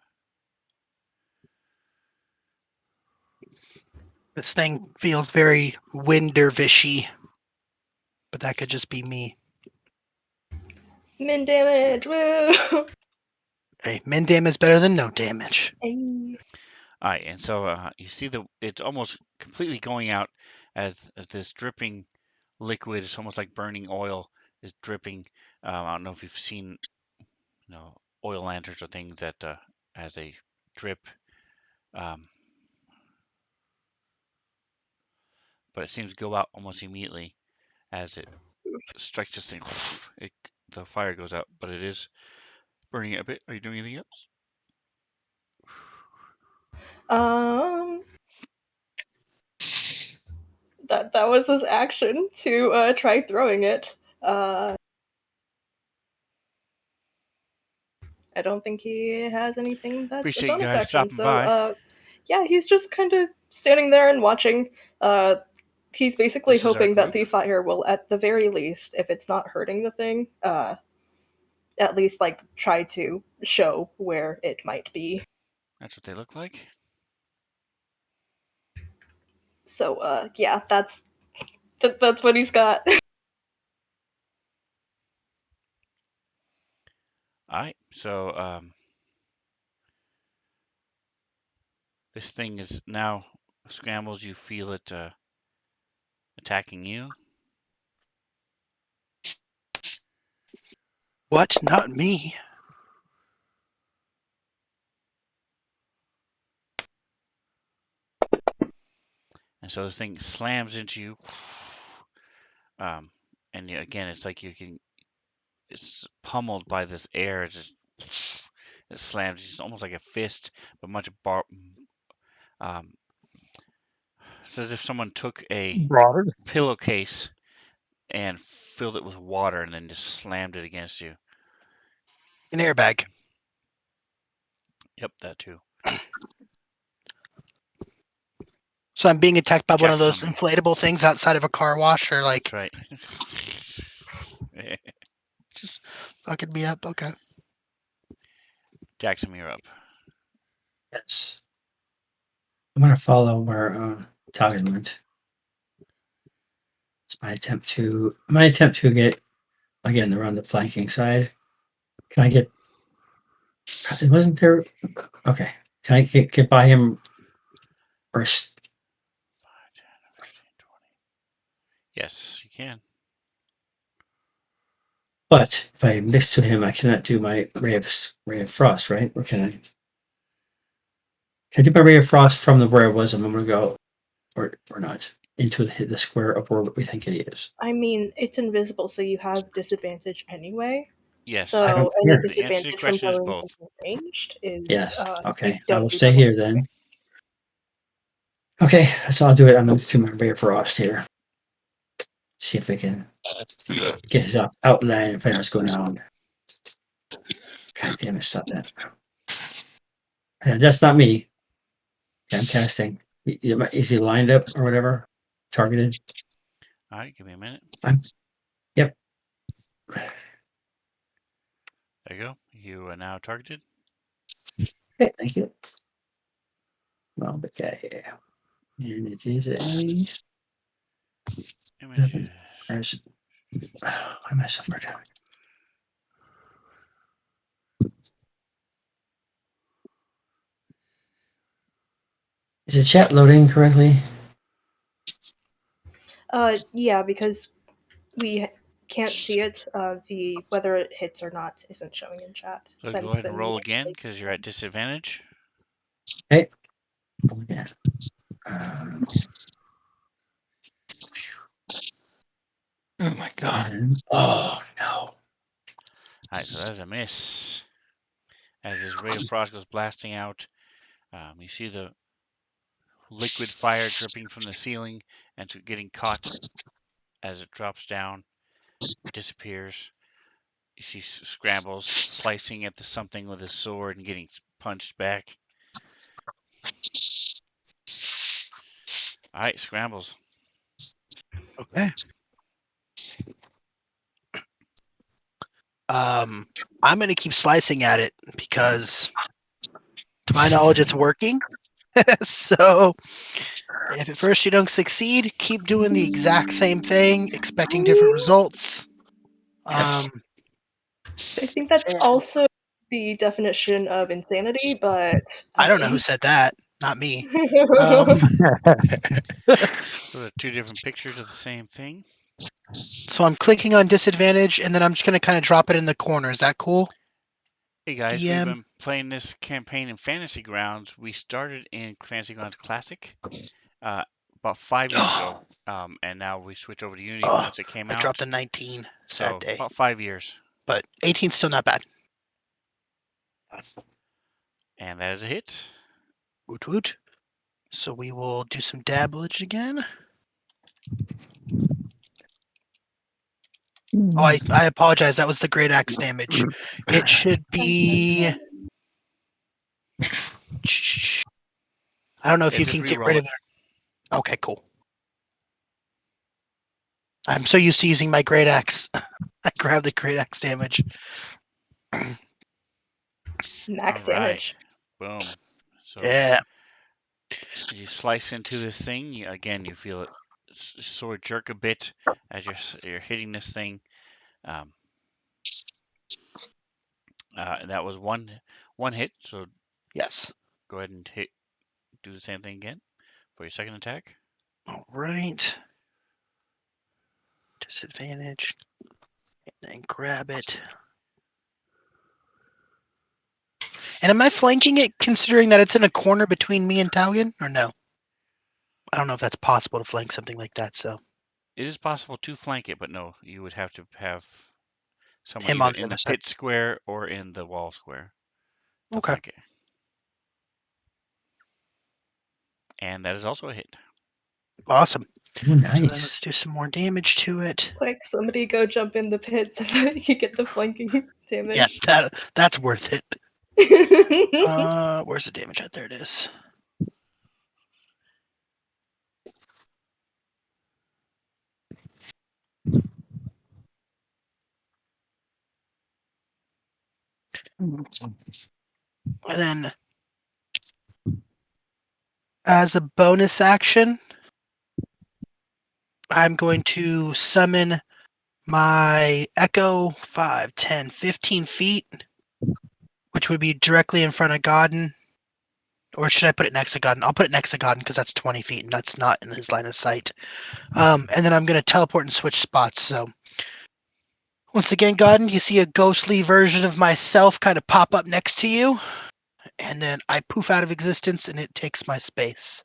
This thing feels very Windervishy, but that could just be me. Min damage, woo! Hey, min damage is better than no damage. Hey. All right, and so you see it's almost completely going out as this dripping liquid. It's almost like burning oil is dripping. I don't know if you've seen oil lanterns or things that as they drip. Um, but it seems to go out almost immediately as it strikes this thing. The fire goes out, but it is burning it a bit. Are you doing anything else? Um, that was his action to try throwing it. I don't think he has anything that's a Appreciate you bonus guys action. stopping So, by. yeah, he's just kind of standing there and watching he's basically This is our hoping that group? the fire will, at the very least, if it's not hurting the thing, at least like try to show where it might be. That's what they look like. So yeah, that's what he's got. All right. So this thing is now scrambles. You feel it attacking you. What? Not me. And so this thing slams into you. And again, it's like it's pummeled by this air. It slams. It's almost like a fist, but much um, it's as if someone took a Broader. pillowcase and filled it with water and then just slammed it against you. An airbag. Yep, that too. So I'm being attacked by one of those Jackson. inflatable things outside of a car wash, or like That's right. just fucking me up. Okay. Jackson, you're up. Yes. I'm gonna follow where Talon went. It's my attempt to get again around the flanking side. Can I get? Wasn't there? Okay. Can I get by him? Or 5, 10, 15, 20. Yes, you can. but if I mix to him, I cannot do my ray of frost, right? Or can I? Can I do my ray of frost from where I was a moment ago, or not into the square of where we think it is? I mean, it's invisible, so you have disadvantage anyway. Yes. I So don't any care. The answer to your disadvantage from question is blowing both. something ranged is Yes. you Okay. I don't will do stay double. here then. Okay, so I'll do it. I'm going to do my ray of frost here. See if I can get his outline fires going on. God damn it! Stop that. That's not me. Okay, I'm casting. Is he lined up or whatever? Targeted? All right, give me a minute. Yep. There you go. You are now targeted. Okay, thank you. Well, okay. And it is a. Images. Where's. Why am I so far down? Is the chat loading correctly? Yeah, because we can't see it. The whether it hits or not isn't showing in chat. So go Sven's ahead and been roll again because you're at disadvantage. Okay. Yeah. Um, Oh my god. oh, no. All right, so that's a miss. As this ray of frost goes blasting out, you see the liquid fire dripping from the ceiling and getting caught as it drops down, disappears. You see Scrambles slicing at something with his sword and getting punched back. All right, Scrambles. Okay. I'm going to keep slicing at it because, to my knowledge, it's working. So, if at first you don't succeed, keep doing the exact same thing, expecting different results. I think that's also the definition of insanity, but I don't know who said that. Not me. Um, Those are two different pictures of the same thing. so I'm clicking on disadvantage, and then I'm just going to kind of drop it in the corner. Is that cool? Hey guys, we've DM? been playing this campaign in Fantasy Grounds. We started in Fantasy Grounds Classic about 5 years ago, and now we switch over to Unity Oh, once it came I out. dropped a 19. Sad So day. about 5 years, But 18's still not bad. and that is a hit. Woot woot. So we will do some dabblage again. Oh, I apologize. That was the great axe damage. It should be. I don't know if Yeah, you just can get re-roll rid it. of it. Okay, cool. I'm so used to using my great axe. I grab the great axe damage. Max All right. damage. Boom. So Yeah. you slice into this thing. Again, you feel it sort of jerk a bit as you're hitting this thing. Um, that was one hit. So Yes. go ahead and do the same thing again for your second attack. All right. Disadvantage. And then grab it. And am I flanking it considering that it's in a corner between me and Taugen? Or no? I don't know if that's possible to flank something like that, so It is possible to flank it, but no, you would have to have someone him either on the in the other side. pit square or in the wall square to Okay. flank it. And that is also a hit. Awesome. Oh, So then let's nice. do some more damage to it. Quick, somebody go jump in the pit so that you get the flanking Yeah, damage. that's worth it. Where's the damage at? There it is. And then, as a bonus action, I'm going to summon my Echo 5, 10, 15 feet, which would be directly in front of Godden. Or should I put it next to Godden? I'll put it next to Godden because that's 20 feet and that's not in his line of sight. And then I'm going to teleport and switch spots. So, once again, Godden, you see a ghostly version of myself kind of pop up next to you. And then I poof out of existence and it takes my space.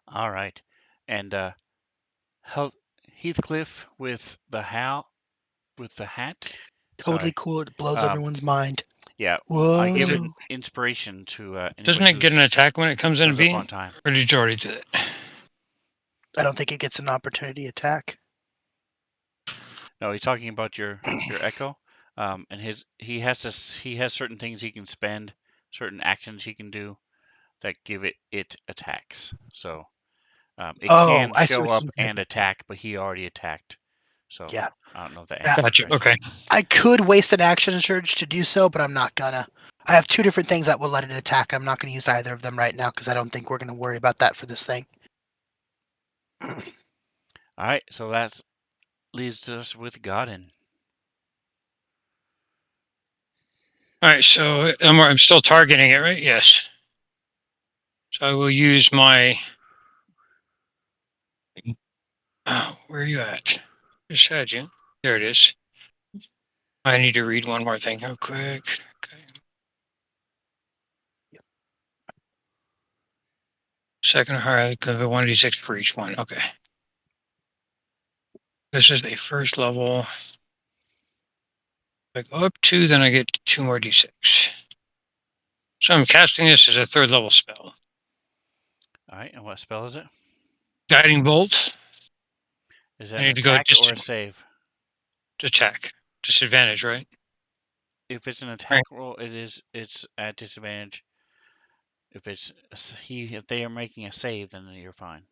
All right. And Heathcliff with the hat. Totally Sorry. cool. It blows Um, everyone's mind. yeah, I Is gave it, it Whoa. inspiration to doesn't anybody it who get an attack when it comes into shows up on being? time. Or did you already do it? I don't think it gets an opportunity attack. No, he's talking about your Echo. And he has certain things he can spend, certain actions he can do that give it attacks. So it Oh, can I see show what up he's and saying. attack, but he already attacked. So Yeah. I don't know if that That, answers your Gotcha. question. Okay. I could waste an action surge to do so, but I'm not gonna. I have two different things that will let it attack. I'm not going to use either of them right now because I don't think we're going to worry about that for this thing. All right, so that leaves us with Godin. All right. So I'm still targeting it, right? Yes. So I will use my. Oh, where are you at? Just had you. There it is. I need to read one more thing real quick. Okay. Second higher because of 1d6 for each one. Okay. This is the first level. If I go up 2, then I get 2 more d6. So I'm casting this as a third level spell. All right, and what spell is it? Guiding Bolt. Is I that an need to go attack or a save? attack. Disadvantage, right? If it's an Right. attack roll, it's at disadvantage. If if they are making a save, then you're fine.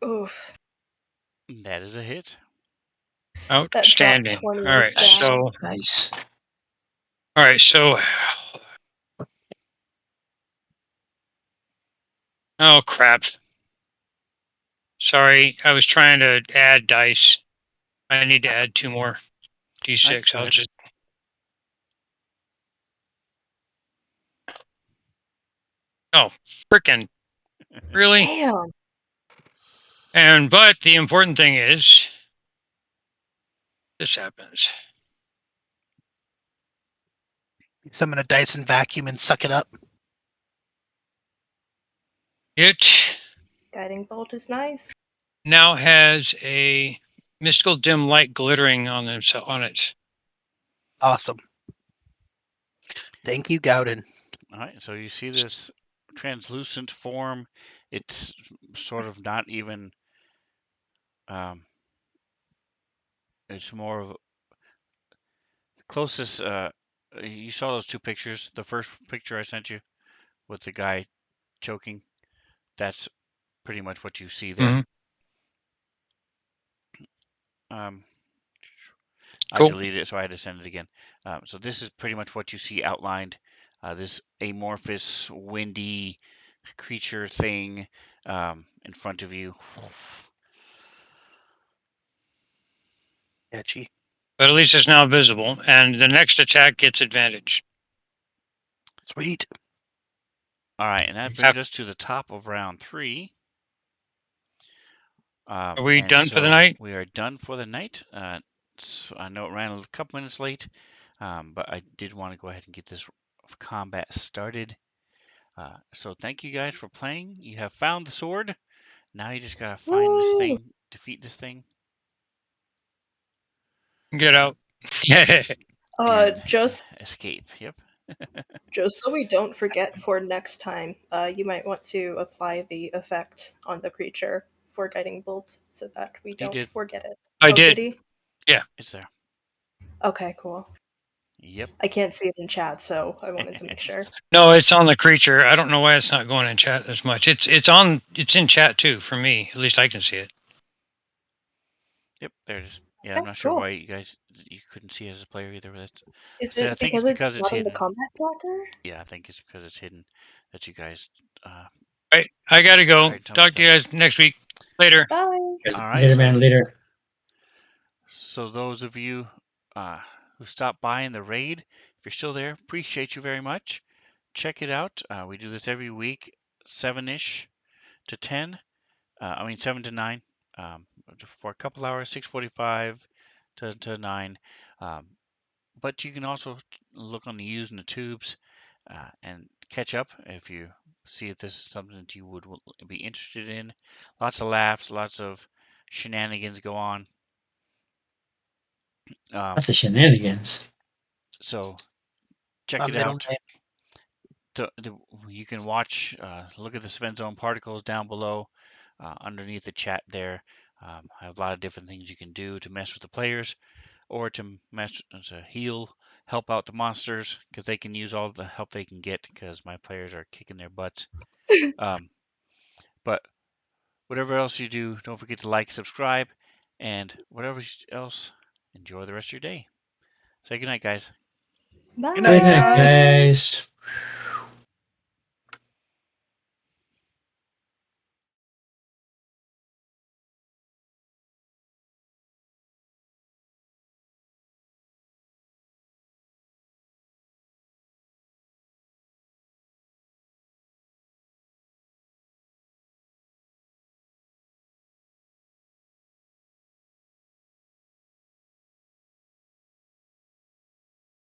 Oof. That is a hit. That drop Outstanding. 20 All was right. Nice. sad. So, Nice. all right. So, oh crap. Sorry, I was trying to add dice. I need to add 2 more All right, d6. go I'll ahead. just. Oh, frickin' really? Damn. But the important thing is this happens. Summon a Dyson vacuum and suck it up. It Guiding bolt is nice. now has a mystical dim light glittering on it. Awesome. Thank you, Gowden. All right, so you see this translucent form. It's sort of not even. Um, it's more of closest. You saw those two pictures. The first picture I sent you. with the guy choking. That's pretty much what you see there. Mhm. Um, I Cool. deleted it, so I had to send it again. So this is pretty much what you see outlined. This amorphous, windy creature thing in front of you. Catchy. But at least it's now visible, and the next attack gets advantage. Sweet. All right, and that Nice. brings us to the top of round 3. Are we And done for the so night? we are done for the night. So I know it ran a couple minutes late, but I did want to go ahead and get this combat started. So thank you guys for playing. You have found the sword. Now you just gotta find this Woo! thing, defeat this thing, Get out. Yeah. and Just escape. Yep. so we don't forget for next time, you might want to apply the effect on the creature for guiding bolt so that we He don't did. forget it. I Oh, did did. he? Yeah. It's there. Okay, cool. Yep. I can't see it in chat, so I wanted to make sure. No, it's on the creature. I don't know why it's not going in chat as much. It's in chat too for me. At least I can see it. Yep. There it is. Yeah, I'm Okay, not sure cool. why you couldn't see it as a player either. But Is I it think it's because it's because it's not on the hidden. combat tracker? Yeah, I think it's because it's hidden that you guys. Right. I gotta go. Alright, tell me Talk to you guys next week. Later. Bye. All right. Later, man. Later. So those of you who stopped by in the raid, if you're still there, appreciate you very much. Check it out. We do this every week, 7-ish to 10. 7 to 9 um, for a couple hours, 6:45 to 9. Um, but you can also look on the U's and the tubes and catch up if you see if this is something that you would be interested in. Lots of laughs, lots of shenanigans go on. That's the shenanigans. So check My it middle out. name. You can watch, look at the Svenzone particles down below, underneath the chat there. I have a lot of different things you can do to mess with the players, or to mess to heal, help out the monsters because they can use all the help they can get because my players are kicking their butts. But whatever else you do, don't forget to like, subscribe, and whatever else, enjoy the rest of your day. Say goodnight, guys. Bye. Good Good night, night, guys. guys.